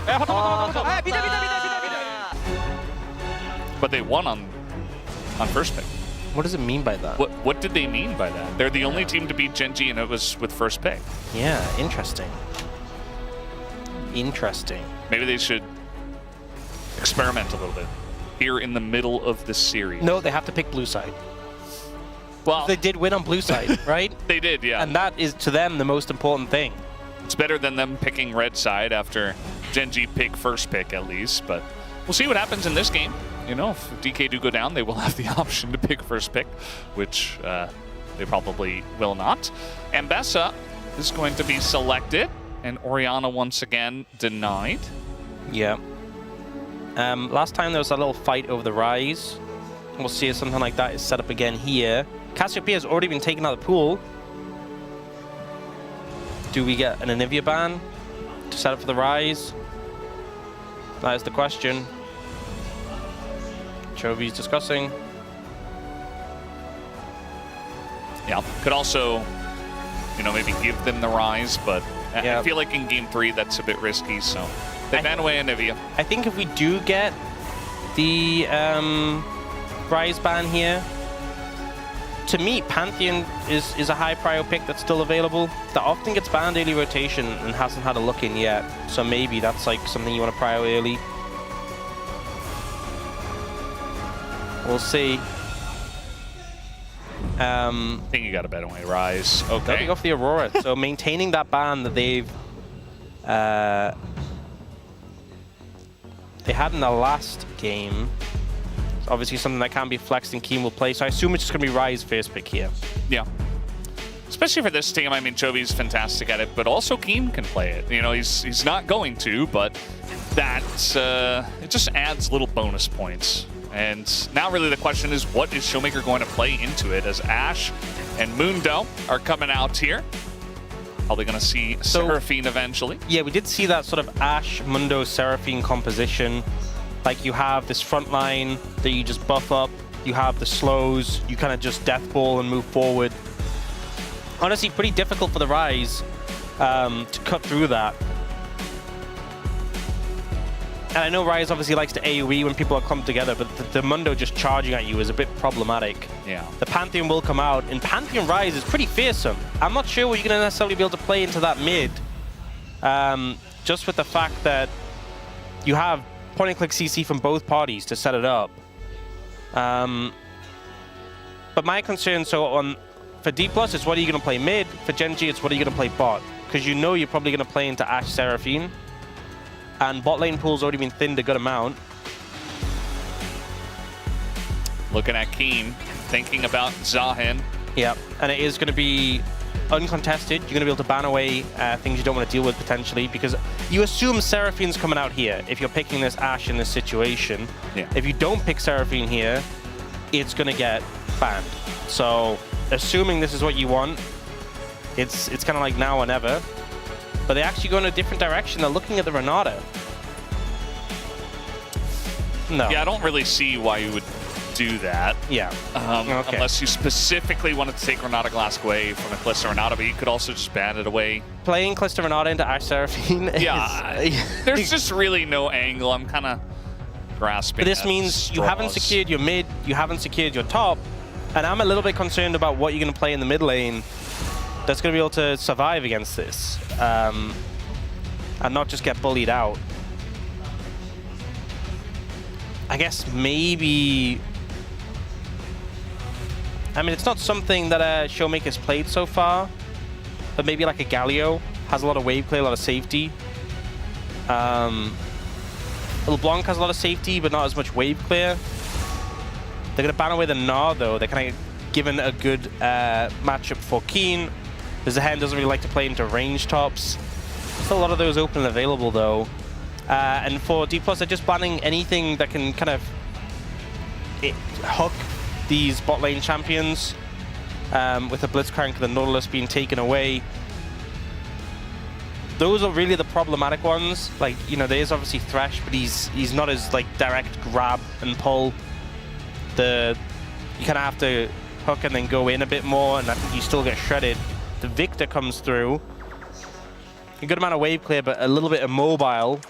Speaker 3: 야 바텀.
Speaker 4: 아 미드.
Speaker 2: But they won on first pick.
Speaker 1: What does it mean by that?
Speaker 2: What did they mean by that? They're the only team to beat GENG, and it was with first pick.
Speaker 1: Yeah, interesting.
Speaker 2: Maybe they should experiment a little bit here in the middle of the series.
Speaker 1: No, they have to pick blue side.
Speaker 2: Well,
Speaker 1: They did win on blue side, right?
Speaker 2: they did, yeah.
Speaker 1: And that is to them the most important thing.
Speaker 2: It's better than them picking red side after GENG pick first pick at least, but we'll see what happens in this game. You know, if DK do go down, they will have the option to pick first pick, which they probably will not. Ambessa is going to be selected, and Orianna once again denied.
Speaker 1: Yeah. Last time there was a little fight over the Rise. We'll see if something like that is set up again here. Cassiopeia has already been taken out of the pool. Do we get an Anivia ban to set up for the Rise? That is the question. Chovy's discussing.
Speaker 2: Yeah, could also, you know, maybe give them the Rise, but
Speaker 1: Yeah.
Speaker 2: I feel like in Game 3 that's a bit risky, so they ban away Anivia.
Speaker 1: I think if we do get the Rise ban here, to me, Pantheon is a high prio pick that's still available. That often gets banned early rotation and hasn't had a look in yet. So maybe that's like something you want to prio early. We'll see.
Speaker 2: I think you got to bet away Rise. Okay.
Speaker 1: Going off the Aurora. So maintaining that ban that they had in the last game. It's obviously something that can be flexed and Keen will play. So I assume it's just going to be Rise first pick here.
Speaker 2: Yeah. Especially for this team, I mean, Chovy's fantastic at it, but also Keen can play it. You know, he's not going to, but that it just adds little bonus points. And now really the question is, what is Showmaker going to play into it, as Ash and Mundo are coming out here? Probably going to see Seraphine eventually.
Speaker 1: Yeah, we did see that sort of Ash, Mundo, Seraphine composition. Like you have this front line that you just buff up, you have the slows, you kind of just death ball and move forward. Honestly, pretty difficult for the Rise to cut through that. And I know Rise obviously likes to AoE when people are clumped together, but the Mundo just charging at you is a bit problematic.
Speaker 2: Yeah.
Speaker 1: The Pantheon will come out, and Pantheon Rise is pretty fearsome. I'm not sure what you're going to necessarily be able to play into that mid, just with the fact that you have point-and-click CC from both parties to set it up. But my concern, for D+, is what are you going to play mid? For GENG, it's what are you going to play bot? Because you know you're probably going to play into Ashe Seraphine. And bot lane pool's already been thinned a good amount.
Speaker 2: Looking at Keen, thinking about Zahin.
Speaker 1: Yeah, and it is going to be uncontested. You're going to be able to ban away things you don't want to deal with potentially, because you assume Seraphine's coming out here if you're picking this Ashe in this situation.
Speaker 2: Yeah.
Speaker 1: If you don't pick Seraphine here, it's going to get banned. So assuming this is what you want, it's kind of like now or never. But they actually go in a different direction. They're looking at the Renata. No.
Speaker 2: Yeah, I don't really see why you would do that.
Speaker 1: Yeah. Okay.
Speaker 2: Unless you specifically wanted to take Renata Glask away from a Kalista Renata, but you could also just ban it away.
Speaker 1: Playing Kalista Renata into Ashe Seraphine
Speaker 2: There's just really no angle. I'm kind of grasping.
Speaker 1: But this means you haven't secured your mid, you haven't secured your top, and I'm a little bit concerned about what you're going to play in the mid lane that's going to be able to survive against this, and not just get bullied out. I guess maybe... I mean, it's not something that Showmaker's played so far, but maybe like a Galio has a lot of wave play, a lot of safety. LeBlanc has a lot of safety, but not as much wave clear. They're going to ban away the Gnar, though. They're kind of given a good matchup for Keen. The Zahen doesn't really like to play into range tops. Still a lot of those open and available, though. And for D+, they're just banning anything that can kind of hook these bot lane champions. With the Blitzcrank and the Nautilus being taken away. Those are really the problematic ones. Like, you know, there's obviously Thresh, but he's not as like direct grab and pull. You kind of have to hook and then go in a bit more, and I think you still get shredded. The Victor comes through. A good amount of wave clear, but a little bit immobile.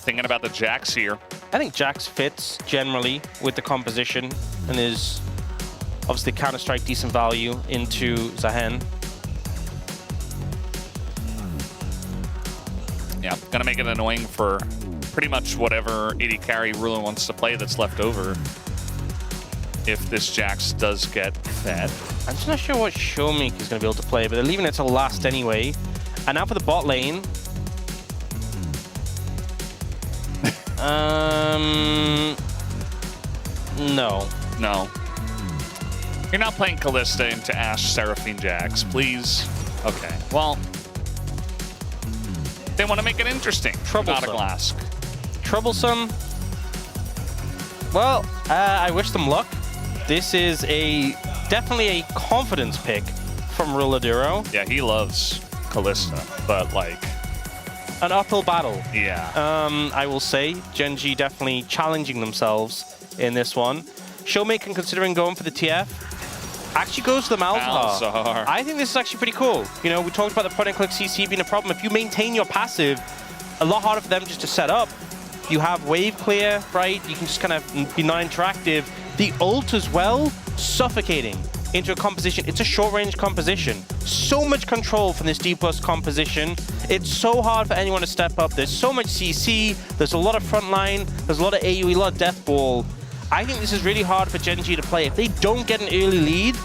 Speaker 2: Thinking about the Jax here.
Speaker 1: I think Jax fits generally with the composition and is obviously Counter-Strike decent value into Zahen.
Speaker 2: Yeah, gonna make it annoying for pretty much whatever AD carry Ruler wants to play that's left over. If this Jax does get fed.
Speaker 1: I'm just not sure what Showmaker is going to be able to play, but they're leaving it till last anyway. And now for the bot lane. No.
Speaker 2: No. You're not playing Kalista into Ashe Seraphine Jax, please. Okay, well. They want to make it interesting.
Speaker 1: Troublesome.
Speaker 2: Not a Glask.
Speaker 1: Troublesome. Well, I wish them luck. This is definitely a confidence pick from Ruladuro.
Speaker 2: Yeah, he loves Kalista, but like...
Speaker 1: An uphill battle.
Speaker 2: Yeah.
Speaker 1: I will say, GENG definitely challenging themselves in this one. Showmaker considering going for the TF. Actually goes to the Malzahar. I think this is actually pretty cool. You know, we talked about the point-and-click CC being a problem. If you maintain your passive, a lot harder for them just to set up. You have wave clear, right? You can just kind of be non-interactive. The ult as well, suffocating into a composition. It's a short-range composition. So much control from this D+ composition. It's so hard for anyone to step up. There's so much CC. There's a lot of frontline. There's a lot of AoE, a lot of death ball. I think this is really hard for GENG to play. If they don't get an early lead,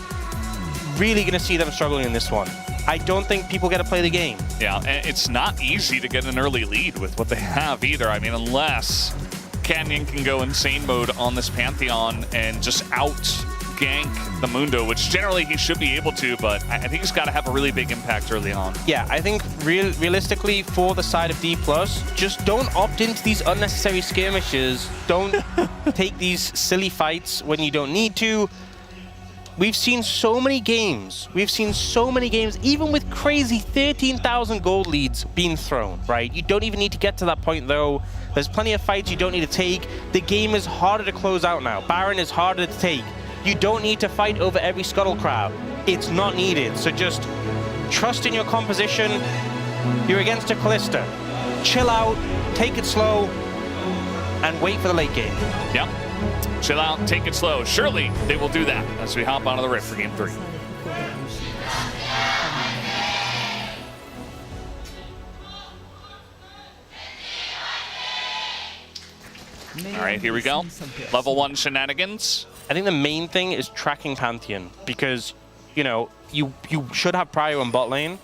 Speaker 1: really going to see them struggling in this one. I don't think people get to play the game.
Speaker 2: Yeah, and it's not easy to get an early lead with what they have either. I mean, unless Canyon can go insane mode on this Pantheon and just out-gank the Mundo, which generally he should be able to, but I think he's got to have a really big impact early on.
Speaker 1: Yeah, I think realistically, for the side of D+, just don't opt into these unnecessary skirmishes. Don't take these silly fights when you don't need to. We've seen so many games. We've seen so many games, even with crazy 13,000 gold leads being thrown, right? You don't even need to get to that point, though. There's plenty of fights you don't need to take. The game is harder to close out now. Baron is harder to take. You don't need to fight over every scuttle crab. It's not needed. So just trust in your composition. You're against a Kalista. Chill out, take it slow, and wait for the late game.
Speaker 2: Yep. Chill out, take it slow. Surely they will do that as we hop onto the Rift for Game 3. All right, here we go. Level 1 shenanigans.
Speaker 1: I think the main thing is tracking Pantheon because, you know, you should have prio on bot lane.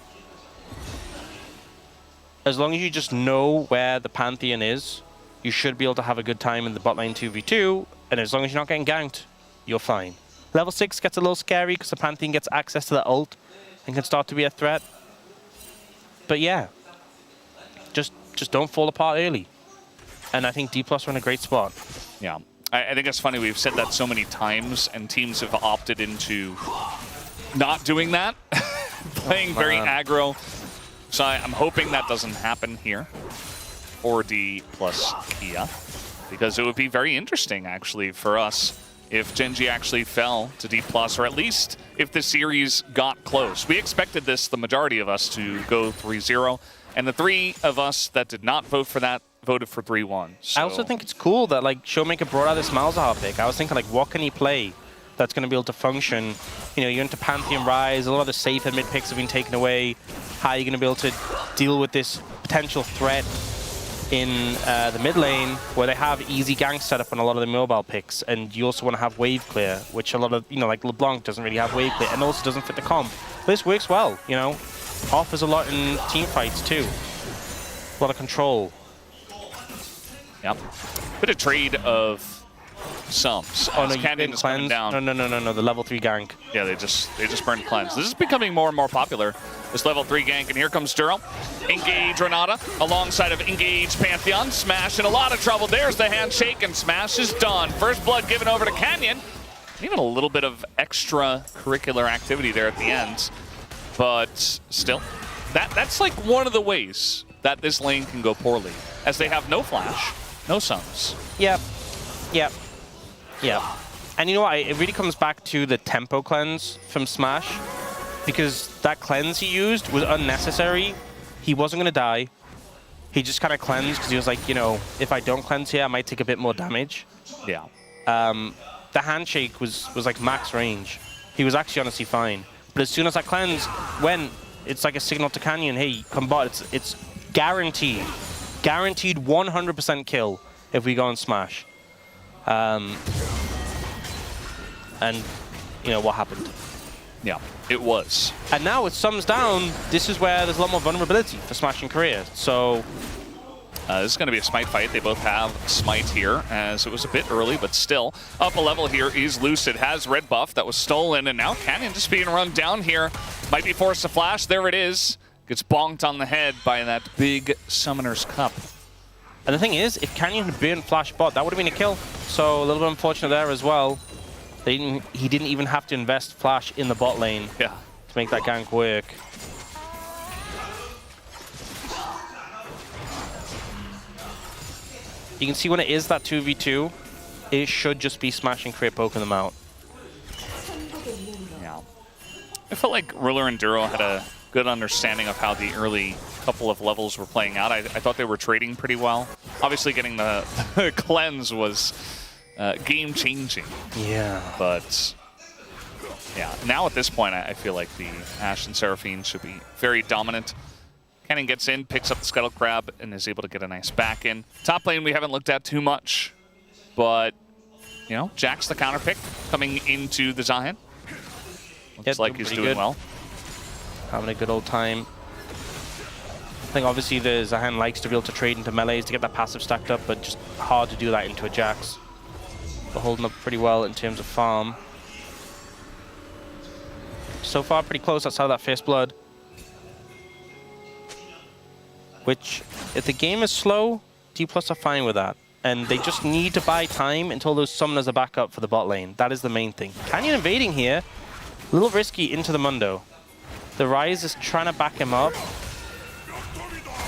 Speaker 1: As long as you just know where the Pantheon is, you should be able to have a good time in the bot lane 2v2, and as long as you're not getting ganked, you're fine. Level 6 gets a little scary because the Pantheon gets access to the ult and can start to be a threat. But yeah, just don't fall apart early. And I think D+ are in a great spot.
Speaker 2: Yeah, I think it's funny, we've said that so many times, and teams have opted into not doing that, playing very aggro. So I'm hoping that doesn't happen here for D plus Kia, because it would be very interesting, actually, for us if GENG actually fell to D+, or at least if the series got close. We expected this, the majority of us, to go 3-0, and the 3 of us that did not vote for that voted for 3-1. So.
Speaker 1: I also think it's cool that like Showmaker brought out this Malzahar pick. I was thinking, like, what can he play that's going to be able to function? You know, you're into Pantheon Rise, a lot of the safer mid picks have been taken away. How are you going to be able to deal with this potential threat in the mid lane where they have easy gank setup on a lot of the mobile picks, and you also want to have wave clear, which a lot of, you know, like LeBlanc doesn't really have wave clear and also doesn't fit the comp. But this works well, you know. offers a lot in team fights too. A lot of control.
Speaker 2: Yep. Bit of trade of sums.
Speaker 1: Oh no,
Speaker 2: as Canyon is coming down.
Speaker 1: No, the level 3 gank.
Speaker 2: Yeah, they just burned cleanse. This is becoming more and more popular, this level 3 gank, and here comes Duro. Engage Renata alongside of Engage Pantheon. Smash in a lot of trouble. There's the handshake, and Smash is done. First blood given over to Canyon. Even a little bit of extracurricular activity there at the end. But still, that's like one of the ways that this lane can go poorly, as they have no flash, no sums.
Speaker 1: Yep. And you know what? It really comes back to the tempo cleanse from Smash, because that cleanse he used was unnecessary. He wasn't going to die. He just kind of cleansed because he was like, you know, if I don't cleanse here, I might take a bit more damage.
Speaker 2: Yeah.
Speaker 1: The handshake was like max range. He was actually honestly fine. But as soon as that cleanse went, it's like a signal to Canyon, hey, come bot. It's guaranteed 100% kill if we go on Smash. And you know what happened.
Speaker 2: Yeah, it was.
Speaker 1: And now with sums down, this is where there's a lot more vulnerability for Smash in Korea. So
Speaker 2: this is going to be a Smite fight. They both have Smite here, as it was a bit early, but still. Up a level here is Lucid, has red buff that was stolen, and now Canyon just being run down here. Might be forced to flash. There it is. Gets bonked on the head by that big Summoner's Cup.
Speaker 1: And the thing is, if Canyon had been flash bot, that would have been a kill. So a little bit unfortunate there as well. He didn't even have to invest flash in the bot lane to make that gank work. You can see when it is that 2v2, it should just be Smash and Crit poking them out.
Speaker 2: Yeah. I felt like Ruler and Duro had a good understanding of how the early couple of levels were playing out. I thought they were trading pretty well. Obviously getting the cleanse was game-changing.
Speaker 1: Yeah.
Speaker 2: But yeah, now at this point, I feel like the Ashe and Seraphine should be very dominant. Cannon gets in, picks up the Scuttle Crab, and is able to get a nice back in. Top lane we haven't looked at too much, but you know, Jack's the counter pick coming into the Zahan. Looks like he's doing well.
Speaker 1: Having a good old time. I think obviously the Zahan likes to be able to trade into melees to get that passive stacked up, but just hard to do that into a Jax. But holding up pretty well in terms of farm. So far pretty close outside of that first blood. Which, if the game is slow, D+ are fine with that. And they just need to buy time until those summoners are back up for the bot lane. That is the main thing. Canyon invading here, a little risky into the Mundo. The Rise is trying to back him up.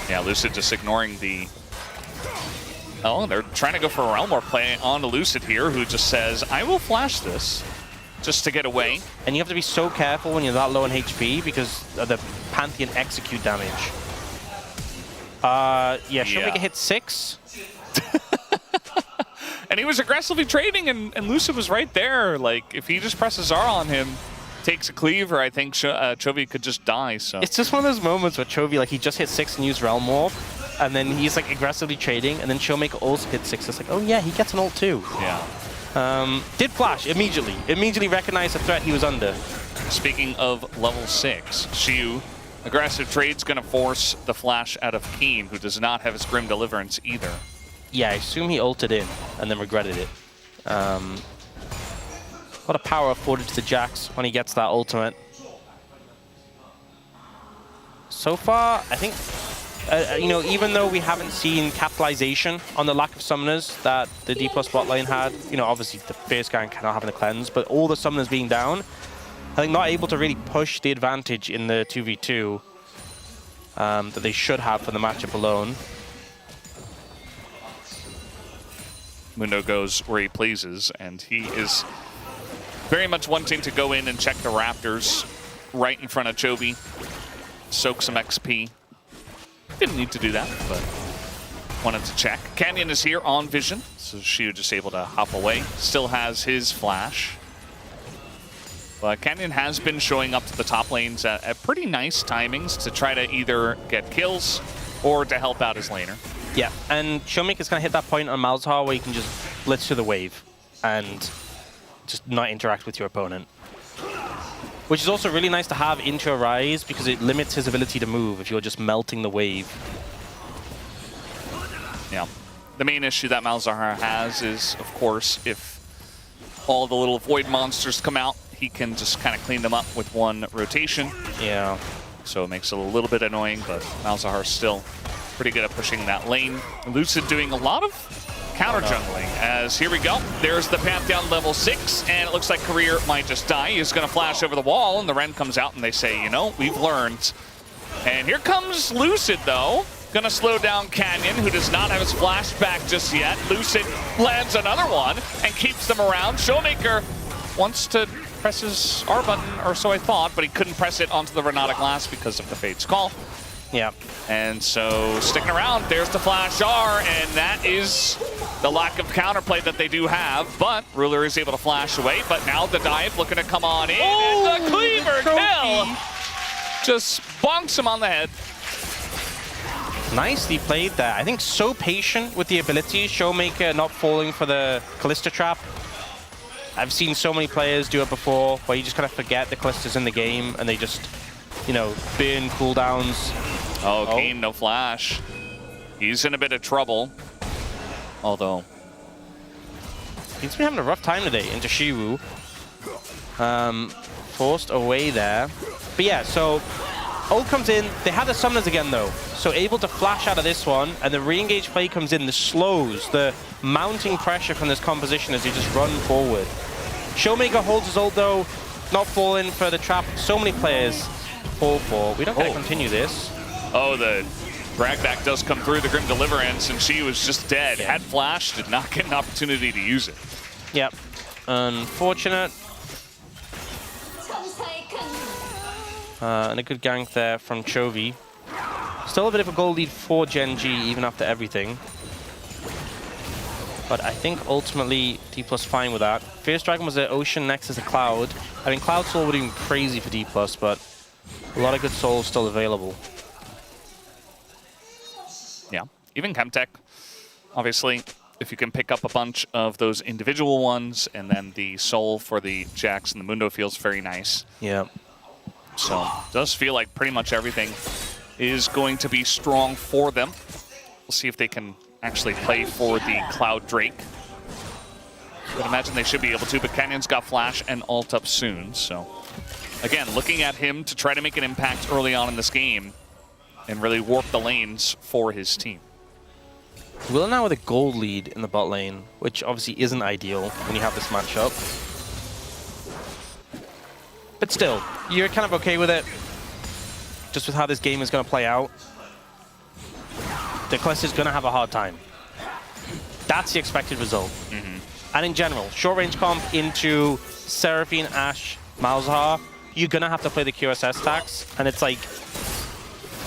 Speaker 2: Yeah, Lucid just ignoring the... Oh, they're trying to go for a Realm War play on Lucid here, who just says, I will flash this, just to get away.
Speaker 1: And you have to be so careful when you're that low in HP because of the Pantheon execute damage. Yeah, should we hit 6?
Speaker 2: And he was aggressively trading, and Lucid was right there. Like, if he just presses R on him, takes a cleaver, I think Chovy could just die. So
Speaker 1: it's just one of those moments where Chovy, like, he just hit 6 and used Realm Warp, and then he's like aggressively trading, and then Showmaker also hit 6. It's like, oh yeah, he gets an ult too.
Speaker 2: Yeah.
Speaker 1: Did flash immediately. Immediately recognized the threat he was under.
Speaker 2: Speaking of level 6, Xiu, aggressive trade's gonna force the flash out of Keen, who does not have his Grim Deliverance either.
Speaker 1: Yeah, I assume he ulted in and then regretted it. A lot of power afforded to the Jax when he gets that ultimate. So far, I think, you know, even though we haven't seen capitalization on the lack of summoners that the D+ bot lane had, you know, obviously the first gang cannot having a cleanse, but all the summoners being down, I think not able to really push the advantage in the 2v2 that they should have for the matchup alone.
Speaker 2: Mundo goes where he pleases, and he is very much wanting to go in and check the Raptors right in front of Chovy, soak some XP. Didn't need to do that, but wanted to check. Canyon is here on Vision, so Xiu just able to hop away. Still has his flash. But Canyon has been showing up to the top lanes at pretty nice timings to try to either get kills or to help out his laner.
Speaker 1: Yeah, and Showmaker's going to hit that point on Malzahar where you can just blitz to the wave and just not interact with your opponent. which is also really nice to have into a Rise because it limits his ability to move if you're just melting the wave.
Speaker 2: Yeah. The main issue that Malzahar has is, of course, if all the little void monsters come out, he can just kind of clean them up with one rotation.
Speaker 1: Yeah.
Speaker 2: So it makes it a little bit annoying, but Malzahar's still pretty good at pushing that lane. Lucid doing a lot of counter jungling, as here we go. There's the Pantheon level 6, and it looks like Career might just die. He's gonna flash over the wall, and the Ren comes out and they say, you know, we've learned. And here comes Lucid though. Gonna slow down Canyon, who does not have his flashback just yet. Lucid lands another one and keeps them around. Showmaker wants to press his R button, or so I thought, but he couldn't press it onto the Renata glass because of the Fate's Call.
Speaker 1: Yeah.
Speaker 2: And so sticking around, there's the flash R, and that is the lack of counterplay that they do have. But Ruler is able to flash away, but now the dive looking to come on in, and the cleaver kill just bonks him on the head.
Speaker 1: Nicely played there. I think so patient with the abilities. Showmaker not falling for the Callista trap. I've seen so many players do it before, where you just kind of forget the Callista's in the game, and they just, you know, burn cooldowns.
Speaker 2: Oh, Keen, no flash. He's in a bit of trouble. Although
Speaker 1: He's been having a rough time today into Shiwu. Forced away there. But yeah, so ult comes in. They have the summoners again though. So able to flash out of this one, and the re-engage play comes in. The slows, the mounting pressure from this composition as you just run forward. Showmaker holds his ult though, not falling for the trap. So many players fall for. We don't get to continue this.
Speaker 2: Oh, the drag back does come through the Grim Deliverance, and she was just dead. Had flash, did not get an opportunity to use it.
Speaker 1: Yep. Unfortunate. And a good gank there from Chovy. Still a bit of a goal lead for GENG even after everything. But I think ultimately D+ fine with that. Fierce Dragon was the Ocean, next is a Cloud. I mean, Cloud Soul would have been crazy for D+, but a lot of good souls still available.
Speaker 2: Yeah, even Chemtech, obviously, if you can pick up a bunch of those individual ones, and then the soul for the Jax and the Mundo feels very nice.
Speaker 1: Yeah.
Speaker 2: So, does feel like pretty much everything is going to be strong for them. We'll see if they can actually play for the Cloud Drake. I would imagine they should be able to, but Canyon's got flash and ult up soon, so. Again, looking at him to try to make an impact early on in this game and really warp the lanes for his team.
Speaker 1: Will now with a gold lead in the bot lane, which obviously isn't ideal when you have this matchup. But still, you're kind of okay with it, just with how this game is going to play out. The Callista's going to have a hard time. That's the expected result. And in general, short-range comp into Seraphine, Ashe, Malzahar, you're going to have to play the QSS stacks. And it's like,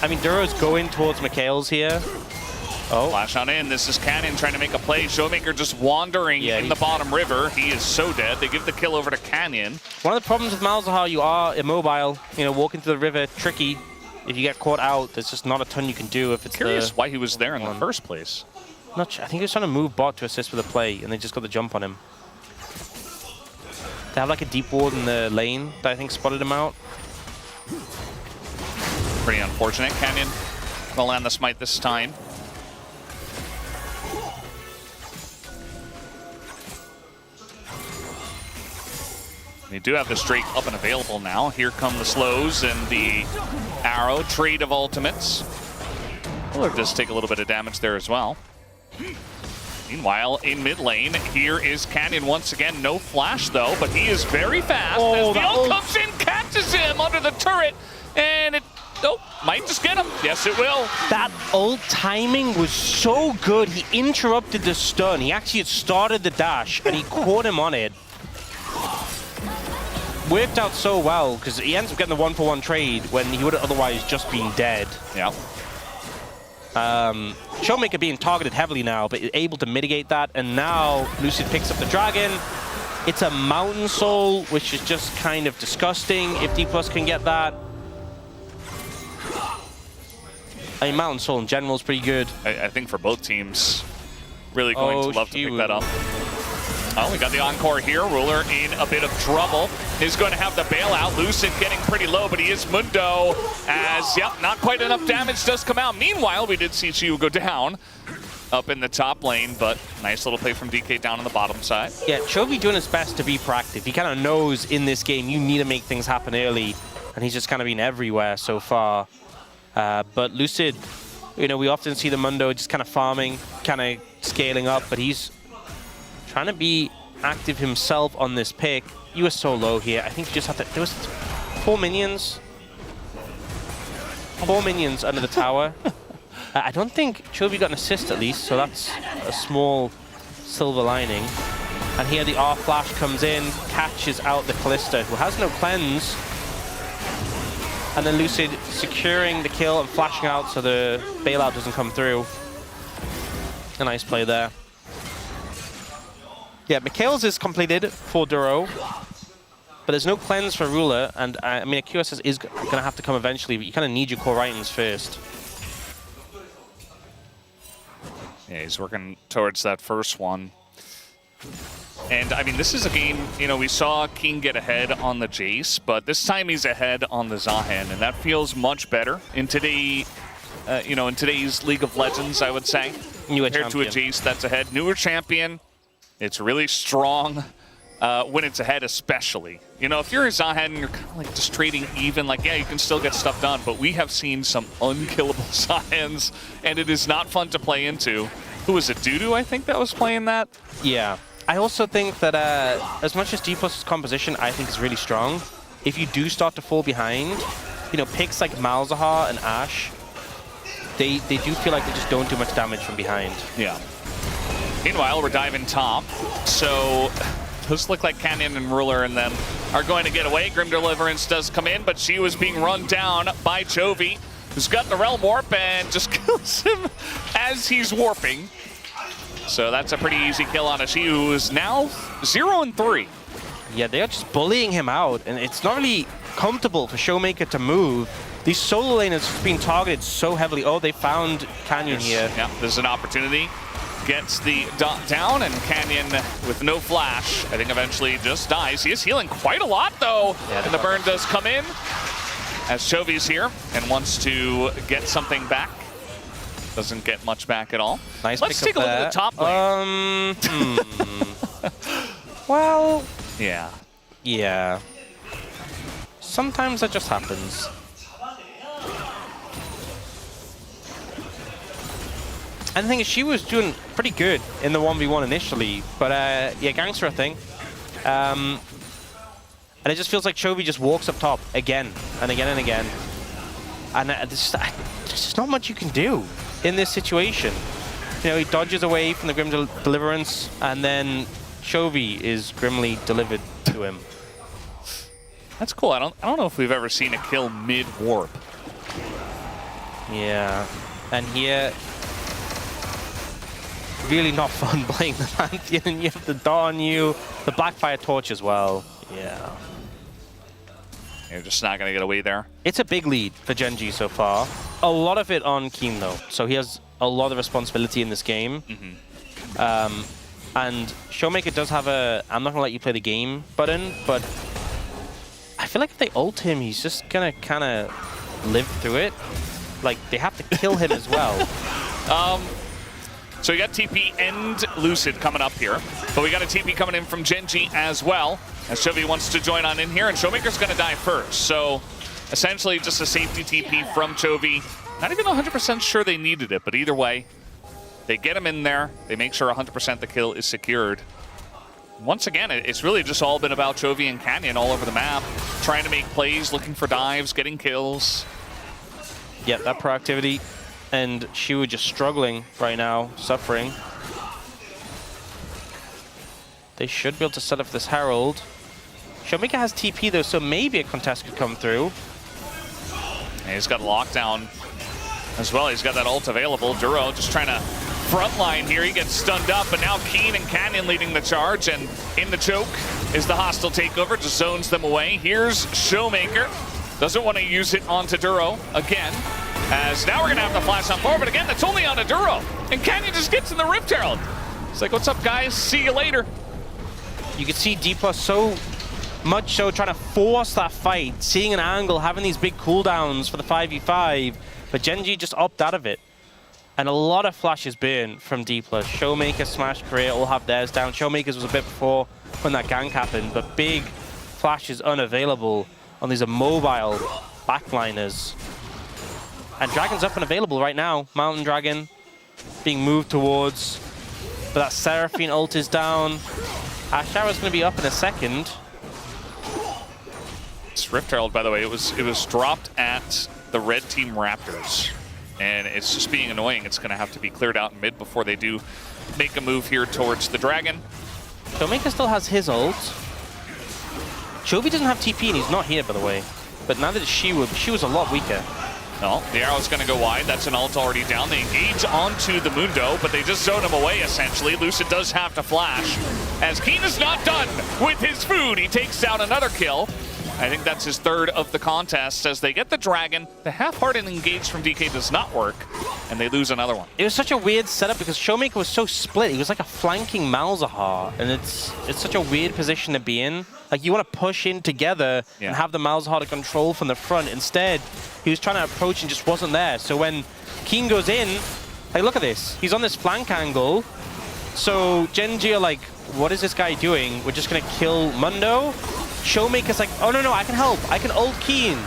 Speaker 1: I mean, Duro's going towards Mikhail's here. Oh.
Speaker 2: Flash on in. This is Canyon trying to make a play. Showmaker just wandering in the bottom river. He is so dead. They give the kill over to Canyon.
Speaker 1: One of the problems with Malzahar, you are immobile. You know, walking through the river, tricky. If you get caught out, there's just not a ton you can do if it's
Speaker 2: Curious why he was there in the first place.
Speaker 1: Not sure. I think he was trying to move bot to assist with a play, and they just got the jump on him. They have like a deep ward in the lane that I think spotted him out.
Speaker 2: Pretty unfortunate. Canyon will land the smite this time. They do have this Drake up and available now. Here come the slows and the arrow. Trade of ultimates. Will just take a little bit of damage there as well. Meanwhile, in mid lane, here is Canyon once again. No flash though, but he is very fast. As the ult comes in, catches him under the turret, and it might just get him. Yes, it will.
Speaker 1: That ult timing was so good. He interrupted the stun. He actually had started the dash, and he caught him on it. Worked out so well, because he ends up getting the 1-for-1 trade when he would have otherwise just been dead.
Speaker 2: Yeah.
Speaker 1: Showmaker being targeted heavily now, but able to mitigate that, and now Lucid picks up the dragon. It's a Mountain Soul, which is just kind of disgusting if D+ can get that. I mean, Mountain Soul in general is pretty good.
Speaker 2: I think for both teams, really going to love to pick that up. Oh, we got the encore here. Ruler in a bit of trouble. Is going to have the bailout. Lucid getting pretty low, but he is Mundo. As, yep, not quite enough damage does come out. Meanwhile, we did see Chiu go down up in the top lane, but nice little play from DK down on the bottom side.
Speaker 1: Yeah, Chovy doing his best to be proactive. He kind of knows in this game you need to make things happen early, and he's just kind of been everywhere so far. But Lucid, you know, we often see the Mundo just kind of farming, kind of scaling up, but he's trying to be active himself on this pick. You were so low here. I think you just have to... There was 4 minions. 4 minions under the tower. I don't think Chovy got an assist at least, so that's a small silver lining. And here the R flash comes in, catches out the Kalista, who has no cleanse. And then Lucid securing the kill and flashing out so the bailout doesn't come through. A nice play there. Yeah, Mikhail's is completed for Duro, but there's no cleanse for Ruler, and I mean, a QSS is going to have to come eventually, but you kind of need your core Rhytons first.
Speaker 2: Yeah, he's working towards that first one. And, I mean, this is a game, you know, we saw King get ahead on the Jace, but this time he's ahead on the Zahan, and that feels much better in today, you know, in today's League of Legends, I would say. Compared to a Jace that's ahead. Newer champion. It's really strong when it's ahead, especially. You know, if you're a Zahan and you're kind of like just trading even, like, yeah, you can still get stuff done, but we have seen some unkillable Zahans, and it is not fun to play into. Who was it, Dudu, I think, that was playing that?
Speaker 1: Yeah. I also think that as much as D+'s composition I think is really strong, if you do start to fall behind, you know, picks like Malzahar and Ashe, they do feel like they just don't do much damage from behind.
Speaker 2: Yeah. Meanwhile, we're diving top, so those look like Canyon and Ruler and them are going to get away. Grim Deliverance does come in, but she was being run down by Chovy, who's got the Realm Warp and just kills him as he's warping. So that's a pretty easy kill on Ashi, who is now 0-3.
Speaker 1: Yeah, they are just bullying him out, and it's not really comfortable for Showmaker to move. These solo laners being targeted so heavily. Oh, they found Canyon here.
Speaker 2: Yeah, there's an opportunity. Gets the dot down, and Canyon with no flash, I think eventually just dies. He is healing quite a lot, though, yeah, and the burn does come in as Chovy's here and wants to get something back. Doesn't get much back at all.
Speaker 1: Nice.
Speaker 2: Let's take a look at the top lane.
Speaker 1: Well,
Speaker 2: yeah.
Speaker 1: Sometimes that just happens. And the thing is, she was doing pretty good in the 1v1 initially, but yeah, Gangster, I think. And it just feels like Chovy just walks up top again and again and again. And there's just not much you can do in this situation. You know, he dodges away from the Grim Deliverance, and then Chovy is grimly delivered to him.
Speaker 2: That's cool. I don't know if we've ever seen a kill mid-warp.
Speaker 1: Yeah. And here, really not fun playing the Pantheon. You have the dot on you, the Blackfire Torch as well. Yeah.
Speaker 2: You're just not going to get away there.
Speaker 1: It's a big lead for GENG so far. A lot of it on Keen, though. So he has a lot of responsibility in this game. And Showmaker does have a I'm not going to let you play the game button, but I feel like if they ult him, he's just going to kind of live through it. Like, they have to kill him as well.
Speaker 2: So we got TP and Lucid coming up here, but we got a TP coming in from GENG as well, as Chovy wants to join on in here, and Showmaker's going to die first. So essentially just a safety TP from Chovy. Not even 100% sure they needed it, but either way, they get him in there. They make sure 100% the kill is secured. Once again, it's really just all been about Chovy and Canyon all over the map, trying to make plays, looking for dives, getting kills.
Speaker 1: Yeah, that proactivity. And Shu just struggling right now, suffering. They should be able to set up this Herald. Showmaker has TP though, so maybe a contest could come through.
Speaker 2: And he's got lockdown as well. He's got that ult available. Duro just trying to frontline here. He gets stunned up, but now Keen and Canyon leading the charge, and in the choke is the hostile takeover, just zones them away. Here's Showmaker. Doesn't want to use it onto Duro again. As now we're going to have the flash on forward, but again, that's only on a Duro. And Canyon just gets in the Rift Herald. It's like, what's up, guys? See you later.
Speaker 1: You can see D+ so much so trying to force that fight, seeing an angle, having these big cooldowns for the 5v5, but GENG just opt out of it. And a lot of flashes burn from D+. Showmaker, Smash, Korea all have theirs down. Showmakers was a bit before when that gank happened, but big flashes unavailable on these immobile backliners. And Dragon's up and available right now. Mountain Dragon being moved towards, but that Seraphine ult is down. Asharo's going to be up in a second.
Speaker 2: This Rift Herald, by the way, it was dropped at the red team Raptors. And it's just being annoying. It's going to have to be cleared out in mid before they do make a move here towards the Dragon.
Speaker 1: Showmaker still has his ult. Chovy doesn't have TP and he's not here, by the way. But now that it's Shiwu, Shiwu's a lot weaker.
Speaker 2: No, the arrow's going to go wide. That's an ult already down. They engage onto the Mundo, but they just zone him away, essentially. Lucid does have to flash. As Keen is not done with his food, he takes down another kill. I think that's his third of the contest. As they get the Dragon, the half-hearted engage from DK does not work, and they lose another one.
Speaker 1: It was such a weird setup because Showmaker was so split. He was like a flanking Malzahar, and it's such a weird position to be in. Like, you want to push in together and have the Malzahar to control from the front. Instead, he was trying to approach and just wasn't there. So when Keen goes in, hey, look at this. He's on this flank angle. So GENG are like, what is this guy doing? We're just going to kill Mundo. Showmaker's like, oh, no, I can help. I can ult Keen.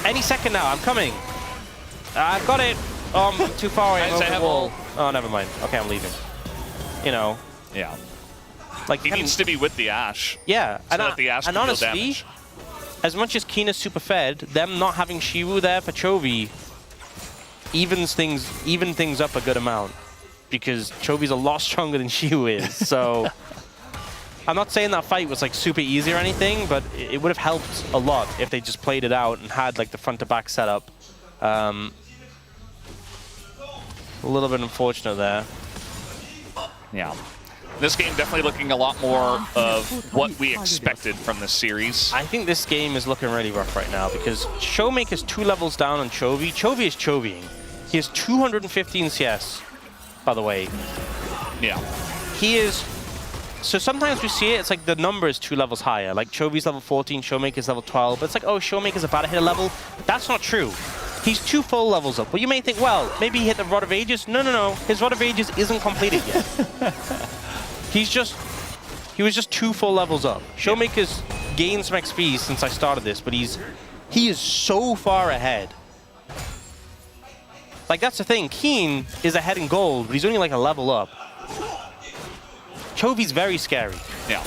Speaker 1: Any second now, I'm coming. I've got it. Oh, I'm too far away. I'm over the wall. Oh, never mind. Okay, I'm leaving. You know.
Speaker 2: Yeah.
Speaker 1: Like,
Speaker 2: he needs to be with the Ashe.
Speaker 1: Yeah.
Speaker 2: So that the Ashe
Speaker 1: and
Speaker 2: can deal
Speaker 1: honestly,
Speaker 2: damage.
Speaker 1: as much as Keen is super fed, them not having Shiwu there for Chovy even things up a good amount. Because Chovy's a lot stronger than Shiwu is. So I'm not saying that fight was like super easy or anything, but it would have helped a lot if they just played it out and had like the front to back setup. A little bit unfortunate there.
Speaker 2: Yeah. This game definitely looking a lot more of what we expected from this series.
Speaker 1: I think this game is looking really rough right now because Showmaker's 2 levels down on Chovy. Chovy is Chovying. He has 215 CS, by the way.
Speaker 2: Yeah.
Speaker 1: He is... So sometimes we see it, it's like the number is 2 levels higher. Like Chovy's level 14, Showmaker's level 12. But it's like, oh, Showmaker's about to hit a level. That's not true. He's 2 full levels up. Well, you may think, well, maybe he hit the Rod of Ages. No. His Rod of Ages isn't completed yet. He was just 2 full levels up. Showmaker's gained some XP since I started this, but he is so far ahead. Like, that's the thing. Keen is ahead in gold, but he's only like a level up. Chovy's very scary.
Speaker 2: Yeah.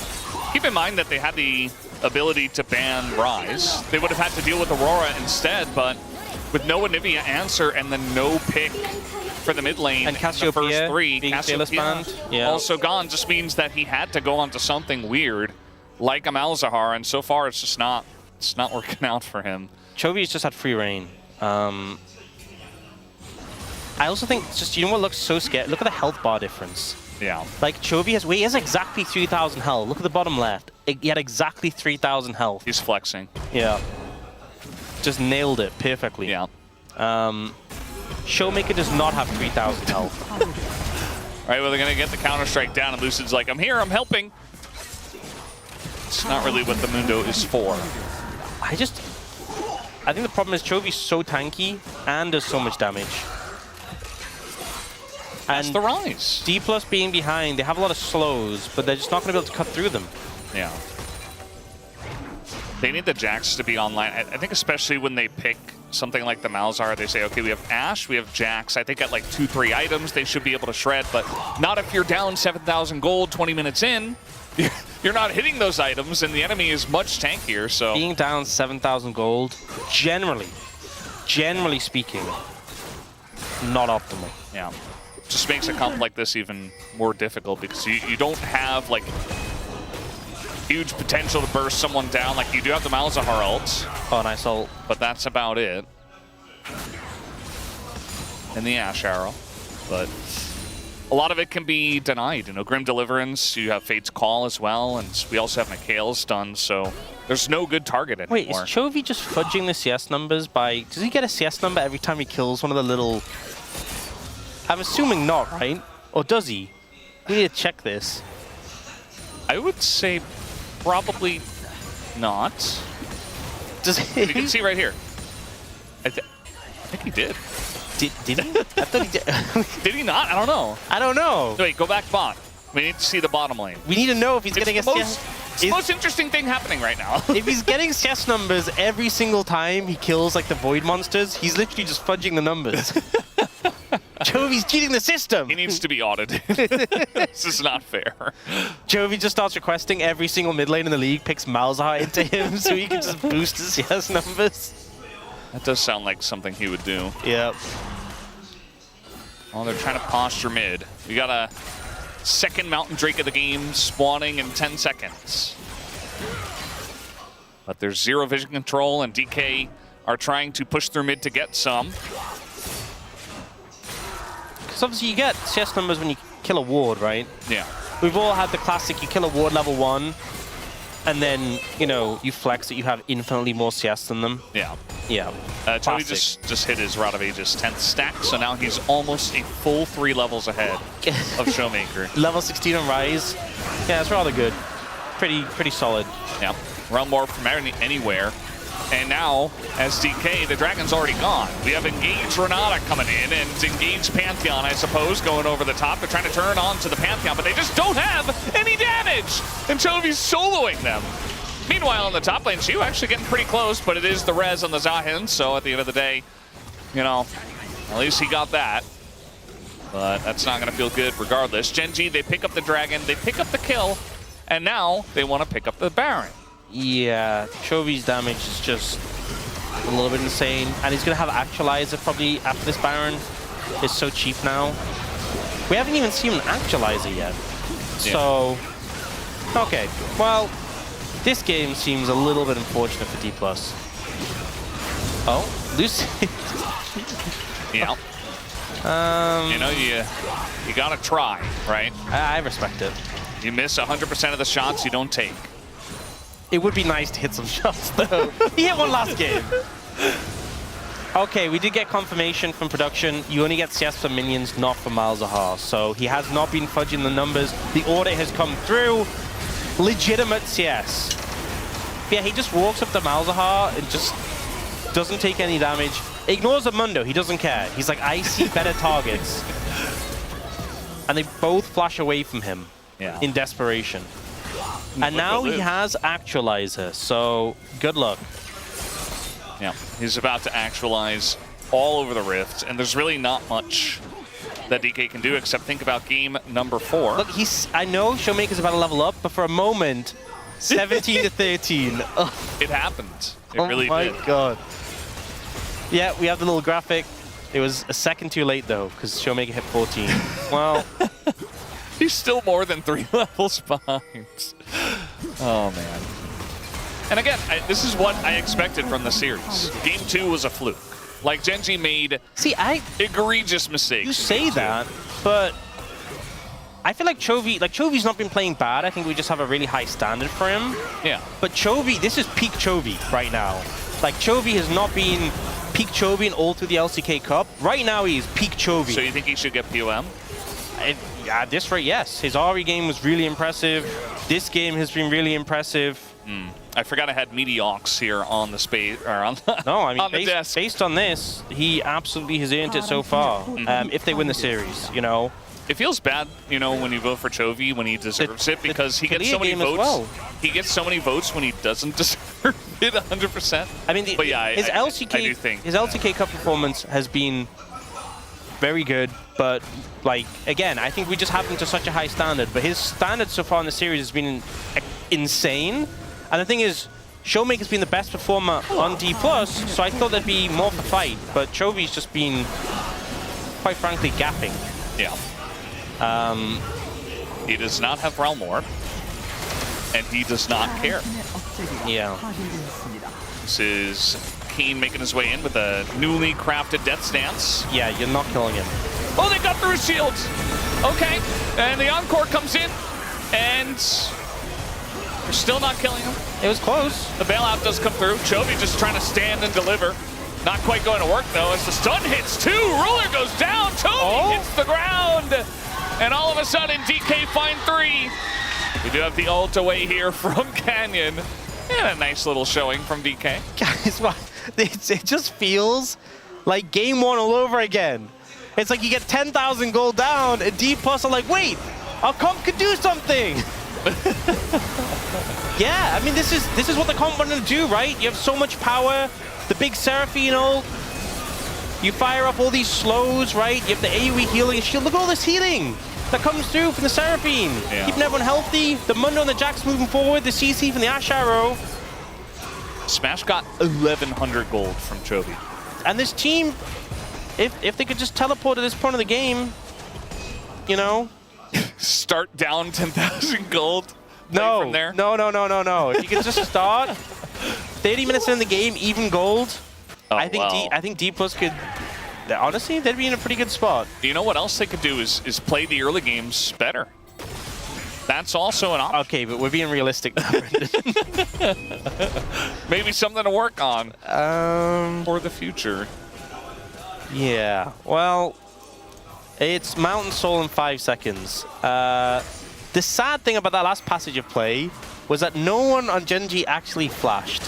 Speaker 2: Keep in mind that they had the ability to ban Ryze. They would have had to deal with Aurora instead, but with no Anivia answer and then no pick for the mid lane
Speaker 1: and
Speaker 2: in the first 3,
Speaker 1: Cassiopeia
Speaker 2: also gone, just means that he had to go onto something weird like a Malzahar, and so far it's not working out for him.
Speaker 1: Chovy's just had free reign. I also think just, you know what looks so scary? Look at the health bar difference.
Speaker 2: Yeah.
Speaker 1: Like Chovy he has exactly 3,000 health. Look at the bottom left. He had exactly 3,000 health.
Speaker 2: He's flexing.
Speaker 1: Yeah. Just nailed it perfectly.
Speaker 2: Yeah.
Speaker 1: Showmaker does not have 3,000 health.
Speaker 2: All right, well, they're going to get the Counter-Strike down, and Lucid's like, I'm here, I'm helping. It's not really what the Mundo is for.
Speaker 1: I think the problem is Chovy's so tanky and does so much damage.
Speaker 2: That's
Speaker 1: and
Speaker 2: the Ryze.
Speaker 1: D+ being behind, they have a lot of slows, but they're just not going to be able to cut through them.
Speaker 2: Yeah. They need the Jax to be online. I think especially when they pick something like the Malzahar, they say, okay, we have Ashe, we have Jax. I think at like 2-3 items, they should be able to shred, but not if you're down 7,000 gold 20 minutes in. You're not hitting those items, and the enemy is much tankier, so...
Speaker 1: Being down 7,000 gold, generally speaking, not optimal.
Speaker 2: Yeah. Just makes a comp like this even more difficult because you don't have like huge potential to burst someone down. Like you do have the Malzahar ult.
Speaker 1: Oh, nice ult.
Speaker 2: But that's about it. And the Ashe arrow. But a lot of it can be denied. You know, Grim Deliverance, you have Fate's Call as well, and we also have Mikhail's stun, so there's no good target anymore.
Speaker 1: Wait, is Chovy just fudging the CS numbers by... Does he get a CS number every time he kills one of the little... I'm assuming not, right? Or does he? We need to check this.
Speaker 2: I would say probably not.
Speaker 1: Does
Speaker 2: You can see right here. I think he did.
Speaker 1: Did he? I thought he did.
Speaker 2: Did he not? I don't know.
Speaker 1: I don't know.
Speaker 2: Wait, go back bot. We need to see the bottom lane.
Speaker 1: We need to know if he's getting a
Speaker 2: It's the most interesting thing happening right now.
Speaker 1: If he's getting CS numbers every single time he kills like the void monsters, he's literally just fudging the numbers. Jovi's cheating the system.
Speaker 2: He needs to be audited. This is not fair.
Speaker 1: Jovi just starts requesting every single mid lane in the league, picks Malzahar into him so he can just boost his CS numbers.
Speaker 2: That does sound like something he would do.
Speaker 1: Yep.
Speaker 2: Oh, they're trying to posture mid. We got a second Mountain Drake of the game spawning in 10 seconds. But there's zero vision control, and DK are trying to push through mid to get some.
Speaker 1: Because obviously you get CS numbers when you kill a ward, right?
Speaker 2: Yeah.
Speaker 1: We've all had the classic, you kill a ward level 1, and then, you know, you flex that you have infinitely more CS than them.
Speaker 2: Yeah.
Speaker 1: Yeah.
Speaker 2: Tony just hit his Rod of Ages 10th stack, so now he's almost a full 3 levels ahead of Showmaker.
Speaker 1: Level 16 on Rise. Yeah, it's rather good. Pretty solid.
Speaker 2: Yeah. Realm Warp from anywhere. And now, as DK, the Dragon's already gone. We have Engage Renata coming in, and Engage Pantheon, I suppose, going over the top. They're trying to turn on to the Pantheon, but they just don't have any damage! And Chovi's soloing them. Meanwhile, on the top lane, Shu actually getting pretty close, but it is the res on the Zahin, so at the end of the day, you know, at least he got that. But that's not going to feel good regardless. GENG, they pick up the Dragon, they pick up the kill, and now they want to pick up the Baron.
Speaker 1: Yeah, Chovi's damage is just a little bit insane. And he's going to have Actualizer probably after this Baron. It's so cheap now. We haven't even seen an Actualizer yet.
Speaker 2: Yeah.
Speaker 1: So, okay. Well, this game seems a little bit unfortunate for D+. Oh, Lucy.
Speaker 2: Yeah. You know, you got to try, right?
Speaker 1: I respect it.
Speaker 2: You miss 100% of the shots you don't take.
Speaker 1: It would be nice to hit some shots, though. He hit one last game. Okay, we did get confirmation from production. You only get CS for minions, not for Malzahar. So he has not been fudging the numbers. The order has come through. Legitimate CS. But yeah, he just walks up to Malzahar and just doesn't take any damage. Ignores the Mundo. He doesn't care. He's like, I see better targets. And they both flash away from him in desperation. And now he has Actualizer, so good luck.
Speaker 2: Yeah, he's about to actualize all over the Rift, and there's really not much that DK can do except think about game number 4.
Speaker 1: Look, I know Showmaker's about to level up, but for a moment, 17 to 13. Oh.
Speaker 2: It happened. It really did.
Speaker 1: Oh my god. Yeah, we have the little graphic. It was a second too late, though, because Showmaker hit 14. Well...
Speaker 2: He's still more than 3 levels behind. Oh, man. And again, this is what I expected from the series. Game 2 was a fluke. Like, GENG made egregious mistakes.
Speaker 1: You say that, but I feel like Chovi's not been playing bad. I think we just have a really high standard for him.
Speaker 2: Yeah.
Speaker 1: But Chovy, this is peak Chovy right now. Like, Chovy has not been peak Chovy in all through the LCK Cup. Right now, he is peak Chovy.
Speaker 2: So you think he should get POM?
Speaker 1: At this rate, yes. His RE game was really impressive. This game has been really impressive.
Speaker 2: I forgot I had Mediox here on the space or on the,
Speaker 1: no, I mean,
Speaker 2: on the desk.
Speaker 1: Based on this, he absolutely has earned it so far. If they win the series, you know.
Speaker 2: It feels bad, you know, when you vote for Chovy when he deserves it because he gets so many votes.
Speaker 1: Well.
Speaker 2: He gets so many votes when he doesn't deserve it 100%.
Speaker 1: I mean,
Speaker 2: but yeah,
Speaker 1: his LCK Cup performance has been very good, but like again, I think we just have him to such a high standard. But his standard so far in the series has been insane. And the thing is, Showmaker's been the best performer on D+, so I thought there'd be more of a fight. But Chovy's just been, quite frankly, gapping.
Speaker 2: Yeah. He does not have Realm Warp, and he does not care.
Speaker 1: Yeah.
Speaker 2: This is Keen making his way in with a newly crafted Death Stance.
Speaker 1: Yeah, you're not killing him.
Speaker 2: Oh, they got through his shields. Okay, and the Encore comes in, and they're still not killing him.
Speaker 1: It was close.
Speaker 2: The bailout does come through. Chovy just trying to stand and deliver. Not quite going to work, though, as the stun hits too. Ruler goes down. Chovy hits the ground. And all of a sudden, DK find 3. We do have the ult away here from Canyon. And a nice little showing from DK.
Speaker 1: Guys, it just feels like game one all over again. It's like you get 10,000 gold down, and D Plus are like, wait, our comp could do something. Yeah, I mean, this is what the comp wanted to do, right? You have so much power, the big Seraphine ult, you fire up all these slows, right? You have the AoE healing shield. Look at all this healing that comes through from the Seraphine.
Speaker 2: Yeah.
Speaker 1: Keeping everyone healthy. The Mundo and the Jax moving forward. The CC from the Ash Arrow.
Speaker 2: Smash got 1,100 gold from Chovy.
Speaker 1: And this team, if they could just teleport at this point of the game, you know.
Speaker 2: Start down 10,000 gold.
Speaker 1: No,
Speaker 2: from there.
Speaker 1: no. If you could just start 30 minutes in the game, even gold.
Speaker 2: Oh,
Speaker 1: I think D Plus could. Honestly, they'd be in a pretty good spot.
Speaker 2: You know what else they could do is play the early games better. That's also an option.
Speaker 1: Okay, but we're being realistic now, Brendan.
Speaker 2: Maybe something to work on for the future.
Speaker 1: Yeah, well, it's Mountain Soul in 5 seconds. The sad thing about that last passage of play was that no one on GENG actually flashed.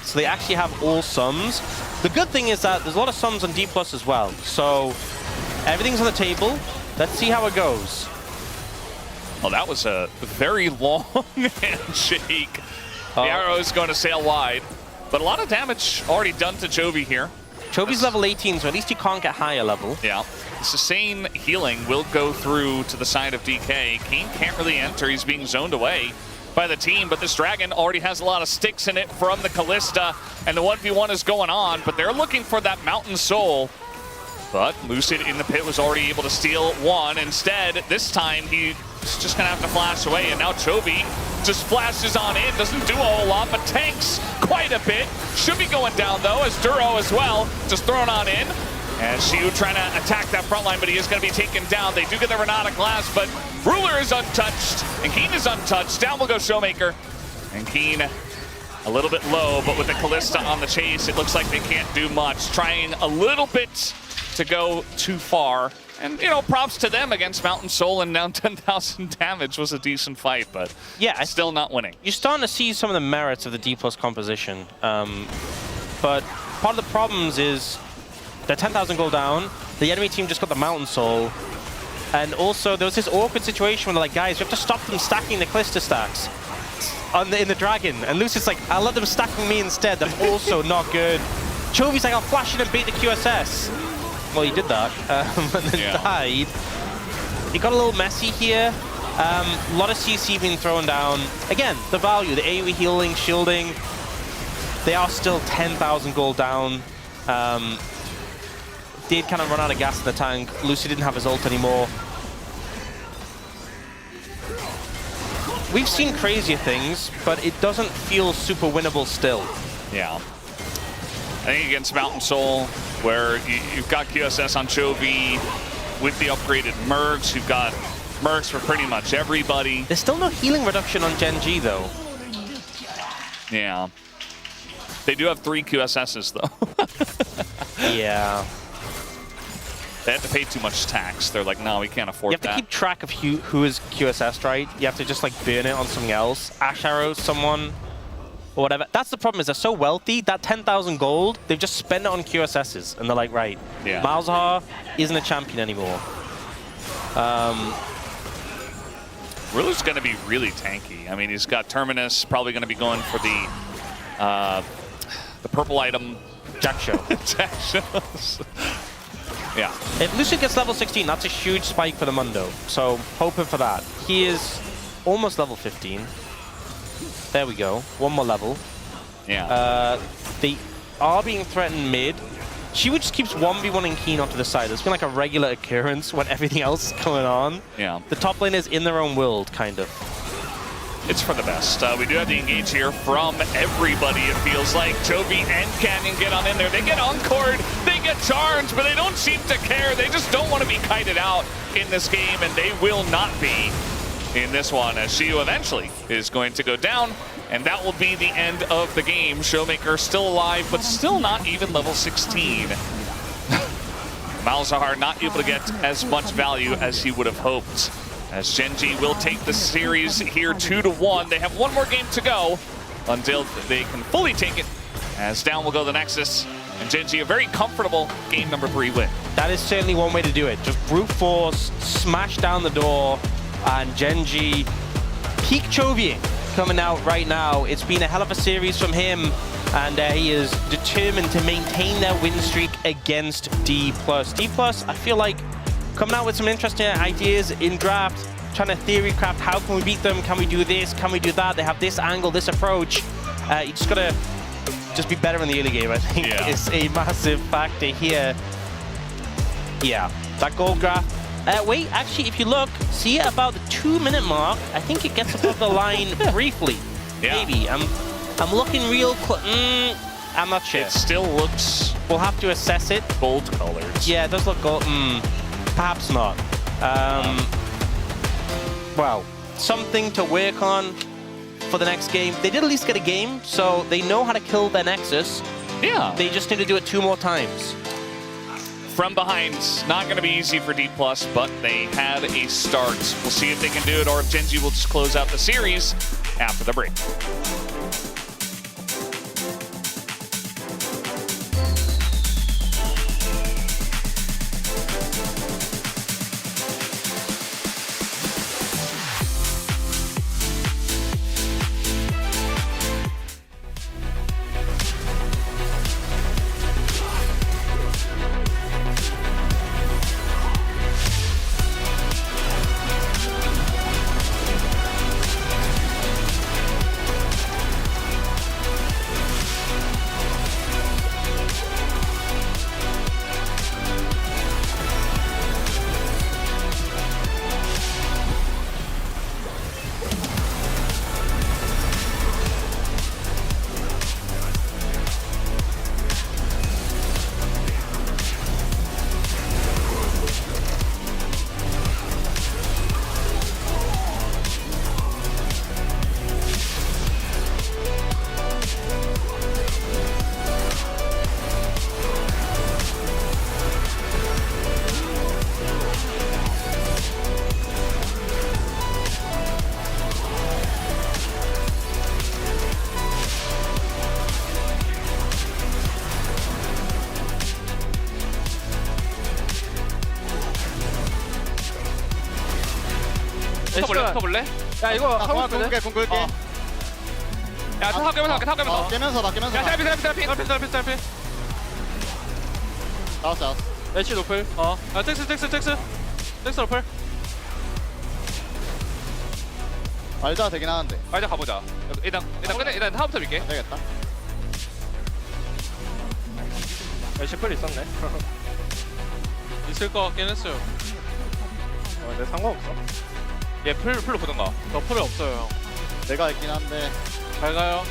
Speaker 1: So they actually have all sums. The good thing is that there's a lot of sums on D Plus as well. So everything's on the table. Let's see how it goes.
Speaker 2: Well, that was a very long handshake. The arrow is going to sail wide, but a lot of damage already done to Chovy here.
Speaker 1: Chovy's level 18, so at least he can't get higher level.
Speaker 2: Yeah. Sustain healing will go through to the side of DK. Keen can't really enter. He's being zoned away by the team, but this Dragon already has a lot of sticks in it from the Callista, and the 1v1 is going on, but they're looking for that Mountain Soul. But Lucid in the pit was already able to steal one. Instead, this time he's just gonna have to flash away, and now Chovy just flashes on in, doesn't do a whole lot, but tanks quite a bit. Should be going down though, as Duro as well, just thrown on in. And Shiu trying to attack that front line, but he is going to be taken down. They do get the Renata Glass, but Ruler is untouched, and Keen is untouched. Down will go Showmaker. And Keen a little bit low, but with the Callista on the chase, it looks like they can't do much. Trying a little bit to go too far. And, you know, props to them against Mountain Soul, and down 10,000 damage was a decent fight, but yeah, still not winning.
Speaker 1: You're starting to see some of the merits of the D Plus composition. But part of the problems is they're 10,000 gold down. The enemy team just got the Mountain Soul. And also, there was this awkward situation where they're like, guys, we have to stop them stacking the Callista stacks in the Dragon. And Lucid's like, I'll let them stack on me instead. That's also not good. Chovy's like, I'll flash in and bait the QSS. Well, he did that, and then died. It got a little messy here. A lot of CC being thrown down. Again, the value, the AoE healing, shielding. They are still 10,000 gold down. Did kind of run out of gas in the tank. Lucy didn't have his ult anymore. We've seen crazier things, but it doesn't feel super winnable still.
Speaker 2: Yeah. I think against Mountain Soul, where you've got QSS on Chovy with the upgraded Mercs, you've got Mercs for pretty much everybody.
Speaker 1: There's still no healing reduction on GENG though.
Speaker 2: Yeah. They do have 3 QSSs though.
Speaker 1: Yeah.
Speaker 2: They had to pay too much tax. They're like, no, we can't afford that.
Speaker 1: You have to keep track of who is QSS, right? You have to just like burn it on something else. Ash Arrow, someone, or whatever. That's the problem, is they're so wealthy, that 10,000 gold, they've just spent it on QSSs. And they're like, right, Malzahar isn't a champion anymore.
Speaker 2: Ruler's going to be really tanky. I mean, he's got Terminus, probably going to be going for the purple item.
Speaker 1: Jack Show.
Speaker 2: Jack Shows. Yeah.
Speaker 1: If Lucid gets level 16, that's a huge spike for the Mundo. So, hoping for that. He is almost level 15. There we go. One more level.
Speaker 2: Yeah.
Speaker 1: They are being threatened mid. She would just keeps 1v1ing Keen onto the side. It's been like a regular occurrence when everything else is going on.
Speaker 2: Yeah.
Speaker 1: The top lane is in their own world, kind of.
Speaker 2: It's for the best. We do have the engage here from everybody, it feels like. Chovy and Canyon get on in there. They get encored, they get charged, but they don't seem to care. They just don't want to be kited out in this game, and they will not be in this one, as Shiu eventually is going to go down, and that will be the end of the game. Showmaker still alive, but still not even level 16. Malzahar not able to get as much value as he would have hoped. as GENG will take the series here 2-1. They have one more game to go until they can fully take it, as down will go the Nexus, and GENG a very comfortable game number 3 win.
Speaker 1: That is certainly one way to do it. Just brute force, smash down the door, and GENG peak Chovy coming out right now. It's been a hell of a series from him, and he is determined to maintain their win streak against D+. D+, I feel like, coming out with some interesting ideas in draft, trying to theory craft, how can we beat them? Can we do this? Can we do that? They have this angle, this approach. You just gotta be better in the early game, I think, is a massive factor here. Yeah, that gold graph. Wait, actually, if you look, see at about the 2-minute mark, I think it gets above the line briefly. Maybe. I'm looking real I'm not sure.
Speaker 2: It still looks...
Speaker 1: We'll have to assess it.
Speaker 2: Gold colors.
Speaker 1: Yeah, it does look gold. Perhaps not. Well, something to work on for the next game. They did at least get a game, so they know how to kill their Nexus.
Speaker 2: Yeah.
Speaker 1: They just need to do it 2 more times.
Speaker 2: From behind, not going to be easy for D+, but they had a start. We'll see if they can do it, or if GENG will just close out the series after the break.
Speaker 3: 붙어볼래?
Speaker 4: 야 이거 하고
Speaker 5: 공
Speaker 4: 있을래?
Speaker 5: 끌게, 공 끌게.
Speaker 3: 야 타워 깨면서
Speaker 5: 깨면서 봐, 깨면서
Speaker 3: 야
Speaker 5: 봐.
Speaker 3: 셀피
Speaker 5: 나왔어, 나왔어.
Speaker 4: 애쉬 노플.
Speaker 3: 야 텍스 노플
Speaker 5: 말자 되긴 하는데.
Speaker 3: 빨리 가보자. 일단 끝내. 일단 타워부터 밀게.
Speaker 5: 안 되겠다.
Speaker 4: 애쉬 풀 있었네.
Speaker 3: 있을 거 같긴 했어요.
Speaker 4: 근데 상관없어.
Speaker 3: 얘 풀로 보던가.
Speaker 4: 저 풀이 없어요.
Speaker 5: 내가 있긴 한데
Speaker 3: 잘 가요.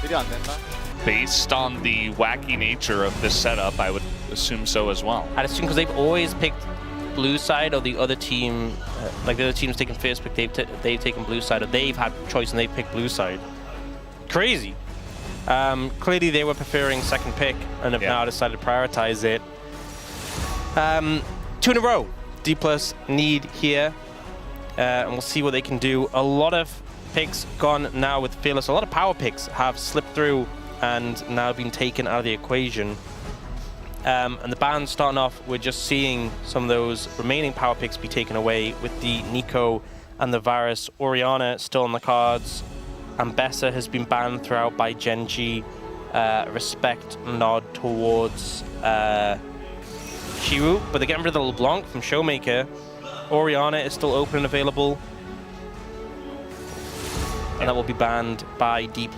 Speaker 5: 딜이 안 된다.
Speaker 2: Based on the wacky nature of this setup, I would assume so as well.
Speaker 1: I'd assume because they've always picked blue side, or the other team, like the other team's taken first pick, they've taken blue side, or they've had choice and they've picked blue side. Crazy. Clearly they were preferring second pick and have now decided to prioritize it. 2 in a row. D+ need here, and we'll see what they can do. A lot of picks gone now with Fearless. A lot of power picks have slipped through and now been taken out of the equation. And the ban starting off, we're just seeing some of those remaining power picks be taken away with the Nico and the Varus. Orianna still on the cards. Ambessa has been banned throughout by GENG. Respect nod towards Shiru, but they're getting rid of the LeBlanc from Showmaker. Orianna is still open and available. And that will be banned by D+.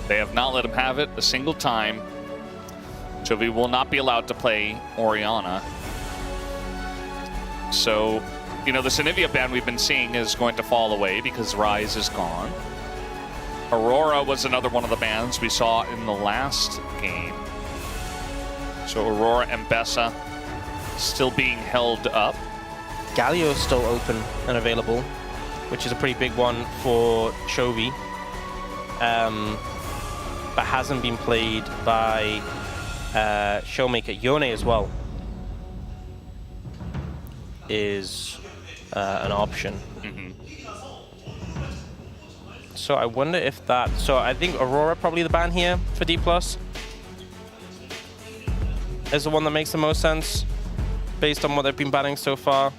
Speaker 2: They have not let him have it a single time. Chovy will not be allowed to play Orianna. So, you know, the Sinivia ban we've been seeing is going to fall away because Ryze is gone. Aurora was another one of the bans we saw in the last game. So Aurora and Bessa still being held up.
Speaker 1: Galio is still open and available, which is a pretty big one for Chovy. But hasn't been played by Showmaker. Yone as well is an option.
Speaker 2: Mm-hmm.
Speaker 1: So I wonder if that... So I think Aurora probably the ban here for D+. Is the one that makes the most sense based on what they've been banning so far.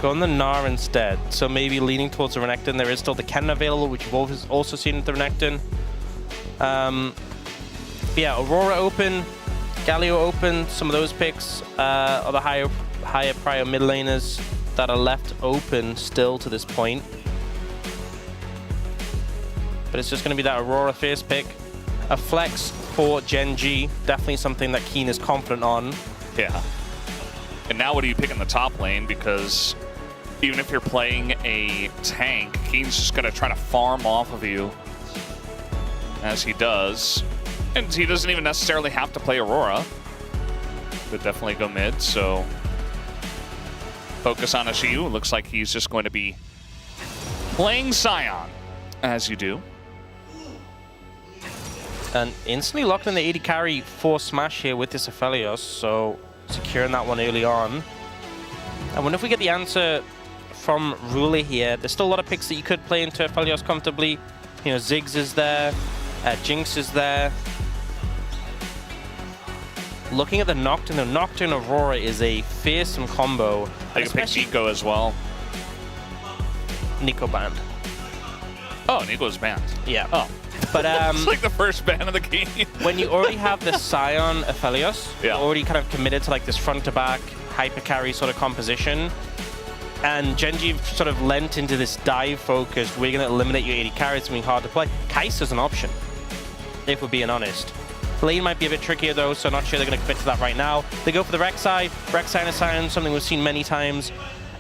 Speaker 1: Go on the Gnar instead. So maybe leaning towards the Renekton. There is still the Kennen available, which you've also seen with the Renekton. Yeah, Aurora open, Galio open. Some of those picks are the higher prior mid laners that are left open still to this point. But it's just going to be that Aurora first pick. A flex for GENG, definitely something that Keen is confident on.
Speaker 2: Yeah. And now what do you pick in the top lane? Because even if you're playing a tank, Keen's just going to try to farm off of you, as he does. And he doesn't even necessarily have to play Aurora. Could definitely go mid, so focus on Ashiyu. Looks like he's just going to be playing Sion, as you do.
Speaker 1: And instantly locked in the 80 carry for Smash here with this Aphelios, so securing that one early on. I wonder if we get the answer from Ruler here. There's still a lot of picks that you could play into Aphelios comfortably. You know, Ziggs is there, Jinx is there. Looking at the Nocturne Aurora is a fearsome combo.
Speaker 2: I can pick Nico as well.
Speaker 1: Nico banned.
Speaker 2: Oh, Nico's banned.
Speaker 1: Yeah.
Speaker 2: Oh.
Speaker 1: But
Speaker 2: it's like the first ban of the game.
Speaker 1: when you already have the Sion Aphelios,
Speaker 2: yeah,
Speaker 1: you're already kind of committed to like this front-to-back hyper carry sort of composition. And GENG sort of lent into this dive focus. We're going to eliminate your 80 carries, being hard to play. Kai'Sa's an option, if we're being honest. Lane might be a bit trickier though, so not sure they're going to commit to that right now. They go for the Rek'Sai. Rek'Sai and Sion, something we've seen many times.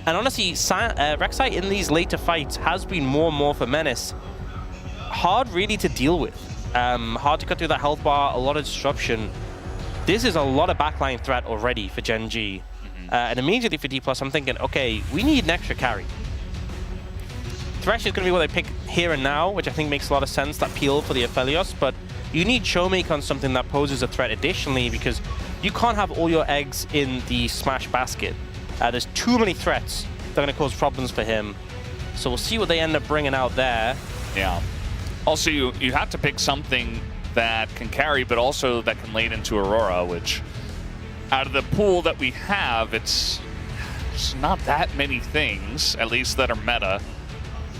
Speaker 1: And honestly, Rek'Sai in these later fights has been more and more for Menace. Hard really to deal with. Hard to cut through that health bar, a lot of disruption. This is a lot of backline threat already for GENG. And immediately for D+, I'm thinking, okay, we need an extra carry. Thresh is going to be what they pick here and now, which I think makes a lot of sense, that peel for the Aphelios, but you need Showmake on something that poses a threat additionally, because you can't have all your eggs in the Smash basket. There's too many threats that are going to cause problems for him. So we'll see what they end up bringing out there.
Speaker 2: Yeah. Also, you have to pick something that can carry, but also that can lane into Aurora, which out of the pool that we have, it's not that many things, at least that are meta.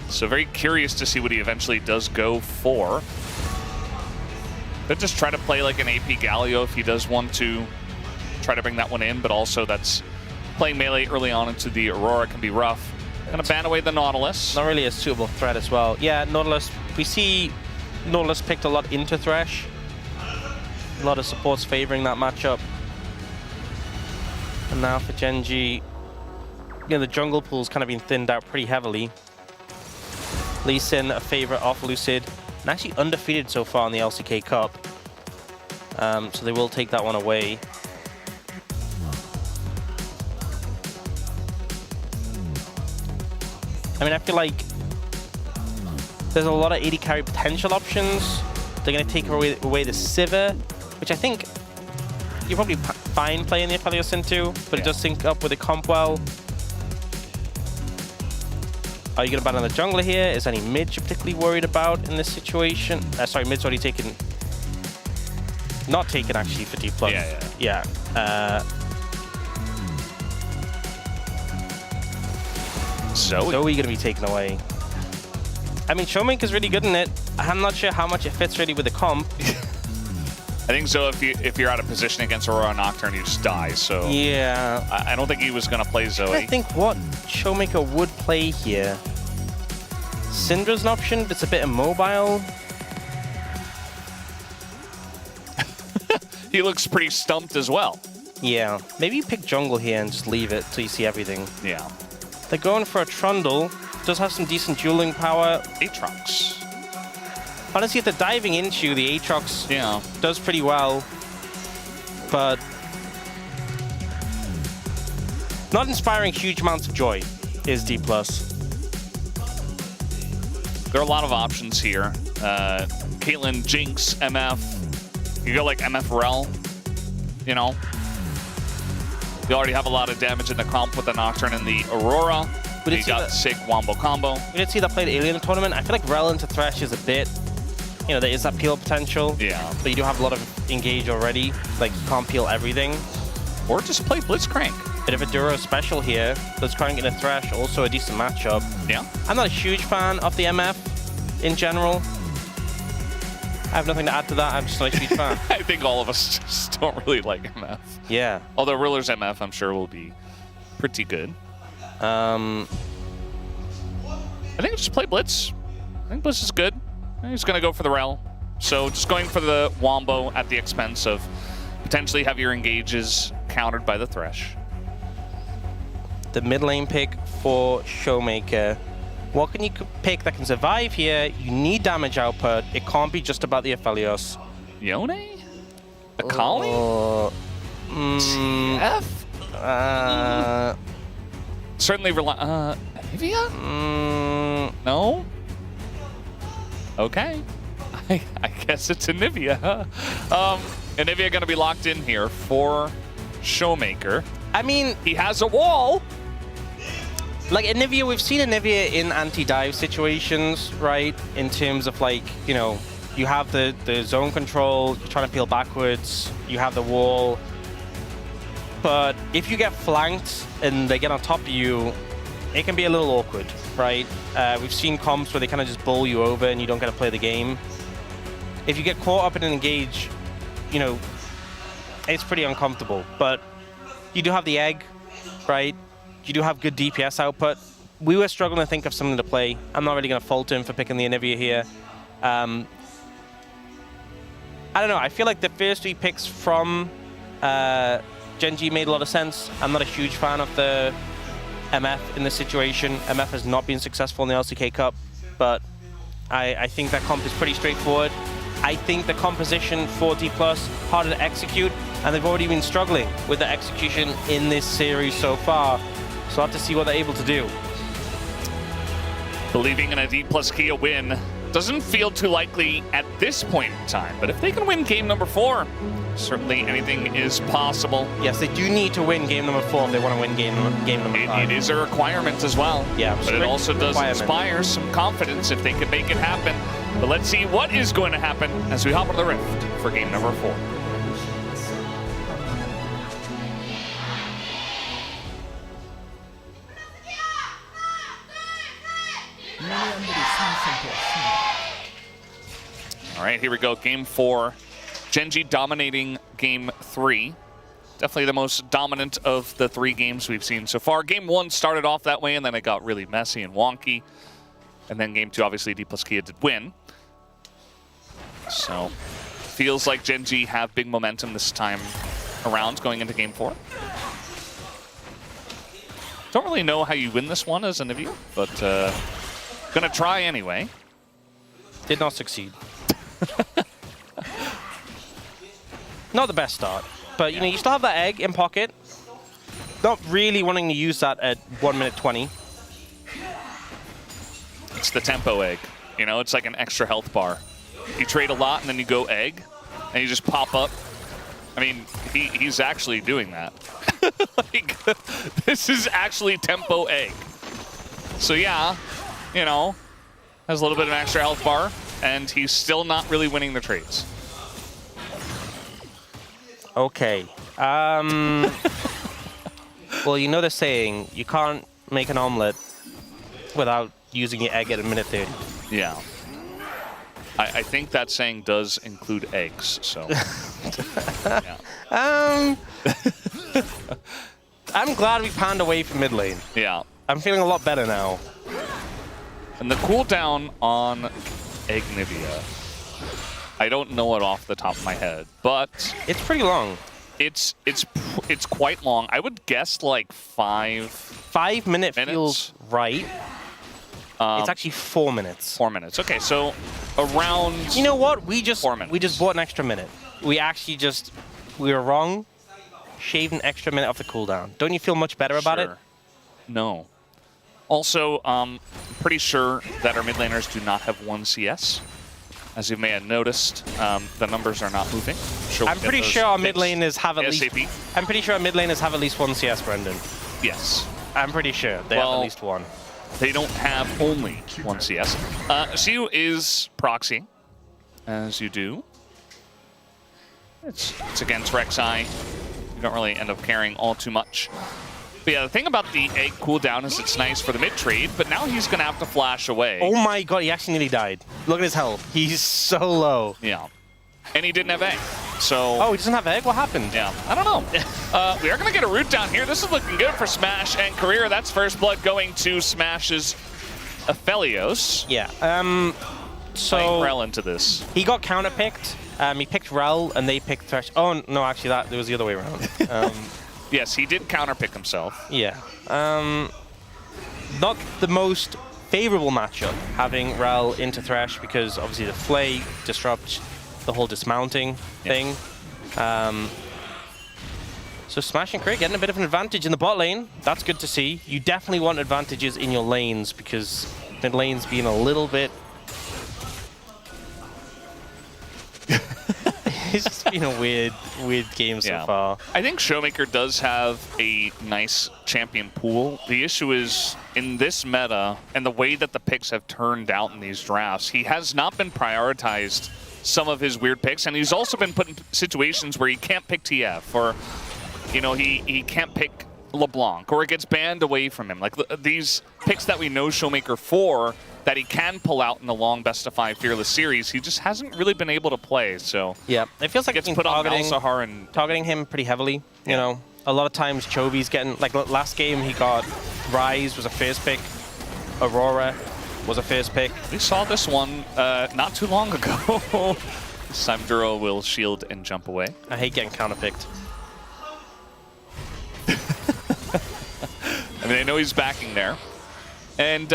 Speaker 2: So very curious to see what he eventually does go for. But just try to play like an AP Galio if he does want to try to bring that one in, but also that's playing melee early on into the Aurora can be rough. Gonna ban away the Nautilus.
Speaker 1: Not really a suitable threat as well. Yeah, Nautilus, we see Nautilus picked a lot into Thresh. A lot of supports favoring that matchup. And now for GENG, you know, the jungle pool's kind of been thinned out pretty heavily. Lee Sin, a favorite off Lucid, and actually undefeated so far in the LCK Cup. So they will take that one away. I mean, I feel like there's a lot of 80 carry potential options. They're going to take away the Sivir, which I think you're probably fine playing the Aphelios into, but it does sync up with the comp well. Are you going to ban on the jungler here? Is any mid you're particularly worried about in this situation? Sorry, mid's already taken. Not taken actually for D+. Yeah. Zoe going to be taken away. I mean, Showmake is really good in it. I'm not sure how much it fits really with the comp.
Speaker 2: I think so. If you're out of position against Aurora Nocturne, you just die. So
Speaker 1: yeah,
Speaker 2: I don't think he was going to play Zoe.
Speaker 1: I think what Showmaker would play here. Syndra's an option, but it's a bit immobile.
Speaker 2: He looks pretty stumped as well.
Speaker 1: Yeah, maybe you pick jungle here and just leave it till you see everything.
Speaker 2: Yeah.
Speaker 1: They're going for a Trundle. Does have some decent dueling power.
Speaker 2: Aatrox.
Speaker 1: Honestly, if they're diving into the Aatrox, does pretty well, but not inspiring huge amounts of joy is D+.
Speaker 2: There are a lot of options here. Caitlyn, Jinx, MF. You go like MF Rel, you know. We already have a lot of damage in the comp with the Nocturne and the Aurora.
Speaker 1: We
Speaker 2: We got sick Wombo combo.
Speaker 1: We did see that played Alien tournament. I feel like Rel into Thresh is a bit, you know, there is that peel potential.
Speaker 2: Yeah.
Speaker 1: But you do have a lot of engage already. Like, you can't peel everything.
Speaker 2: Or just play Blitzcrank.
Speaker 1: Bit of a Duro special here. Blitzcrank into Thresh, also a decent matchup.
Speaker 2: Yeah.
Speaker 1: I'm not a huge fan of the MF in general. I have nothing to add to that. I'm just not a huge fan.
Speaker 2: I think all of us just don't really like MF.
Speaker 1: Yeah.
Speaker 2: Although Ruler's MF, I'm sure, will be pretty good. I think just play Blitz. I think Blitz is good. He's going to go for the Rel. So just going for the Wombo at the expense of potentially heavier engages countered by the Thresh.
Speaker 1: The mid lane pick for Showmaker. What can you pick that can survive here? You need damage output. It can't be just about the Aphelios.
Speaker 2: Yone? Akali? F? Certainly rely. Nivea? No? Okay. I guess it's a Nivea. And Nivea going to be locked in here for Showmaker.
Speaker 1: I mean,
Speaker 2: he has a wall.
Speaker 1: Like Anivia, we've seen Anivia in anti-dive situations, right? In terms of like, you know, you have the zone control, you're trying to peel backwards, you have the wall. But if you get flanked and they get on top of you, it can be a little awkward, right? We've seen comps where they kind of just bowl you over and you don't get to play the game. If you get caught up in an engage, you know, it's pretty uncomfortable. But you do have the egg, right? You do have good DPS output. We were struggling to think of something to play. I'm not really going to fault him for picking the Anivia here. I don't know. I feel like the first 3 picks from GENG made a lot of sense. I'm not a huge fan of the MF in this situation. MF has not been successful in the LCK Cup, but I think that comp is pretty straightforward. I think the composition for D+, harder to execute, and they've already been struggling with the execution in this series so far. So I'll have to see what they're able to do.
Speaker 2: Believing in a D+Kia win doesn't feel too likely at this point in time, but if they can win game number 4, certainly anything is possible.
Speaker 1: Yes, they do need to win game number 4 if they want to win game number 5.
Speaker 2: It is a requirement as well.
Speaker 1: Yeah,
Speaker 2: but it also does inspire some confidence if they can make it happen. But let's see what is going to happen as we hop on the Rift for game number 4. All right, here we go. Game 4. GENG dominating game 3. Definitely the most dominant of the 3 games we've seen so far. Game 1 started off that way, and then it got really messy and wonky. And then game 2, obviously, D+Kia did win. So, feels like GENG have big momentum this time around going into game 4. Don't really know how you win this one as Anivia, but gonna try anyway.
Speaker 1: Did not succeed. Not the best start, but you know, you still have that egg in pocket. Not really wanting to use that at 1 minute 20.
Speaker 2: It's the tempo egg. You know, it's like an extra health bar. You trade a lot and then you go egg, and you just pop up. I mean, he's actually doing that. Like, this is actually tempo egg. So yeah, you know, has a little bit of an extra health bar, and he's still not really winning the trades.
Speaker 1: Okay. Well, you know the saying, you can't make an omelet without using your egg at a minute 30.
Speaker 2: Yeah. I think that saying does include eggs, so. Yeah.
Speaker 1: I'm glad we panned away from mid lane.
Speaker 2: Yeah.
Speaker 1: I'm feeling a lot better now.
Speaker 2: And the cooldown on Egg Nivea, I don't know it off the top of my head, but
Speaker 1: it's pretty long.
Speaker 2: It's quite long. I would guess like 5
Speaker 1: minutes feels right. It's actually 4 minutes.
Speaker 2: 4 minutes. Okay, so around.
Speaker 1: You know what? We just
Speaker 2: 4 minutes.
Speaker 1: We just bought an extra minute. We actually we were wrong. Shaved an extra minute off the cooldown. Don't you feel much better about it?
Speaker 2: No. Also, I'm pretty sure that our mid laners do not have 1 CS. As you may have noticed, the numbers are not moving. Sure,
Speaker 1: I'm pretty sure our mid laners have at least.
Speaker 2: ASAP.
Speaker 1: I'm pretty sure our mid laners have at least one CS, Brendan.
Speaker 2: Yes.
Speaker 1: I'm pretty sure they have at least one.
Speaker 2: They don't have only one CS. Siu is proxy, as you do. It's against Rek'Sai. You don't really end up caring all too much. But yeah, the thing about the egg cooldown is it's nice for the mid trade, but now he's going to have to flash away.
Speaker 1: Oh my god, he actually nearly died. Look at his health. He's so low.
Speaker 2: Yeah. And he didn't have egg. So.
Speaker 1: Oh, he doesn't have egg? What happened?
Speaker 2: Yeah, I don't know. We are going to get a root down here. This is looking good for Smash and Career. That's first blood going to Smash's Aphelios.
Speaker 1: Yeah. So
Speaker 2: Rel into this.
Speaker 1: He got counterpicked. He picked Rel and they picked Thresh. Oh no, actually that it was the other way around.
Speaker 2: Yes, he did counterpick himself.
Speaker 1: Yeah. Not the most favorable matchup having Rel into Thresh because obviously the Flay disrupts the whole dismounting thing. So Smash and Craig getting a bit of an advantage in the bot lane. That's good to see. You definitely want advantages in your lanes because mid lane's being a little bit. It's just been a weird game so far.
Speaker 2: I think Showmaker does have a nice champion pool. The issue is, in this meta, and the way that the picks have turned out in these drafts, he has not been prioritized some of his weird picks, and he's also been put in situations where he can't pick TF, or, you know, he can't pick LeBlanc, or it gets banned away from him. Like, these picks that we know Showmaker for, that he can pull out in the long best of 5 Fearless series, he just hasn't really been able to play. So
Speaker 1: yeah, it feels like
Speaker 2: gets put on Malzahar and
Speaker 1: targeting him pretty heavily. You know, a lot of times Chovy's getting, like last game he got Ryze was a first pick, Aurora was a first pick.
Speaker 2: We saw this one not too long ago. This time Duro will shield and jump away.
Speaker 1: I hate getting counterpicked.
Speaker 2: I mean, I know he's backing there, and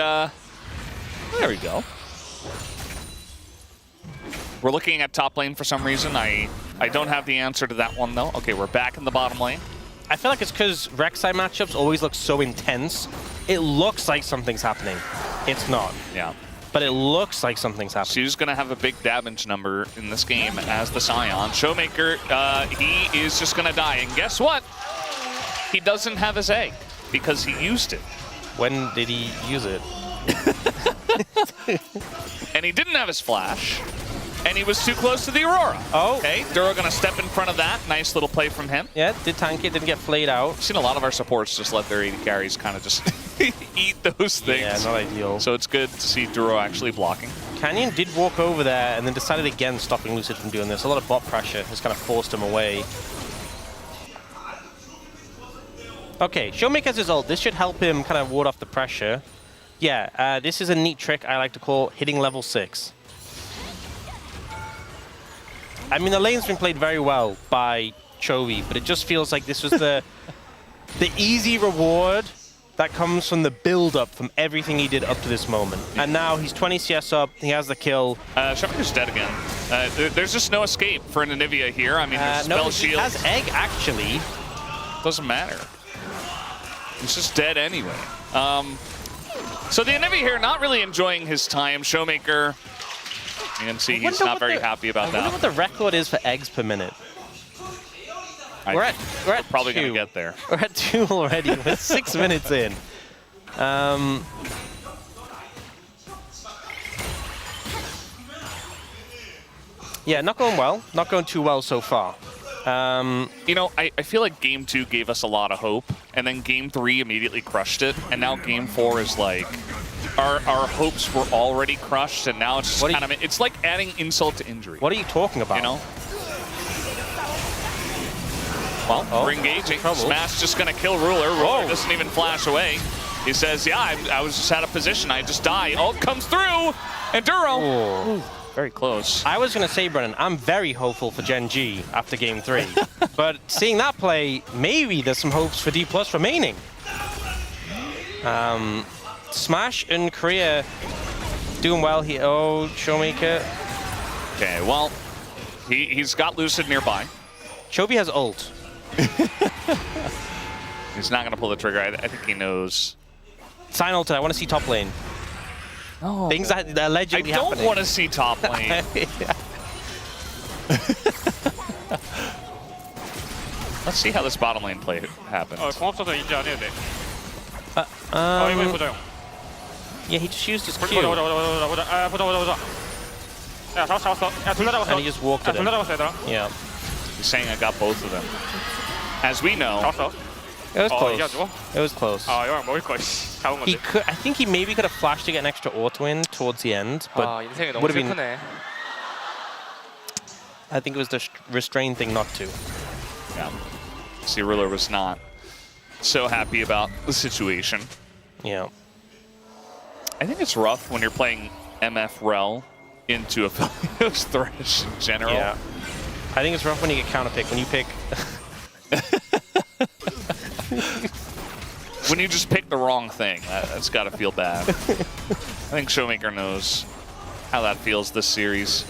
Speaker 2: there we go. We're looking at top lane for some reason. I don't have the answer to that one, though. Okay, we're back in the bottom lane.
Speaker 1: I feel like it's because Rek'Sai matchups always look so intense. It looks like something's happening. It's not.
Speaker 2: Yeah.
Speaker 1: But it looks like something's happening.
Speaker 2: She's going to have a big damage number in this game as the Scion. Showmaker, he is just going to die. And guess what? He doesn't have his egg because he used it.
Speaker 1: When did he use it?
Speaker 2: And he didn't have his flash, and he was too close to the Aurora.
Speaker 1: Oh.
Speaker 2: Okay, Duro gonna step in front of that. Nice little play from him.
Speaker 1: Yeah, did tank it, didn't get flayed out.
Speaker 2: I've seen a lot of our supports just let their AD carries kind of just eat those things.
Speaker 1: Yeah, not ideal.
Speaker 2: So it's good to see Duro actually blocking.
Speaker 1: Canyon did walk over there and then decided again stopping Lucid from doing this. A lot of bot pressure has kind of forced him away. Okay, Showmaker has his ult. This should help him kind of ward off the pressure. Yeah, this is a neat trick I like to call hitting level 6. I mean, the lane's been played very well by Chovy, but it just feels like this was the easy reward that comes from the build-up from everything he did up to this moment. And now he's 20 CS up, he has the kill.
Speaker 2: Showmaker's dead again. There's just no escape for Anivia here. I mean, there's spell
Speaker 1: no,
Speaker 2: shield.
Speaker 1: He has egg, actually.
Speaker 2: Doesn't matter. He's just dead anyway. So the Anivia here not really enjoying his time. Showmaker, you can see he's not very happy about that.
Speaker 1: I wonder what the record is for eggs per minute. We're at
Speaker 2: probably
Speaker 1: 2.
Speaker 2: going to get there.
Speaker 1: We're at 2 already. We're 6 minutes in. Yeah, not going well. Not going too well so far.
Speaker 2: You know, I feel like Game 2 gave us a lot of hope, and then Game 3 immediately crushed it, and now Game 4 is like, our hopes were already crushed, and now it's just kind of, it's like adding insult to injury.
Speaker 1: What are you talking about?
Speaker 2: You know? Well, we're engaging. Smash just going to kill Ruler. Ruler doesn't even flash away. He says, yeah, I was just out of position. I just die. Ult comes through, and Duro. Ooh, very close.
Speaker 1: I was going to say, Brennan, I'm very hopeful for GENG after Game 3. But seeing that play, maybe there's some hopes for D+ remaining. Smash and Korea doing well here. Oh, Showmaker.
Speaker 2: Okay, well, he's got Lucid nearby.
Speaker 1: Chovy has ult.
Speaker 2: He's not going to pull the trigger. I think he knows.
Speaker 1: Sign ulted. I want to see top lane.
Speaker 2: No.
Speaker 1: Things that are allegedly
Speaker 2: I don't
Speaker 1: happening.
Speaker 2: want to see top lane. Let's see how this bottom lane play happens.
Speaker 3: 공 없어서 인지 안 해도 돼. 이거 보자 형.
Speaker 1: Yeah, he just used his
Speaker 3: 보자
Speaker 1: Q.
Speaker 3: 보자. 야 잡았어. 야 둘 다 잡았어.
Speaker 1: And he just walked
Speaker 3: 야
Speaker 1: at
Speaker 3: 둘
Speaker 1: him.
Speaker 3: 다 잡았어 얘들아.
Speaker 1: Yeah.
Speaker 2: He's saying I got both of them. As we know,
Speaker 3: 잡았어.
Speaker 1: It was close.
Speaker 3: 이게 안 죽어?
Speaker 1: It was close.
Speaker 3: 영광 먹을 거. 잡은
Speaker 1: He
Speaker 3: 건데.
Speaker 1: could. I think he maybe could have flashed to get an extra auto win towards the end, but
Speaker 4: 인생이 너무
Speaker 1: would have been.
Speaker 4: 슬프네.
Speaker 1: I think it was the restrained thing not to.
Speaker 2: yeah. See, Ruler was not so happy about the situation.
Speaker 1: Yeah.
Speaker 2: I think it's rough when you're playing MF Rel into a Philios Thresh in general.
Speaker 1: Yeah. I think it's rough when you get counterpick. When you pick.
Speaker 2: When you just pick the wrong thing, that's got to feel bad. I think Showmaker knows how that feels this series.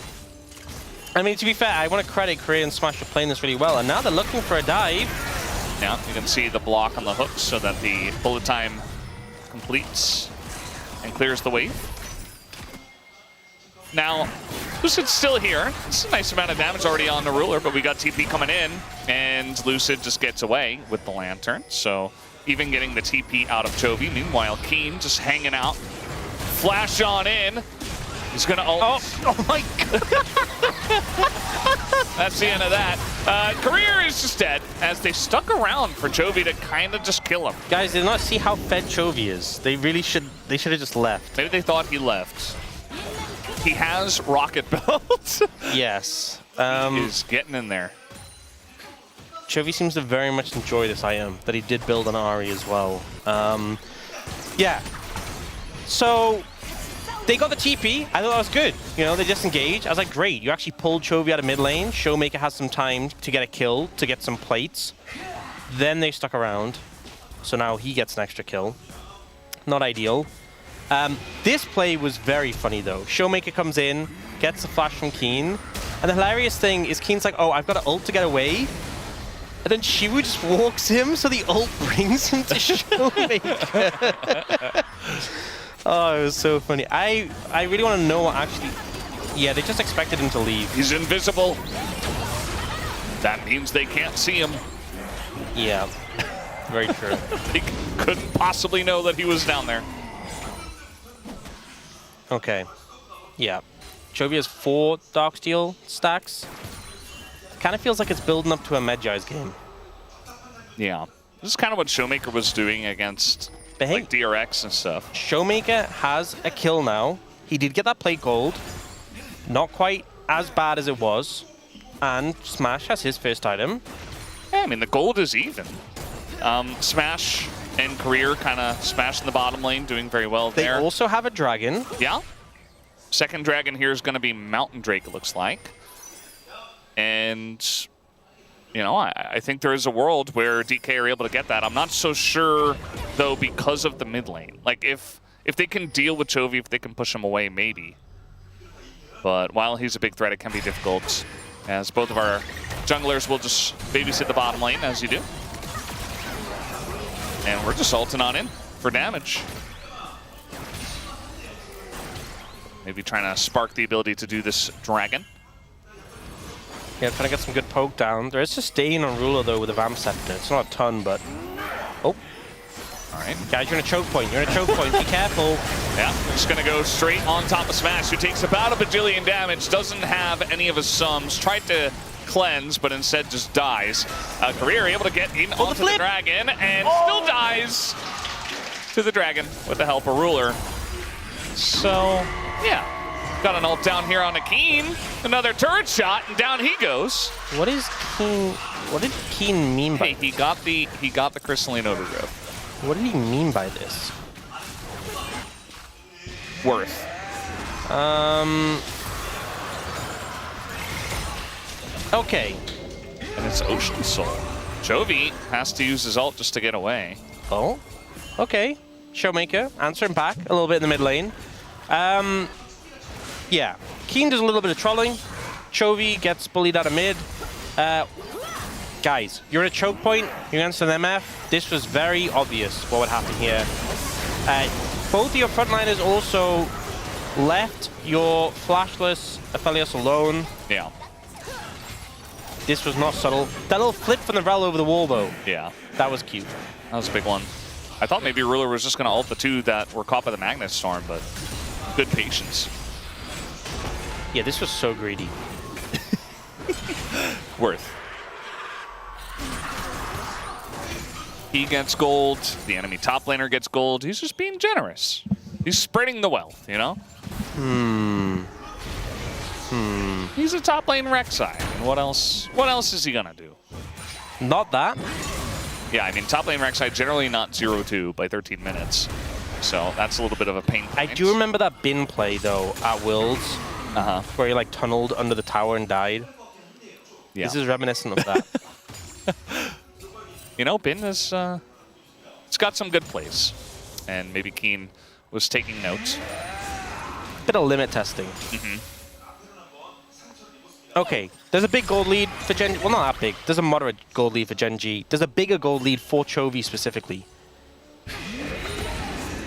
Speaker 1: I mean, to be fair, I want to credit Korea and Smash for playing this really well, and now they're looking for a dive.
Speaker 2: Now you can see the block on the hook so that the bullet time completes and clears the wave. Now, Lucid's still here. It's a nice amount of damage already on the Ruler, but we got TP coming in, and Lucid just gets away with the Lantern. So even getting the TP out of Chovy. Meanwhile, Keen just hanging out. Flash on in. He's gonna ult.
Speaker 1: Oh my god!
Speaker 2: That's the end of that. Career is just dead as they stuck around for Chovy to kind of just kill him.
Speaker 1: Guys, did not see how fed Chovy is. They really should. They should have just left.
Speaker 2: Maybe they thought he left. He has rocket belt.
Speaker 1: Yes.
Speaker 2: He's getting in there.
Speaker 1: Chovy seems to very much enjoy this item that he did build on Ari as well. Yeah. So they got the TP. I thought that was good. You know, they disengaged. I was like, great. You actually pulled Chovy out of mid lane. Showmaker has some time to get a kill, to get some plates. Then they stuck around. So now he gets an extra kill. Not ideal. This play was very funny though. Showmaker comes in, gets a flash from Keen. And the hilarious thing is Keen's like, oh, I've got an ult to get away. And then Shiwu just walks him, so the ult brings him to Showmaker. Oh, it was so funny. I really want to know what actually... Yeah, they just expected him to leave.
Speaker 2: He's invisible. That means they can't see him.
Speaker 1: Yeah, very true.
Speaker 2: They couldn't possibly know that he was down there.
Speaker 1: Okay, yeah. Chovy has 4 Darksteel stacks. Kind of feels like it's building up to a Medjai's game.
Speaker 2: Yeah. This is kind of what Showmaker was doing against
Speaker 1: But hey,
Speaker 2: like DRX and stuff.
Speaker 1: Showmaker has a kill now. He did get that plate gold. Not quite as bad as it was. And Smash has his first item.
Speaker 2: Yeah, I mean, the gold is even. Smash and Career kind of smashing the bottom lane, doing very well
Speaker 1: They
Speaker 2: there.
Speaker 1: also have a dragon.
Speaker 2: Yeah. Second dragon here is going to be Mountain Drake, it looks like. And, you know, I think there is a world where DK are able to get that. I'm not so sure, though, because of the mid lane. Like, if they can deal with Chovy, if they can push him away, maybe. But while he's a big threat, it can be difficult, as both of our junglers will just babysit the bottom lane, as you do. And we're just ulting on in for damage. Maybe trying to spark the ability to do this dragon.
Speaker 1: Yeah, trying to get some good poke down. There is sustain on Ruler, though, with a Vamp Scepter. It's not a ton, but... Oh.
Speaker 2: All right.
Speaker 1: Guys, you're in a choke point. You're in a choke point. Be careful.
Speaker 2: Yeah, just going to go straight on top of Smash, who takes about a bajillion damage, doesn't have any of his sums, tried to cleanse, but instead just dies. Career able to get in onto the dragon, and still dies to the dragon with the help of Ruler. So, yeah. Got an ult down here on a Keen. Another turret shot, and down he goes.
Speaker 1: What is Keen? What did Keen mean by
Speaker 2: Hey, he got the crystalline overgrowth.
Speaker 1: What did he mean by this?
Speaker 2: Worth.
Speaker 1: Okay.
Speaker 2: And it's Ocean Soul. Chovy has to use his ult just to get away.
Speaker 1: Oh. Okay. Showmaker answering back a little bit in the mid lane. Yeah. Keen does a little bit of trolling. Chovy gets bullied out of mid. Guys, you're in a choke point. You're against an MF. This was very obvious what would happen here. Both of your frontliners also left your flashless Aphelios alone.
Speaker 2: Yeah.
Speaker 1: This was not subtle. That little flip from the Rel over the wall, though.
Speaker 2: Yeah.
Speaker 1: That was cute.
Speaker 2: That was a big one. I thought maybe Ruler was just going to ult the two that were caught by the Magnet Storm, but good patience.
Speaker 1: Yeah, this was so greedy.
Speaker 2: Worth. He gets gold. The enemy top laner gets gold. He's just being generous. He's spreading the wealth, you know? He's a top lane Rek'Sai. And what else is he gonna do?
Speaker 1: Not that.
Speaker 2: Yeah, I mean, top lane Rek'Sai generally not 0-2 by 13 minutes. So that's a little bit of a pain point.
Speaker 1: I do remember that bin play, though, at Worlds, where he, like, tunneled under the tower and died.
Speaker 2: Yeah.
Speaker 1: This is reminiscent of that.
Speaker 2: You know, bin is, it's got some good plays. And maybe Keen was taking notes.
Speaker 1: Bit of limit testing. Okay, there's a big gold lead for GENG. Well, not that big. There's a moderate gold lead for GENG. There's a bigger gold lead for Chovy specifically.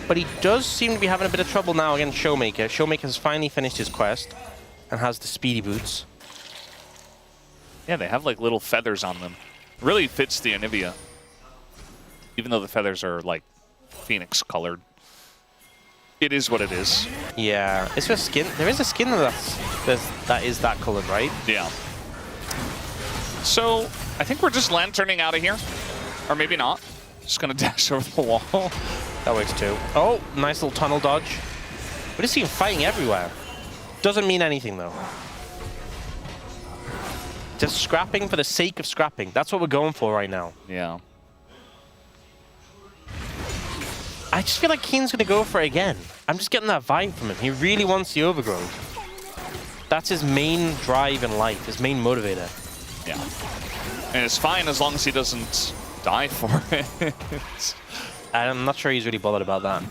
Speaker 1: But he does seem to be having a bit of trouble now against Showmaker. Showmaker has finally finished his quest and has the speedy boots.
Speaker 2: Yeah, they have like little feathers on them. Really fits the Anivia. Even though the feathers are like phoenix colored. It is what it is.
Speaker 1: Yeah, it's just skin. There is a skin that is that colored, right?
Speaker 2: Yeah. So I think we're just lanterning out of here. Or maybe not. Just gonna dash over the wall.
Speaker 1: That works too. Oh, nice little tunnel dodge. We just see him fighting everywhere. Doesn't mean anything though. Just scrapping for the sake of scrapping. That's what we're going for right now.
Speaker 2: Yeah.
Speaker 1: I just feel like Keen's gonna go for it again. I'm just getting that vibe from him. He really wants the overgrowth. That's his main drive in life, his main motivator.
Speaker 2: Yeah. And it's fine as long as he doesn't die for it.
Speaker 1: I'm not sure he's really bothered about that.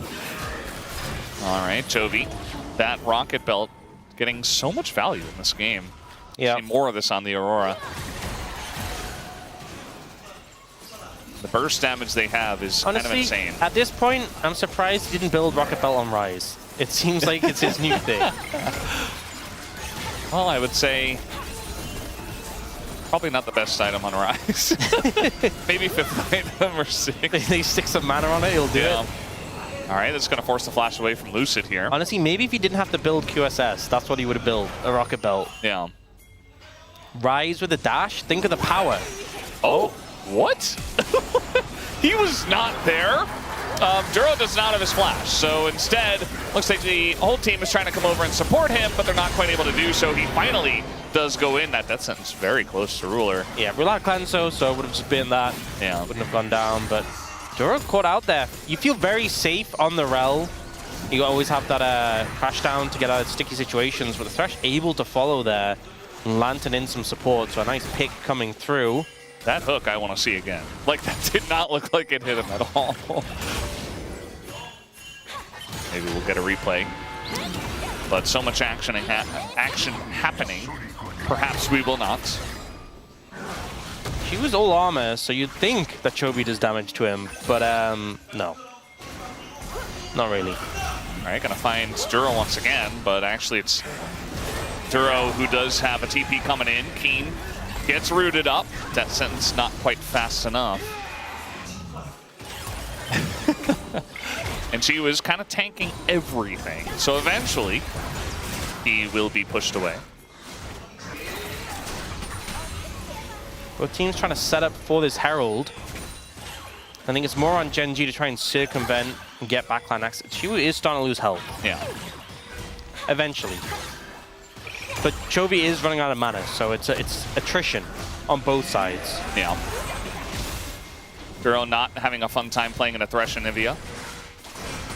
Speaker 2: All right, Chovy. That rocket belt getting so much value in this game.
Speaker 1: Yeah.
Speaker 2: See more of this on the Aurora. The burst damage they have is
Speaker 1: Honestly,
Speaker 2: kind of insane.
Speaker 1: at this point, I'm surprised he didn't build Rocket Belt on Rise. It seems like it's his new thing.
Speaker 2: Well, I would say probably not the best item on Rise. Maybe 5th item or 6th.
Speaker 1: They stick some mana on it, he'll do it.
Speaker 2: All right, that's going to force the flash away from Lucid here.
Speaker 1: Honestly, maybe if he didn't have to build QSS, that's what he would have built, a Rocket Belt.
Speaker 2: Yeah.
Speaker 1: Rise with a dash, think of the power.
Speaker 2: Oh, what? He was not there. Duro does not have his flash, so instead, looks like the whole team is trying to come over and support him, but they're not quite able to do so. He finally does go in. That sentence very close to Ruler.
Speaker 1: Yeah, Ruler had Cleanso, so it would have just been that.
Speaker 2: Yeah.
Speaker 1: Wouldn't have gone down, but Duro caught out there. You feel very safe on the Rel. You always have that crash down to get out of sticky situations, but the Thresh able to follow there and lantern in some support, so a nice pick coming through.
Speaker 2: That hook I want to see again. Like, that did not look like it hit him at all. Maybe we'll get a replay. But so much action happening. Perhaps we will not.
Speaker 1: She was all armor, so you'd think that Chovy does damage to him, but no. Not really.
Speaker 2: All right, gonna find Duro once again, but actually it's Duro who does have a TP coming in. Keen gets rooted up. That sentence not quite fast enough. And she was kind of tanking everything. So eventually, he will be pushed away.
Speaker 1: Both teams trying to set up for this Herald. I think it's more on GENG to try and circumvent and get backline access. She is starting to lose health.
Speaker 2: Yeah.
Speaker 1: Eventually. But Chovy is running out of mana, so it's attrition on both sides.
Speaker 2: Yeah. Duro not having a fun time playing in a Thresh Anivia.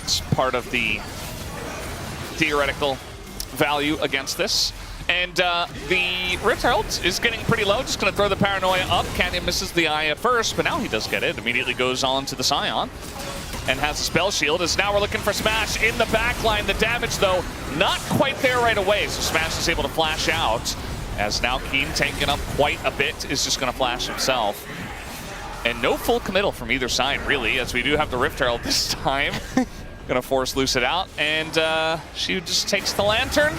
Speaker 2: It's part of the theoretical value against this. And the Rift Herald is getting pretty low. Just going to throw the Paranoia up. Canyon misses the eye at first, but now he does get it. Immediately goes on to the Scion and has a spell shield. As now we're looking for Smash in the backline. The damage, though, not quite there right away. So Smash is able to flash out. As now Keen, tanking up quite a bit, is just going to flash himself. And no full committal from either side, really, as we do have the Rift Herald this time. Gonna force Lucid out, and she just takes the Lantern.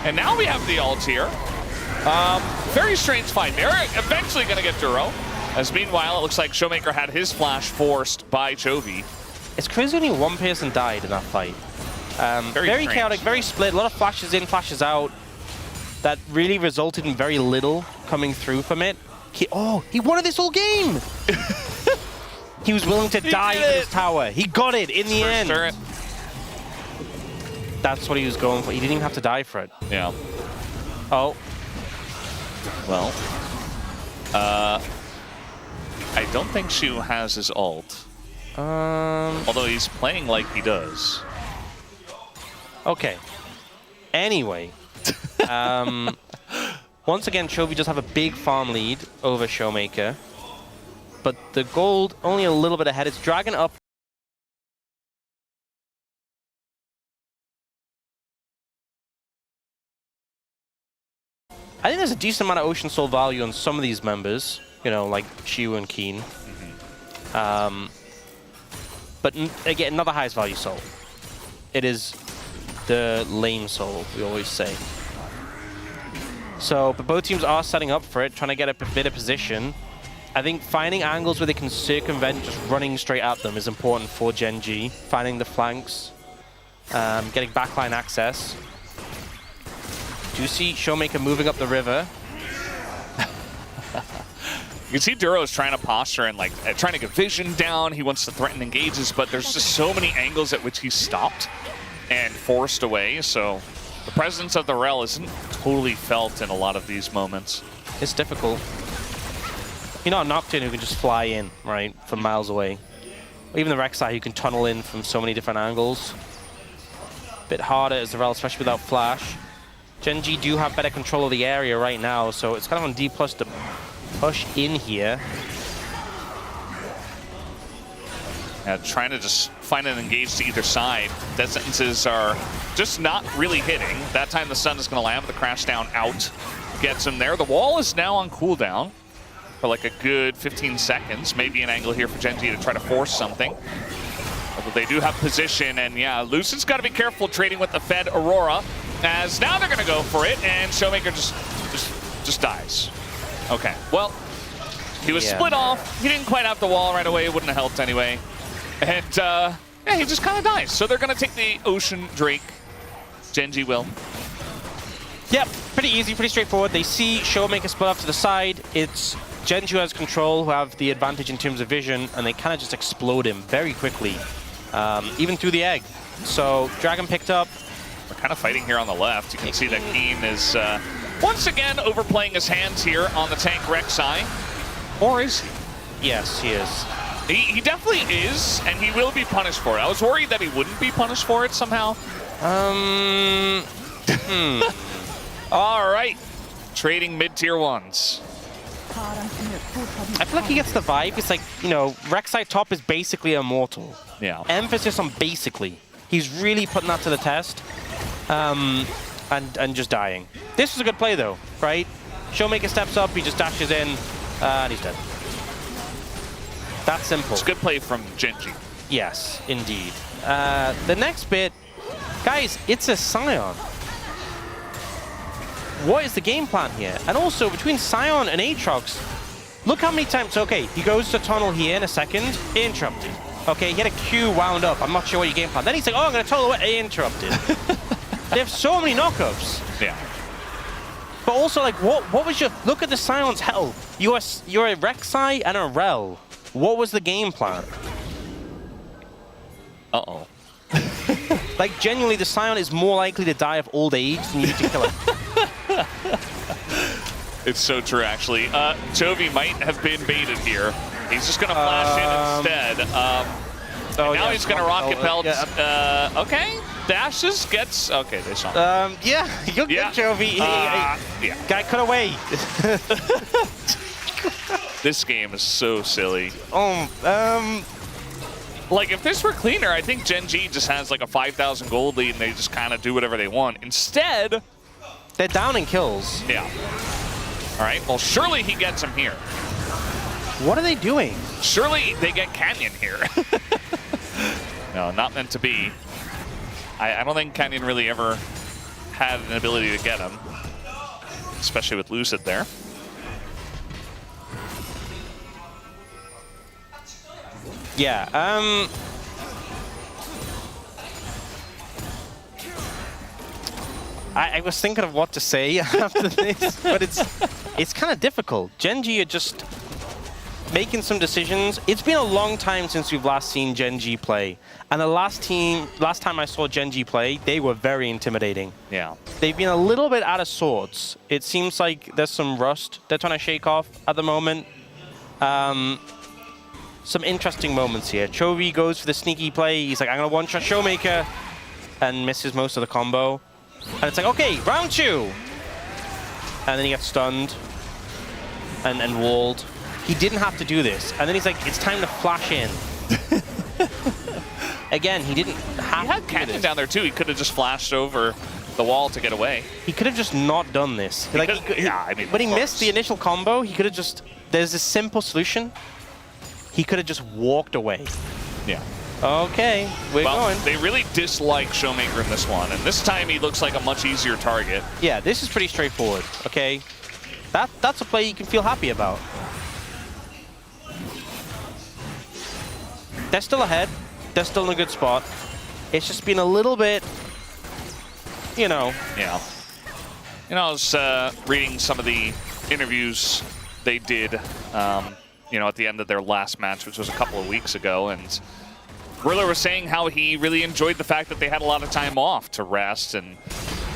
Speaker 2: And now we have the ult here. Very strange fight. They're eventually gonna get Duro. As meanwhile, it looks like Showmaker had his flash forced by Chovy.
Speaker 1: It's crazy only one person died in that fight. Very chaotic, very split, a lot of flashes in, flashes out. That really resulted in very little coming through from it. He wanted this whole game! He was willing to die in his tower. He got it in the end.
Speaker 2: Turret.
Speaker 1: That's what he was going for. He didn't even have to die for it.
Speaker 2: Yeah.
Speaker 1: Oh.
Speaker 2: Well. I don't think Shu has his ult. Although he's playing like he does.
Speaker 1: Okay. Anyway. Once again, Chovy does have a big farm lead over Showmaker. But the gold only a little bit ahead. It's Dragon up. I think there's a decent amount of Ocean Soul value on some of these members. You know, like Shiu and Keen. But again, another highest value soul. It is the lame soul, we always say. So, but both teams are setting up for it, trying to get a bit of position. I think finding angles where they can circumvent just running straight at them is important for GENG. Finding the flanks, getting backline access. Do you see Showmaker moving up the river?
Speaker 2: You can see Duro's trying to posture and like trying to get vision down. He wants to threaten engages, but there's just so many angles at which he's stopped and forced away. So the presence of the Rel isn't totally felt in a lot of these moments.
Speaker 1: It's difficult. You're not a Nocturne who can just fly in, right, from miles away. Or even the Rek'Sai who can tunnel in from so many different angles. Bit harder as the Rel, especially without flash. GENG do have better control of the area right now, so it's kind of on D+ to push in here.
Speaker 2: Trying to just find an engage to either side. Death sentences are just not really hitting. That time the stun is going to land, but the crash down out gets him there. The wall is now on cooldown for like a good 15 seconds. Maybe an angle here for GENG to try to force something. Although they do have position, and yeah, Lucid's got to be careful trading with the Fed Aurora, as now they're going to go for it, and Showmaker just dies. Okay, well, he was split off. He didn't quite have the wall right away. It wouldn't have helped anyway. And yeah, he just kind of dies. So they're going to take the Ocean Drake. GENG will.
Speaker 1: Yep, pretty easy, pretty straightforward. They see Showmaker split off to the side. It's GENG who has control, who have the advantage in terms of vision, and they kind of just explode him very quickly, even through the egg. So Dragon picked up.
Speaker 2: We're kind of fighting here on the left. You can see that Keen is once again overplaying his hands here on the tank Rek'Sai. Or is he?
Speaker 1: Yes, he is.
Speaker 2: He definitely is, and he will be punished for it. I was worried that he wouldn't be punished for it somehow. All right. Trading mid-tier ones.
Speaker 1: I feel like he gets the vibe. It's like, you know, Rek'Sai top is basically immortal.
Speaker 2: Yeah.
Speaker 1: Emphasis on basically. He's really putting that to the test. And just dying. This was a good play though, right? Showmaker steps up, he just dashes in, and he's dead. That's simple.
Speaker 2: It's a good play from GENG.
Speaker 1: Yes, indeed. The next bit, guys, it's a Sion. What is the game plan here? And also, between Sion and Aatrox, look how many times, okay, he goes to tunnel here in a second, interrupted. Okay, he had a Q wound up, I'm not sure what your game plan. Then he's like, oh, I'm gonna tunnel away, interrupted. They have so many knockups.
Speaker 2: Yeah.
Speaker 1: But also, like, what was your... Look at the Sion's health. You're a Rek'Sai and a Rel. What was the game plan?
Speaker 2: Uh-oh.
Speaker 1: Like, genuinely, the Sion is more likely to die of old age than you to kill it.
Speaker 2: It's so true, actually. Chovy might have been baited here. He's just going to flash in instead. Now he's going to rocket belt. Okay. Dashes, gets... Okay, they saw him.
Speaker 1: Yeah, good Chovy. Guy cut away.
Speaker 2: This game is so silly.
Speaker 1: Like,
Speaker 2: if this were cleaner, I think GENG just has like a 5,000 gold lead and they just kind of do whatever they want. Instead...
Speaker 1: They're down in kills.
Speaker 2: Yeah. All right, well, surely he gets him here.
Speaker 1: What are they doing?
Speaker 2: Surely they get Canyon here. No, not meant to be. I don't think Canyon really ever had an ability to get him, especially with Lucid there.
Speaker 1: Yeah, I was thinking of what to say after this, but it's kind of difficult. GENG are just making some decisions. It's been a long time since we've last seen GENG play, and the last time I saw GENG play, they were very intimidating.
Speaker 2: Yeah.
Speaker 1: They've been a little bit out of sorts. It seems like there's some rust they're trying to shake off at the moment. Some interesting moments here. Chovy goes for the sneaky play. He's like, I'm going to one-shot Showmaker, and misses most of the combo. And it's like, okay, round 2. And then he gets stunned and walled. He didn't have to do this. And then he's like, it's time to flash in. Again, he didn't have
Speaker 2: He had Canyon down there too. He could have just flashed over the wall to get away.
Speaker 1: He could have just not done this.
Speaker 2: Yeah, I mean,
Speaker 1: when he missed the initial combo, he could have just... There's a simple solution. He could have just walked away.
Speaker 2: Yeah.
Speaker 1: Okay, we're going.
Speaker 2: They really dislike Showmaker in this one, and this time he looks like a much easier target.
Speaker 1: Yeah, this is pretty straightforward, okay? That's a play you can feel happy about. They're still ahead. They're still in a good spot. It's just been a little bit, you know.
Speaker 2: Yeah. You know, I was reading some of the interviews they did, you know, at the end of their last match, which was a couple of weeks ago, and Riller was saying how he really enjoyed the fact that they had a lot of time off to rest and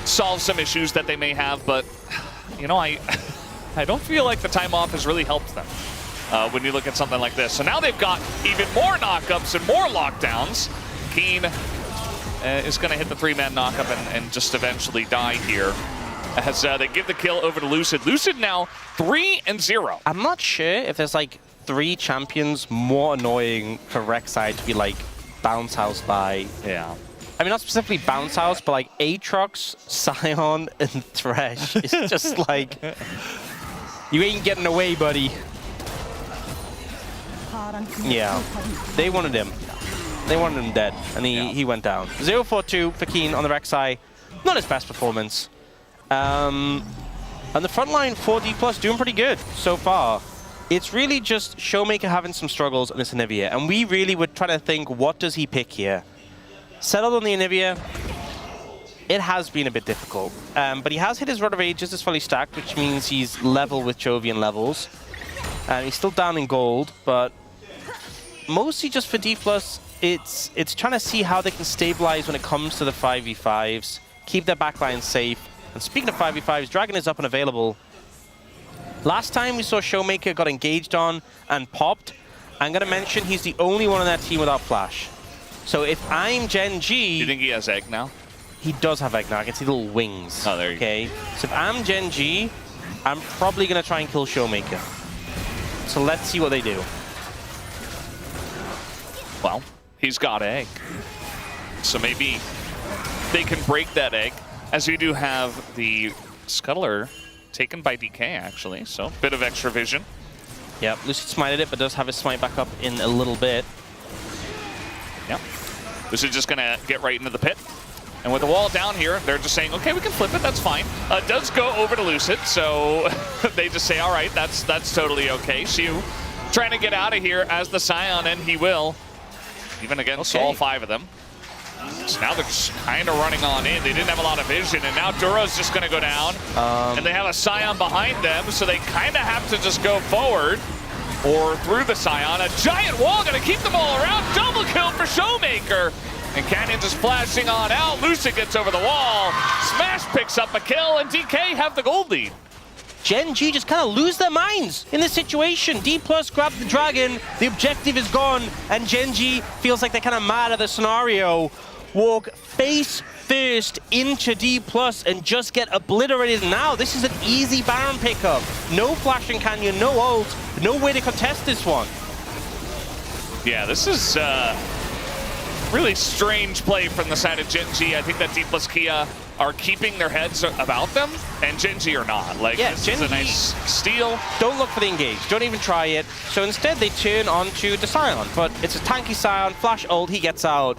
Speaker 2: solve some issues that they may have, but, you know, I don't feel like the time off has really helped them when you look at something like this. So now they've got even more knockups and more lockdowns. Keen is going to hit the 3-man knockup and just eventually die here as they give the kill over to Lucid. Lucid now 3-0.
Speaker 1: I'm not sure if there's like 3 champions more annoying for Rek'Sai to be like bounce house by.
Speaker 2: Yeah.
Speaker 1: I mean, not specifically bounce house, but like Aatrox, Sion, and Thresh. It's just like, you ain't getting away, buddy. Yeah, they wanted him. They wanted him dead, and he went down. 0-4-2 for Keen on the Rek'Sai. Not his best performance. And the front line 4D+ doing pretty good so far. It's really just Showmaker having some struggles on this Anivia, and we really were trying to think, what does he pick here? Settled on the Anivia. It has been a bit difficult, but he has hit his Rod of Ages as fully stacked, which means he's level with Chovy in levels. And he's still down in gold, but mostly just for D+, it's trying to see how they can stabilize when it comes to the 5v5s, keep their backline safe. And speaking of 5v5s, Dragon is up and available. Last time we saw Showmaker got engaged on and popped, I'm going to mention he's the only one on that team without flash. So if I'm GENG...
Speaker 2: Do you think he has egg now?
Speaker 1: He does have egg now. I can see little wings.
Speaker 2: Oh, there you go.
Speaker 1: So if I'm GENG, I'm probably going to try and kill Showmaker. So let's see what they do.
Speaker 2: Well, he's got egg. So maybe they can break that egg, as we do have the Scuttler taken by DK, actually. So, bit of extra vision.
Speaker 1: Yep, Lucid smited it, but does have his smite back up in a little bit.
Speaker 2: Yep. Lucid just going to get right into the pit. And with the wall down here, they're just saying, okay, we can flip it, that's fine. Does go over to Lucid, so they just say, all right, that's totally okay. Xiu trying to get out of here as the Scion, and he will. Even against all 5 of them. So now they're just kind of running on in. They didn't have a lot of vision, and now Dura's just going to go down. And they have a Scion behind them, so they kind of have to just go forward or through the Scion. A giant wall going to keep them all around. Double kill for Showmaker. And Canyon just flashing on out. Lucid gets over the wall. Smash picks up a kill, and DK have the gold lead.
Speaker 1: GENG just kind of lose their minds in this situation. D+ grab the Dragon, the objective is gone, and GENG feels like they're kind of mad at the scenario. Walk face first into D+ and just get obliterated now. This is an easy Baron pickup. No flashing Canyon, no ult, no way to contest this one.
Speaker 2: Yeah, this is really strange play from the side of GENG. I think that D+ Kia are keeping their heads about them, and GENG are not. Like,
Speaker 1: Yeah,
Speaker 2: this is
Speaker 1: GENG
Speaker 2: a nice steal.
Speaker 1: Don't look for the engage. Don't even try it. So instead, they turn onto the Scion. But it's a tanky Scion, flash ult, he gets out.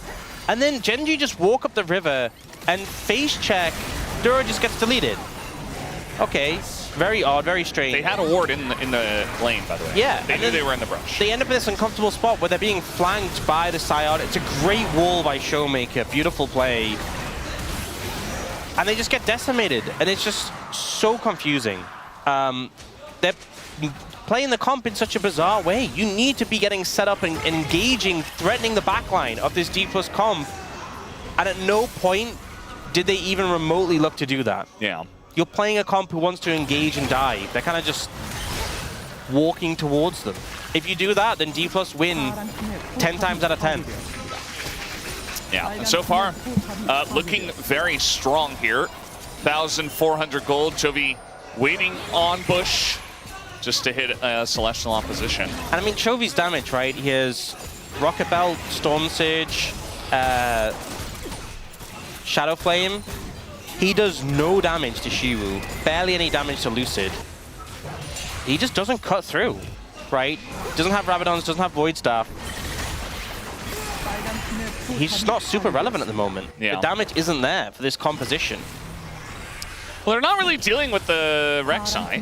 Speaker 1: And then GENG just walk up the river and face check. Duro just gets deleted. Okay, very odd, very strange.
Speaker 2: They had a ward in the lane, by the way.
Speaker 1: Yeah.
Speaker 2: They knew they were in the brush.
Speaker 1: They end up in this uncomfortable spot where they're being flanked by the Scion. It's a great wall by Showmaker. Beautiful play. And they just get decimated. And it's just so confusing. They're playing the comp in such a bizarre way. You need to be getting set up and engaging, threatening the backline of this D+ comp. And at no point did they even remotely look to do that.
Speaker 2: Yeah.
Speaker 1: You're playing a comp who wants to engage and dive. They're kind of just walking towards them. If you do that, then D+ win 10 times out of 10.
Speaker 2: Yeah, and so far, looking very strong here. 1,400 gold. Chovy waiting on Bush just to hit Celestial opposition.
Speaker 1: And I mean, Chovy's damage, right? He has Rocket Belt, Storm Surge, Shadow Flame. He does no damage to Shiwu, barely any damage to Lucid. He just doesn't cut through, right? Doesn't have Rabadons, doesn't have Void Staff. He's just not super relevant at the moment.
Speaker 2: Yeah.
Speaker 1: The damage isn't there for this composition.
Speaker 2: Well, they're not really dealing with the Rek'Sai.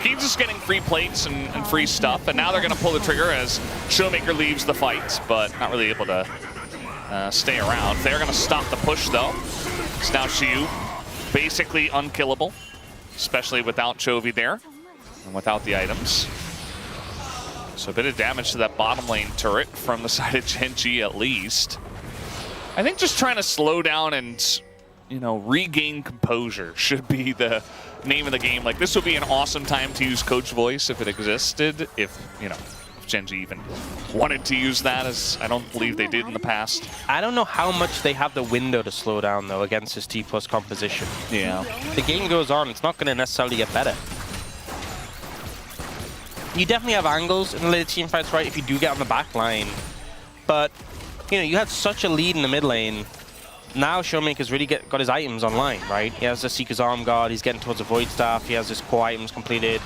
Speaker 2: He's just getting free plates and free stuff, and now they're going to pull the trigger as Showmaker leaves the fight, but not really able to stay around. They're going to stop the push, though. It's now Shiu, basically unkillable, especially without Chovy there and without the items. So a bit of damage to that bottom lane turret from the side of GENG at least. I think just trying to slow down and, you know, regain composure should be the name of the game. Like, this would be an awesome time to use Coach Voice if it existed, if, you know, if GENG even wanted to use that, as I don't believe they did in the past.
Speaker 1: I don't know how much they have the window to slow down, though, against this T+ composition.
Speaker 2: Yeah.
Speaker 1: The game goes on, it's not going to necessarily get better. You definitely have angles in the later team fights, right, if you do get on the back line. But, you know, you had such a lead in the mid lane. Now Showmaker's really got his items online, right? He has the Seeker's Arm Guard, he's getting towards the Void Staff, he has his core items completed.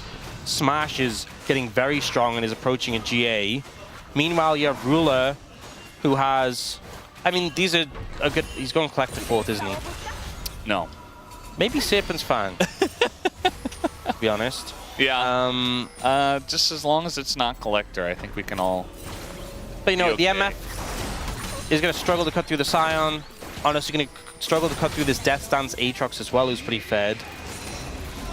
Speaker 1: Smash is getting very strong and is approaching a GA. Meanwhile, you have Ruler, who has... I mean, these are a good... He's going Collector 4th, isn't he?
Speaker 2: No.
Speaker 1: Maybe Serpent's Fang, to be honest.
Speaker 2: Yeah. Just as long as it's not Collector, I think we can all...
Speaker 1: But you know,
Speaker 2: okay.
Speaker 1: the MF is going to struggle to cut through the Scion. Honestly, going to struggle to cut through this Death Stance Aatrox as well, who's pretty fed.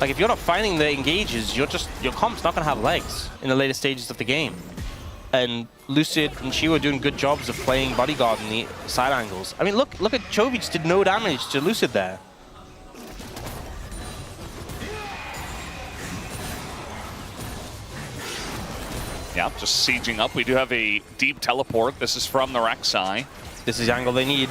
Speaker 1: Like, if you're not finding the engages, your comp's not going to have legs in the later stages of the game. And Lucid and Shiu are doing good jobs of playing bodyguard in the side angles. I mean, look at Chovy just did no damage to Lucid there.
Speaker 2: Yeah, just sieging up. We do have a deep teleport. This is from the Rek'Sai.
Speaker 1: This is the angle they need.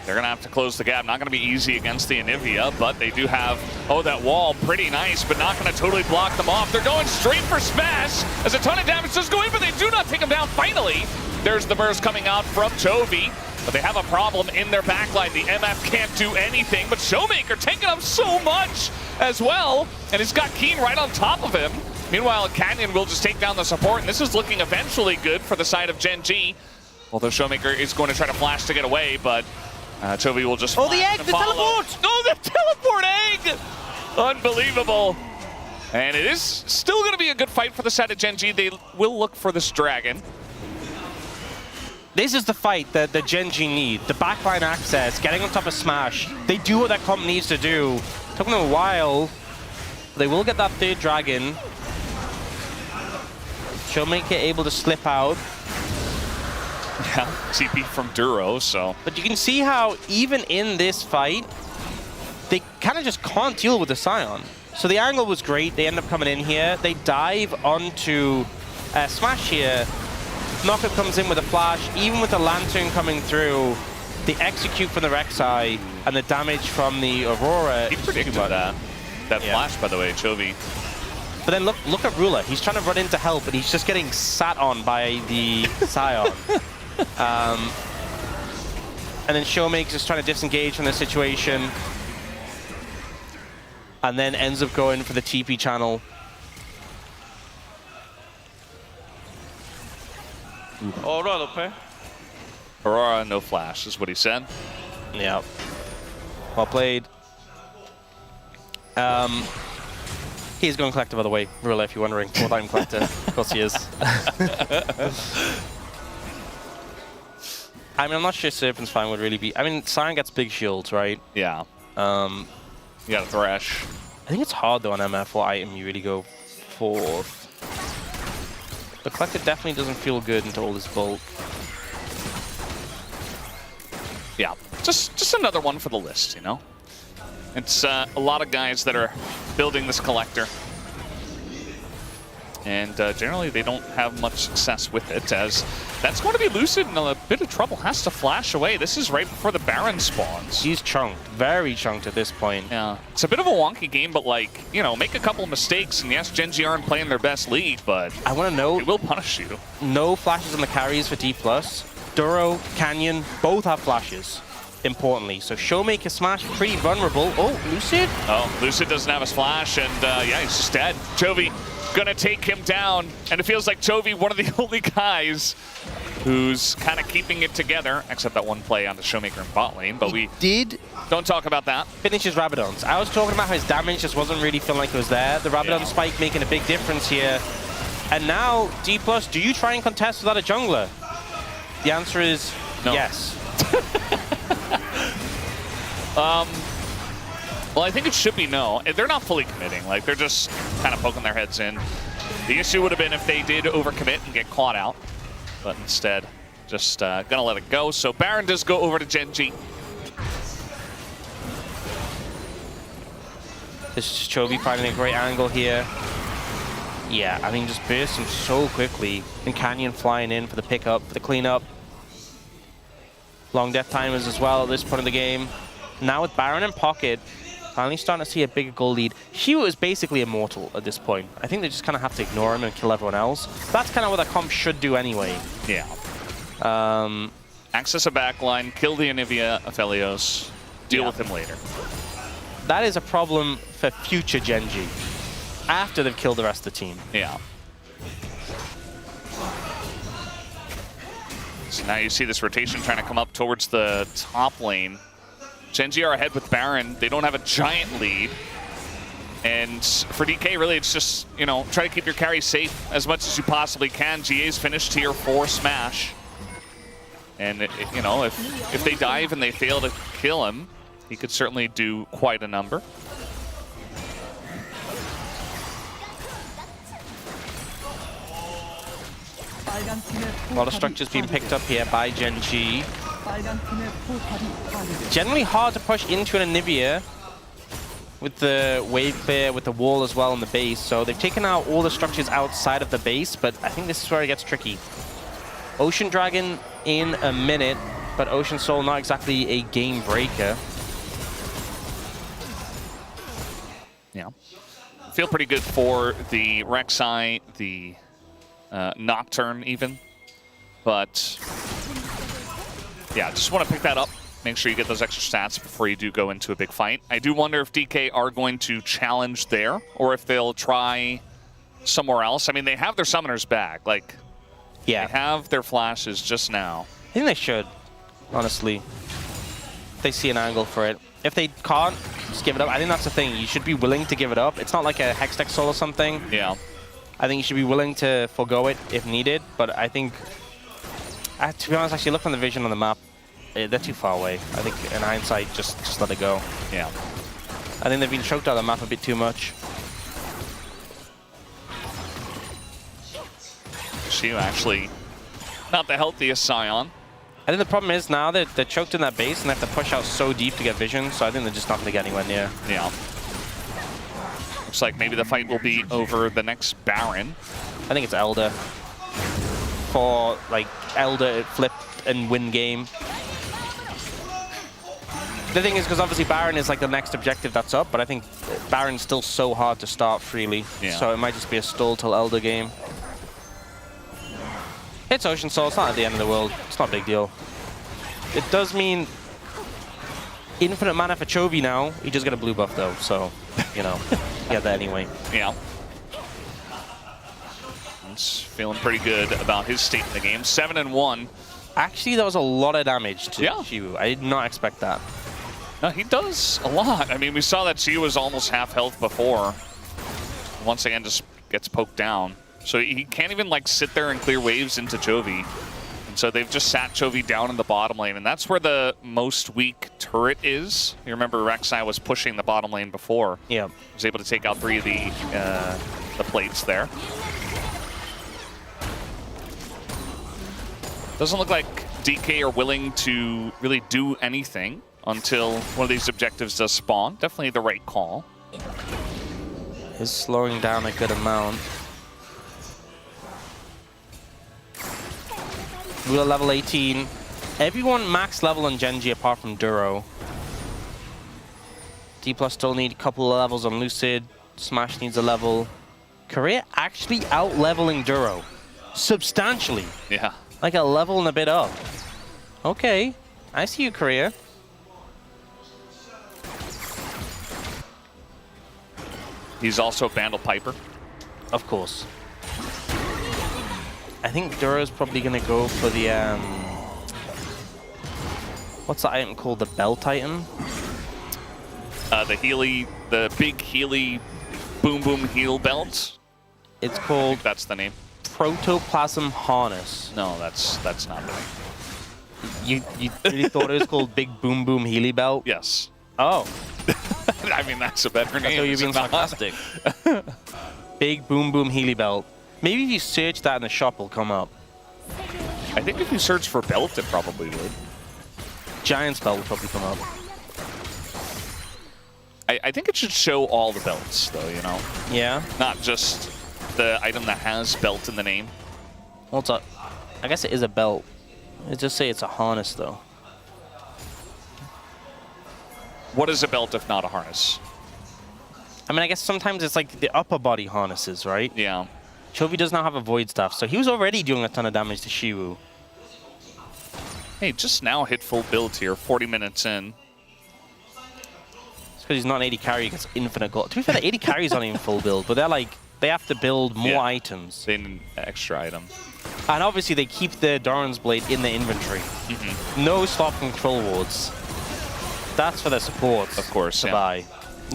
Speaker 2: They're going to have to close the gap. Not going to be easy against the Anivia, but they do have, oh, that wall, pretty nice, but not going to totally block them off. They're going straight for Smash, as a ton of damage does go in, but they do not take him down. Finally, there's the burst coming out from Chovy, but they have a problem in their backline. The MF can't do anything, but Showmaker taking up so much as well, and he's got Keen right on top of him. Meanwhile, Canyon will just take down the support, and this is looking eventually good for the side of GENG. Although Showmaker is going to try to flash to get away, but Chovy will just
Speaker 1: the egg, the teleport!
Speaker 2: Oh, the teleport egg! Unbelievable. And it is still going to be a good fight for the side of GENG. They will look for this dragon.
Speaker 1: This is the fight that the GENG need. The backline access, getting on top of Smash. They do what that comp needs to do. Took them a while. They will get that third dragon. Showmaker able to slip out.
Speaker 2: Yeah, TP from Duro, so.
Speaker 1: But you can see how even in this fight, they kind of just can't deal with the Scion. So the angle was great. They end up coming in here. They dive onto Smash here. Knockup comes in with a flash. Even with the Lantern coming through, the execute from the Rek'Sai and the damage from the Aurora.
Speaker 2: He predicted that flash, by the way, Chovy.
Speaker 1: But then look at Ruler. He's trying to run in to help, but he's just getting sat on by the Scion. And then Showmaker's just trying to disengage from the situation. And then ends up going for the TP channel.
Speaker 6: Aurora 높을.
Speaker 2: Aurora, no flash, is what he said.
Speaker 1: Yeah. Well played. He's going collector, by the way. Real life, you're wondering. Full-time collector. Of course he is. I mean, I'm not sure Serpent's fine would really be... I mean, Sion gets big shields, right?
Speaker 2: Yeah. You got a Thresh.
Speaker 1: I think it's hard, though, on MF what item you really go fourth. The collector definitely doesn't feel good into all this bulk.
Speaker 2: Yeah, just another one for the list, you know? It's a lot of guys that are building this collector. And generally they don't have much success with it, as that's going to be Lucid in a bit of trouble. Has to flash away. This is right before the Baron spawns.
Speaker 1: He's chunked, very chunked at this point.
Speaker 2: Yeah, it's a bit of a wonky game, but like, you know, make a couple of mistakes, and yes, GENG aren't playing their best league, but
Speaker 1: I want to know,
Speaker 2: it will punish you.
Speaker 1: No flashes on the carries for D+. Duro, Canyon, both have flashes, importantly. So Showmaker Smash, pretty vulnerable. Oh, Lucid?
Speaker 2: Oh, Lucid doesn't have his flash, and yeah, he's just dead. Chovy gonna take him down, and it feels like Chovy, one of the only guys who's kind of keeping it together, except that one play on the Showmaker in bot lane, but we don't talk about that.
Speaker 1: Finish his Rabadons. I was talking about how his damage just wasn't really feeling like it was there. The Rabadon spike making a big difference here. And now, D+, do you try and contest without a jungler? The answer is
Speaker 2: no.
Speaker 1: Yes.
Speaker 2: Well, I think it should be no. They're not fully committing. Like, they're just kind of poking their heads in. The issue would have been if they did overcommit and get caught out. But instead, just gonna let it go. So Baron does go over to GENG.
Speaker 1: This is Chovy finding a great angle here. Yeah, I mean, just burst him so quickly. And Canyon flying in for the pickup, for the cleanup. Long death timers as well at this point of the game. Now with Baron in pocket, finally starting to see a bigger goal lead. Hugh is basically immortal at this point. I think they just kind of have to ignore him and kill everyone else. That's kind of what that comp should do anyway.
Speaker 2: Yeah. Access a backline, kill the Anivia Aphelios, deal with him later.
Speaker 1: That is a problem for future GENG after they've killed the rest of the team.
Speaker 2: Yeah. So now you see this rotation trying to come up towards the top lane. GENG are ahead with Baron. They don't have a giant lead. And for DK, really, it's just, you know, try to keep your carry safe as much as you possibly can. GA's finished tier 4 Smash. And, you know, if they dive and they fail to kill him, he could certainly do quite a number.
Speaker 1: A lot of structures being picked up here by GENG. Generally hard to push into an Anivia with the wave clear, with the wall as well in the base. So they've taken out all the structures outside of the base, but I think this is where it gets tricky. Ocean Dragon in a minute, but Ocean Soul not exactly a game breaker.
Speaker 2: Yeah. Feel pretty good for the Rek'Sai, the Nocturne even. But yeah, just want to pick that up. Make sure you get those extra stats before you do go into a big fight. I do wonder if DK are going to challenge there, or if they'll try somewhere else. I mean, they have their summoners back. Like,
Speaker 1: yeah,
Speaker 2: they have their flashes just now.
Speaker 1: I think they should, honestly. If they see an angle for it. If they can't, just give it up. I think that's the thing. You should be willing to give it up. It's not like a Hextech Soul or something.
Speaker 2: Yeah.
Speaker 1: I think you should be willing to forego it if needed, but I think, to be honest, actually look on the vision on the map. They're too far away. I think in hindsight, just let it go.
Speaker 2: Yeah.
Speaker 1: I think they've been choked out of the map a bit too much.
Speaker 2: Shiu actually not the healthiest Sion.
Speaker 1: I think the problem is now that they're choked in that base and they have to push out so deep to get vision, so I think they're just not going to get anywhere near.
Speaker 2: Yeah. Looks like maybe the fight will be over the next Baron.
Speaker 1: I think it's Elder. For, like, Elder flip and win game. The thing is, because obviously Baron is like the next objective that's up, but I think Baron's still so hard to start freely.
Speaker 2: Yeah.
Speaker 1: So it might just be a stall till Elder game. It's Ocean Soul, it's not at the end of the world. It's not a big deal. It does mean infinite mana for Chovy now. He just got a blue buff though, so, you know, he had that anyway.
Speaker 2: Yeah. He's feeling pretty good about his state in the game. 7-1.
Speaker 1: Actually, that was a lot of damage to
Speaker 2: Yeah.
Speaker 1: Shiwu. I did not expect that.
Speaker 2: No, he does a lot. I mean, we saw that Shiwu was almost half health before. Once again, just gets poked down. So he can't even like sit there and clear waves into Chovy. And so they've just sat Chovy down in the bottom lane. And that's where the most weak turret is. You remember Rek'Sai was pushing the bottom lane before.
Speaker 1: Yeah.
Speaker 2: He was able to take out 3 of the plates there. Doesn't look like DK are willing to really do anything until one of these objectives does spawn. Definitely the right call.
Speaker 1: Is slowing down a good amount. We're at level 18. Everyone max level on GENG apart from Duro. D+ still need a couple of levels on Lucid. Smash needs a level. Korea actually out-leveling Duro. Substantially.
Speaker 2: Yeah.
Speaker 1: Like a level and a bit up. Okay. I see you, Korea.
Speaker 2: He's also Vandal Piper.
Speaker 1: Of course. I think Duro's probably going to go for the, what's the item called? The belt item?
Speaker 2: The Healy, the big Healy boom boom heal belt.
Speaker 1: It's
Speaker 2: I
Speaker 1: called
Speaker 2: think that's the name.
Speaker 1: Protoplasm Harness.
Speaker 2: No, that's not the name.
Speaker 1: You really thought it was called Big Boom Boom Healy Belt?
Speaker 2: Yes.
Speaker 1: Oh.
Speaker 2: I mean, that's a better
Speaker 1: I
Speaker 2: name.
Speaker 1: thought you were
Speaker 2: is
Speaker 1: being
Speaker 2: it not?
Speaker 1: sarcastic. Big Boom Boom Healy Belt. Maybe if you search that in the shop, it'll come up.
Speaker 2: I think if you search for belt, it probably would.
Speaker 1: Giant's Belt will probably come up.
Speaker 2: I think it should show all the belts, though, you know?
Speaker 1: Yeah?
Speaker 2: Not just the item that has belt in the name.
Speaker 1: What's up? I guess it is a belt. It just say it's a harness, though.
Speaker 2: What is a belt if not a harness?
Speaker 1: I mean, I guess sometimes it's like the upper body harnesses, right?
Speaker 2: Yeah.
Speaker 1: Chovy does not have a Void Staff, so he was already doing a ton of damage to Shiwu.
Speaker 2: Hey, just now hit full build here, 40 minutes in.
Speaker 1: It's because he's not an 80 carry against infinite gold. To be fair, the 80 carries aren't even full build, but they're like, they have to build more items.
Speaker 2: They need an extra item.
Speaker 1: And obviously they keep the Doran's Blade in the inventory. No stop control wards. That's for their supports.
Speaker 2: Of course,
Speaker 1: to
Speaker 2: yeah.
Speaker 1: buy.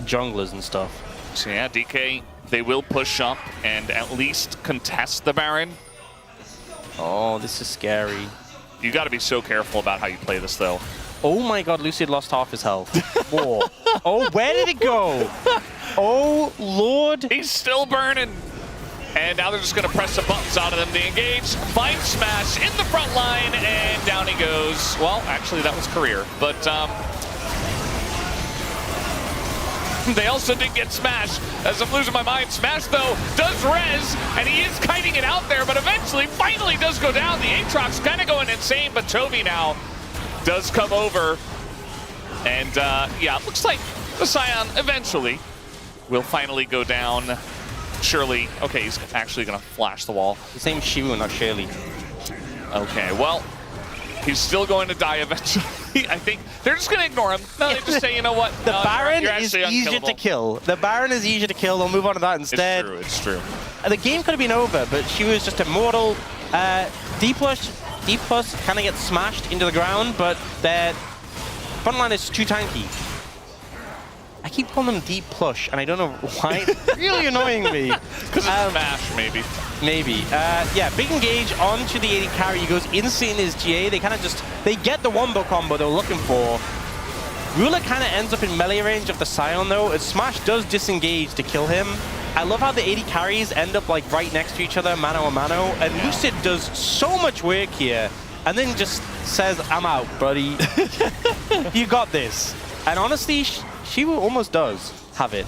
Speaker 1: Junglers and stuff.
Speaker 2: So yeah, DK, they will push up and at least contest the Baron.
Speaker 1: Oh, this is scary.
Speaker 2: You got to be so careful about how you play this, though.
Speaker 1: Oh my god, Lucid lost half his health. More. Oh, where did it go? Oh, Lord.
Speaker 2: He's still burning. And now they're just going to press the buttons out of them to engage. Find Smash in the front line, and down he goes. Well, actually, that was career. But they also did get Smash. As I'm losing my mind, Smash, though, does res, and he is kiting it out there, but eventually, finally does go down. The Aatrox kind of going insane, but Chovy now does come over. And, yeah, it looks like the Scion eventually will finally go down. Surely, okay, he's actually going to flash the wall.
Speaker 1: The same Shiwu, not Shirley.
Speaker 2: Okay, well, he's still going to die eventually. I think they're just going to ignore him. No, they just say, you know what?
Speaker 1: The
Speaker 2: no,
Speaker 1: Baron
Speaker 2: you're
Speaker 1: is
Speaker 2: actually
Speaker 1: easier to
Speaker 2: unkillable.
Speaker 1: kill. The Baron is easier to kill. They'll move on to that instead.
Speaker 2: It's true, it's true.
Speaker 1: The game could have been over, but she was just immortal. D+ kind of gets smashed into the ground, but their front line is too tanky. I keep calling them D+, and I don't know why. It's really annoying me.
Speaker 2: Because it's Smash, maybe.
Speaker 1: Maybe. Yeah, big engage onto the 80 carry. He goes insane in his GA. They kind of just, they get the wombo combo they're looking for. Ruler kind of ends up in melee range of the Scion, though, as Smash does disengage to kill him. I love how the 80 carries end up like right next to each other, mano a mano, and Lucid does so much work here, and then just says, I'm out, buddy. You got this. And honestly, she almost does have it.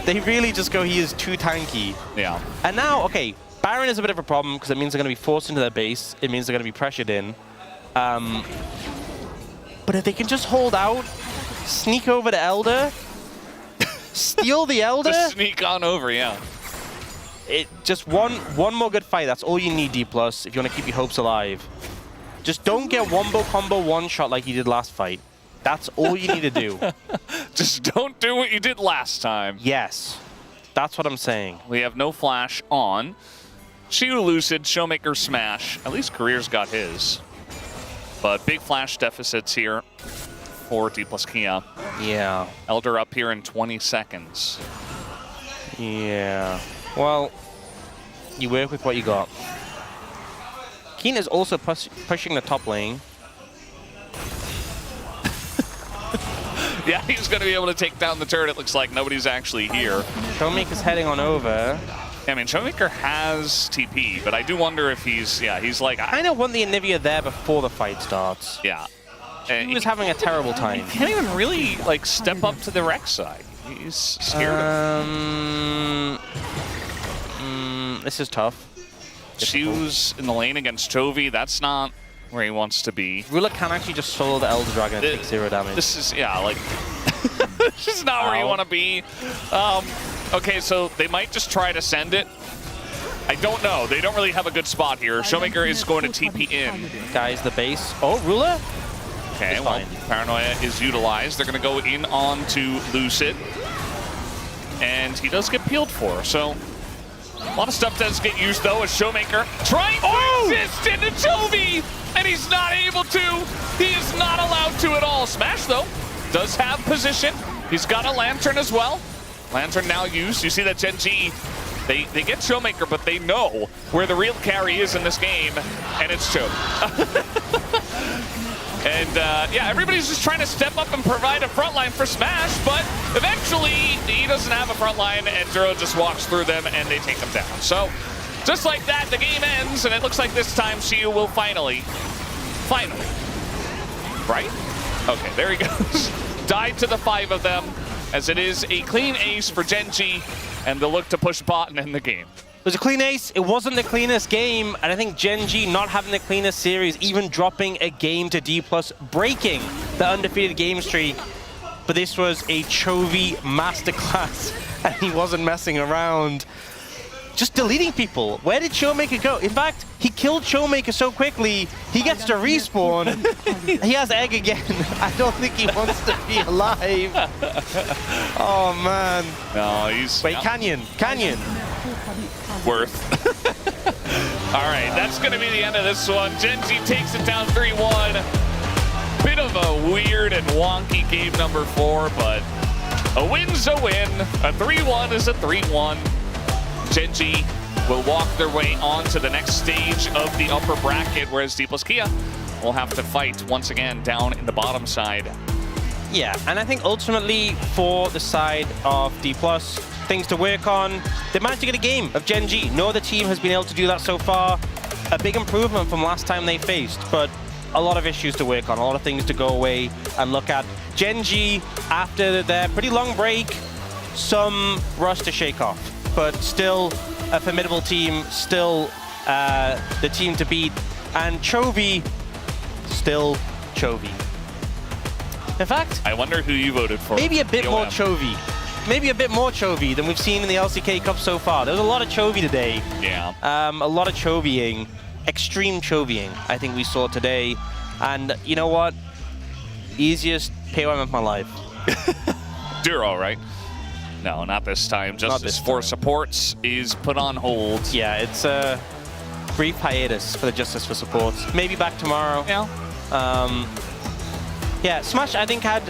Speaker 1: They really just go, he is too tanky.
Speaker 2: Yeah.
Speaker 1: And now, okay, Baron is a bit of a problem because it means they're going to be forced into their base. It means they're going to be pressured in. But if they can just hold out, sneak over the Elder, steal the Elder.
Speaker 2: Just sneak on over, yeah.
Speaker 1: Just one more good fight. That's all you need, D+, if you want to keep your hopes alive. Just don't get wombo combo one shot like you did last fight. That's all you need to do.
Speaker 2: Just don't do what you did last time.
Speaker 1: Yes. That's what I'm saying.
Speaker 2: We have no flash on. Shiu Lucid, Showmaker Smash. At least Career's got his. But big flash deficits here for D plus Kia.
Speaker 1: Yeah.
Speaker 2: Elder up here in 20 seconds.
Speaker 1: Yeah. Well, you work with what you got. Keen is also pushing the top lane.
Speaker 2: Yeah, he's going to be able to take down the turret. It looks like nobody's actually here.
Speaker 1: Showmaker's heading on over.
Speaker 2: I mean, Showmaker has TP, but I do wonder if he's like...
Speaker 1: I kind of want the Anivia there before the fight starts.
Speaker 2: Yeah.
Speaker 1: He was having a terrible time.
Speaker 2: He can't even really, like, step up to the Rex side. He's scared
Speaker 1: this is tough.
Speaker 2: Shiu's in the lane against Chovy. That's not where he wants to be.
Speaker 1: Ruler can actually just solo the Elder Dragon and take 0 damage.
Speaker 2: This is, yeah, like... this is not where you want to be. Okay, so they might just try to send it. I don't know. They don't really have a good spot here. Showmaker is going to TP in.
Speaker 1: Guys, the base. Oh, Ruler?
Speaker 2: Okay, well, Paranoia is utilized. They're going to go in on to Lucid. And he does get peeled for, so... A lot of stuff does get used, though, as Showmaker trying to assist into Chovy, and he's not able to. He is not allowed to at all. Smash, though, does have position. He's got a Lantern as well. Lantern now used. You see that GENG, they get Showmaker, but they know where the real carry is in this game, and it's Chovy. And, yeah, everybody's just trying to step up and provide a front line for Smash, but eventually he doesn't have a front line, and Duro just walks through them, and they take him down. So, just like that, the game ends, and it looks like this time Shiu will finally, right? Okay, there he goes. Died to the 5 of them, as it is a clean ace for GENG, and they'll look to push bot and end the game.
Speaker 1: It was a clean ace. It wasn't the cleanest game, and I think GENG not having the cleanest series, even dropping a game to D+, breaking the undefeated game streak. But this was a Chovy masterclass, and he wasn't messing around. Just deleting people. Where did Showmaker go? In fact, he killed Showmaker so quickly, he gets to respawn. He has egg again. I don't think he wants to be alive. Oh, man.
Speaker 2: No, he's...
Speaker 1: Wait, Canyon.
Speaker 2: Worth. All right, that's going to be the end of this one. GENG takes it down 3-1. Bit of a weird and wonky game number 4, but a win's a win. A 3-1 is a 3-1. GENG will walk their way on to the next stage of the upper bracket, whereas D plus Kia will have to fight once again down in the bottom side.
Speaker 1: Yeah, and I think ultimately for the side of D+, things to work on. They managed to get a game of GENG. No other team has been able to do that so far. A big improvement from last time they faced, but a lot of issues to work on, a lot of things to go away and look at. GENG, after their pretty long break, some rust to shake off, but still a formidable team, still the team to beat. And Chovy, still Chovy. In fact,
Speaker 2: I wonder who you voted for.
Speaker 1: Maybe a bit more Chovy. Maybe a bit more Chovy than we've seen in the LCK Cup so far. There was a lot of Chovy today.
Speaker 2: Yeah.
Speaker 1: A lot of Chovying. Extreme Chovying, I think we saw today. And you know what? Easiest POM of my life.
Speaker 2: Duro, right? No, not this time. Justice for Supports is put on hold.
Speaker 1: Yeah, it's a brief hiatus for the Justice for Supports. Maybe back tomorrow.
Speaker 2: Yeah.
Speaker 1: Yeah, Smash, I think, had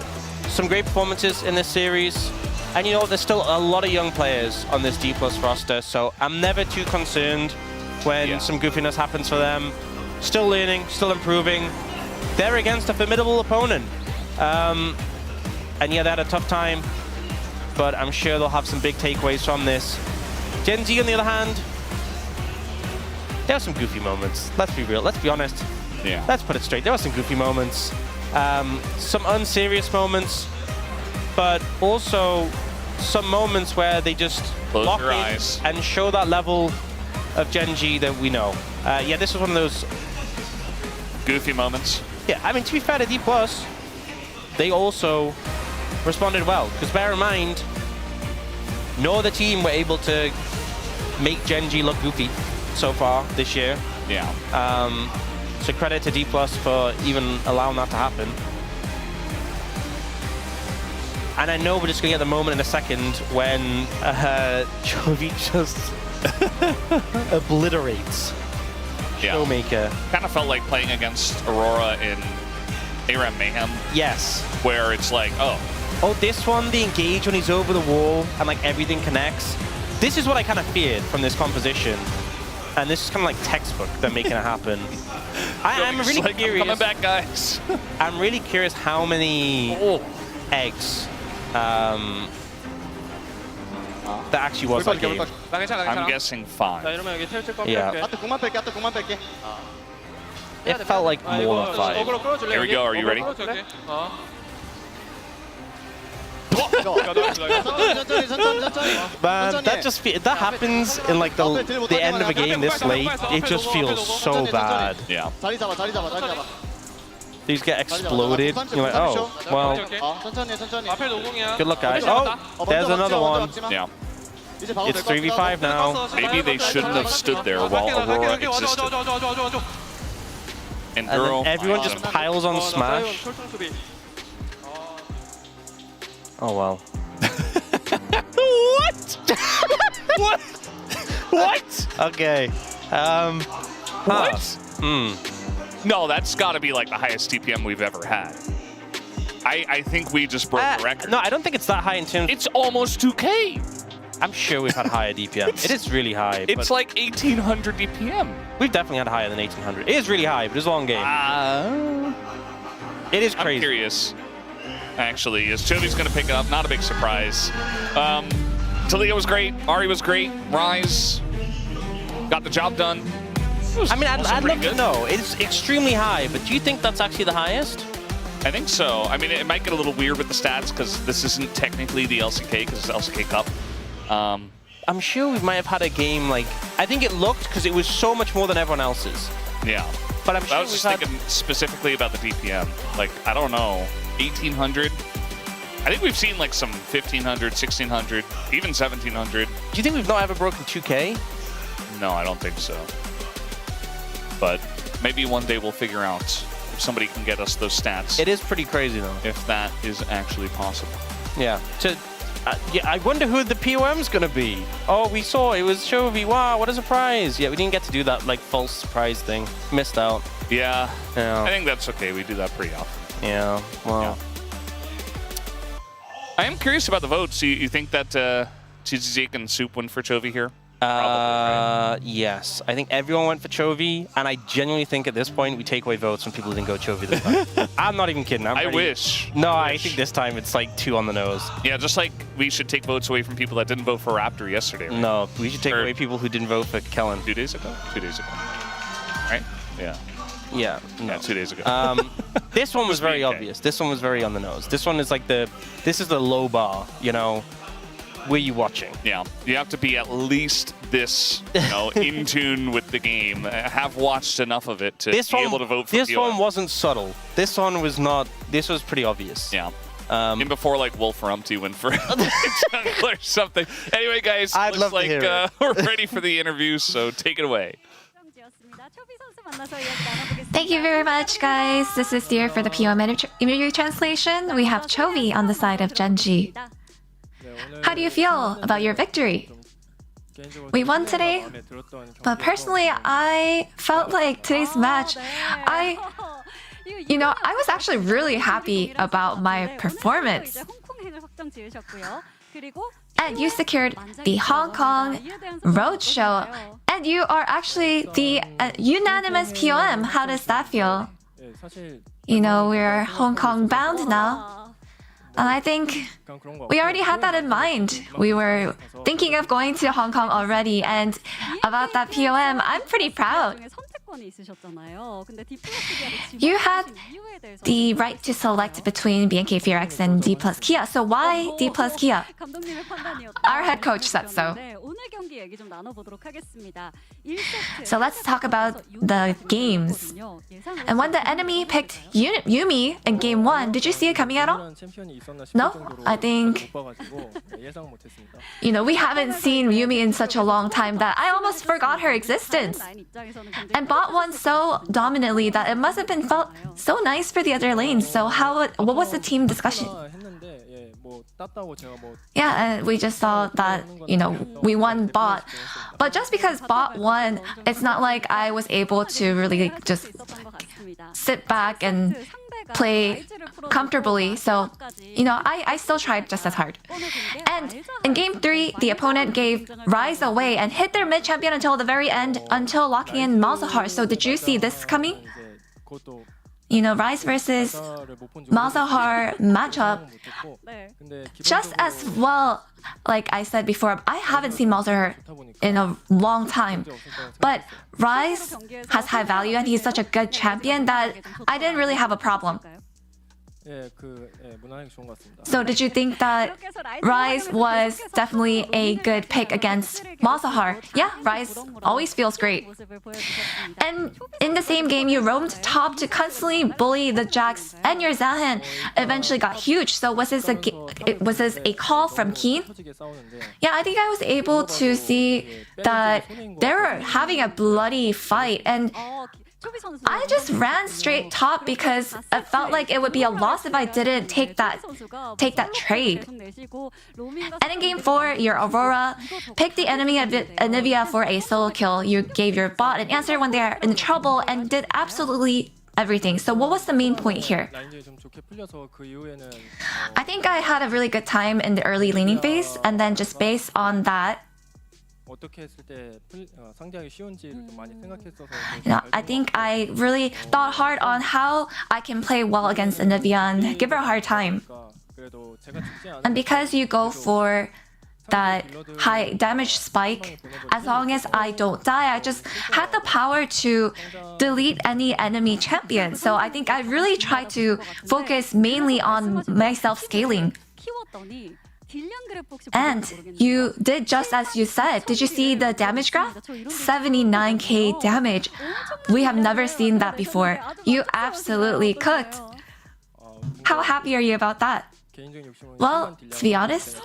Speaker 1: some great performances in this series. And you know what, there's still a lot of young players on this D+ roster, so I'm never too concerned when some goofiness happens for them. Still learning, still improving. They're against a formidable opponent. And yeah, they had a tough time, but I'm sure they'll have some big takeaways from this. GENG, on the other hand, there were some goofy moments. Let's be real, let's be honest.
Speaker 2: Yeah.
Speaker 1: Let's put it straight, there were some goofy moments. Some unserious moments, but also some moments where they just lock in
Speaker 2: eyes
Speaker 1: and show that level of GENG that we know. Yeah, this was one of those
Speaker 2: goofy moments.
Speaker 1: Yeah, I mean, to be fair to D+, they also responded well, because bear in mind, no other team were able to make GENG look goofy so far this year.
Speaker 2: Yeah.
Speaker 1: So credit to D+ for even allowing that to happen. And I know we're just going to get the moment in a second when Chovy just obliterates Showmaker.
Speaker 2: Kind of felt like playing against Aurora in ARAM Mayhem.
Speaker 1: Yes.
Speaker 2: Where it's like, oh,
Speaker 1: this one, the engage when he's over the wall and like everything connects. This is what I kind of feared from this composition. And this is kind of like textbook, they're making it happen. I'm really curious.
Speaker 2: I'm coming back, guys.
Speaker 1: I'm really curious how many eggs that actually was that game.
Speaker 2: I'm guessing 5.
Speaker 6: 나 이러면 여기 텔 거
Speaker 1: Yeah.
Speaker 6: 뺄게.
Speaker 5: 아트 공만 뺄게. 아트 공만 뺄게.
Speaker 1: It felt like more than 5.
Speaker 6: 어그로 끌어줄래?
Speaker 2: Here we go. Are you ready?
Speaker 6: 끌어줄게.
Speaker 5: 천천히.
Speaker 1: Man, that happens in like the end of a game this late. It just feels so bad.
Speaker 2: Yeah.
Speaker 5: 자리 잡아.
Speaker 1: These get exploded. You're like, oh, well,
Speaker 5: 천천히.
Speaker 6: 앞에 노공이야.
Speaker 1: good luck, guys. Oh, there's another one.
Speaker 2: Yeah.
Speaker 5: 이제 바로
Speaker 1: It's
Speaker 5: 될것 같기도
Speaker 1: 3v5 now.
Speaker 2: Maybe they shouldn't have stood there while Aurora existed. And
Speaker 1: And
Speaker 2: Girl.
Speaker 1: then everyone just piles on Smash. Oh, well.
Speaker 2: What? What?
Speaker 1: Okay.
Speaker 2: What?
Speaker 1: Hmm.
Speaker 2: No, that's got to be like the highest TPM we've ever had. I think we just broke the record.
Speaker 1: No, I don't think it's that high in terms.
Speaker 2: It's almost 2K.
Speaker 1: I'm sure we've had higher DPM. It is really high.
Speaker 2: It's
Speaker 1: but
Speaker 2: like 1800 DPM.
Speaker 1: we've definitely had higher than 1800. It is really high, but it's a long game. It is
Speaker 2: I'm
Speaker 1: crazy.
Speaker 2: curious, actually, as Chovy's going to pick it up. Not a big surprise. Talia was great. Ari was great. Rise got the job done.
Speaker 1: I mean, I'd
Speaker 2: Also
Speaker 1: love to
Speaker 2: good.
Speaker 1: know. It's extremely high, but do you think that's actually the highest?
Speaker 2: I think so. I mean, it might get a little weird with the stats because this isn't technically the LCK because it's LCK Cup.
Speaker 1: I'm sure we might have had a game like... I think it looked because it was so much more than everyone else's.
Speaker 2: Yeah.
Speaker 1: But I'm sure
Speaker 2: I was just thinking specifically about the DPM. Like, I don't know, 1800? I think we've seen like some 1500, 1600, even 1700.
Speaker 1: Do you think we've not ever broken 2K?
Speaker 2: No, I don't think so. But maybe one day we'll figure out if somebody can get us those stats.
Speaker 1: It is pretty crazy, though.
Speaker 2: If that is actually possible.
Speaker 1: Yeah. Yeah, I wonder who the POM's gonna be. Oh, we saw it was Chovy. Wow, what a surprise! Yeah, we didn't get to do that like false surprise thing. Missed out.
Speaker 2: Yeah.
Speaker 1: Yeah.
Speaker 2: I think that's okay. We do that pretty often.
Speaker 1: Yeah. Well.
Speaker 2: I am curious about the votes. You think that TZZ and Soup went for Chovy here? Probably, right?
Speaker 1: Yes. I think everyone went for Chovy, and I genuinely think at this point we take away votes when people didn't go Chovy this time. I'm not even kidding.
Speaker 2: I wish.
Speaker 1: No, I think this time it's like 2 on the nose.
Speaker 2: Yeah, just like we should take votes away from people that didn't vote for Raptor yesterday. Right?
Speaker 1: No, we should take away people who didn't vote for Kellen.
Speaker 2: 2 days ago? 2 days ago. Right? Yeah.
Speaker 1: Yeah. No.
Speaker 2: Yeah, 2 days ago.
Speaker 1: This one was very
Speaker 2: BK.
Speaker 1: obvious. This one was very on the nose. This one is like this is the low bar, you know. Were you watching?
Speaker 2: Yeah, you have to be at least this, in tune with the game. Have watched enough of it to be able to vote for
Speaker 1: This
Speaker 2: POM.
Speaker 1: one wasn't subtle. This one was not. This was pretty obvious.
Speaker 2: Yeah. And before, like, Wolframty went for jungle or something. Anyway, guys,
Speaker 1: I'd love to
Speaker 2: like
Speaker 1: hear it.
Speaker 2: we're ready for the interview, so take it away.
Speaker 7: Thank you very much, guys. This is Dear for the POM interview translation. We have Chovy on the side of GENG. How do you feel about your victory? We won today, but personally, I felt like today's match, I was actually really happy about my performance. And you secured the Hong Kong Roadshow, and you are actually the unanimous POM. How does that feel? We're Hong Kong bound now. And I think we already had that in mind. We were thinking of going to Hong Kong already, and about that POM, I'm pretty proud. You had the right to select between BNK Fearx and D+ Kia, so why D+ Kia? Our head coach said so. So let's talk about the games. And when the enemy picked Yumi in game 1, did you see it coming at all? No? I think, we haven't seen Yumi in such a long time that I almost forgot her existence. And bot won so dominantly that it must have been felt so nice for the other lanes. So what was the team discussion? Yeah, and we just saw that, we won bot. But just because bot won, it's not like I was able to really just sit back and play comfortably. So, I still tried just as hard. And in game 3, the opponent gave Rise away and hit their mid champion until the very end, until locking in Malzahar. So did you see this coming? Rise versus Malzahar matchup. Just as well, like I said before, I haven't seen Malzahar in a long time. But Rise has high value and he's such a good champion that I didn't really have a problem. So did you think that Rise was definitely a good pick against Malzahar? Yeah, Rise always feels great. And in the same game, you roamed top to constantly bully the Jax, and your Zahan eventually got huge. So was this a call from Keen? Yeah, I think I was able to see that they were having a bloody fight, and I just ran straight top because it felt like it would be a loss if I didn't take that trade. And in game 4, your Aurora picked the enemy Anivia for a solo kill. You gave your bot an answer when they are in trouble and did absolutely everything. So what was the main point here? I think I had a really good time in the early laning phase, and then just based on that, I think I really thought hard on how I can play well against Anivia and give her a hard time. And because you go for that high damage spike, as long as I don't die, I just had the power to delete any enemy champion. So I think I really tried to focus mainly on myself scaling. And you did just as you said. Did you see the damage graph? 79k damage. We have never seen that before. You absolutely cooked. How happy are you about that? Well, to be honest,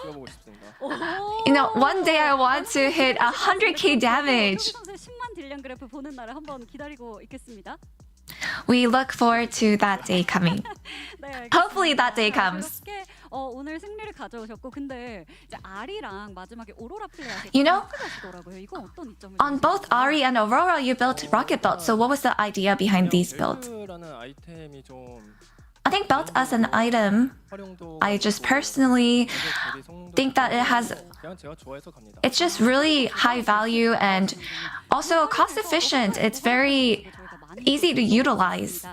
Speaker 7: one day I want to hit 100k damage. We look forward to that day coming. Hopefully that day comes.
Speaker 8: 오늘 승리를 가져오셨고 근데 이제 아리랑 마지막에 오로라 플레이하셨고
Speaker 7: on both Ari and Aurora you built rocket belt. So what was the idea behind these builds? I think belt as an item, I just personally think that it's just really high value and also cost efficient. It's very easy to utilize.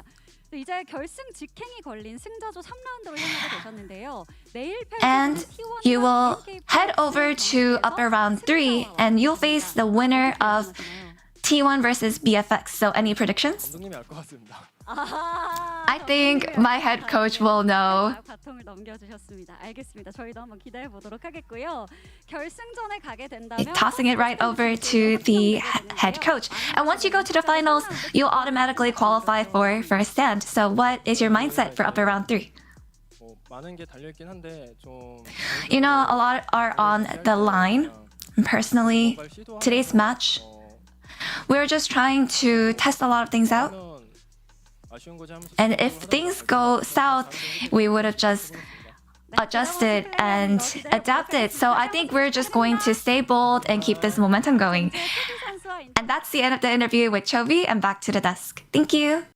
Speaker 7: And you will head over to upper round 3 and you'll face the winner of T1 versus BFX. So any predictions? I think my head coach will know. Tossing it right over to the head coach. And once you go to the finals, you'll automatically qualify for first stand. So what is your mindset for upper round 3? A lot are on the line. Personally, today's match, we're just trying to test a lot of things out. And if things go south, we would have just adjusted and adapted. So I think we're just going to stay bold and keep this momentum going. And that's the end of the interview with Chovy, and back to the desk. Thank you.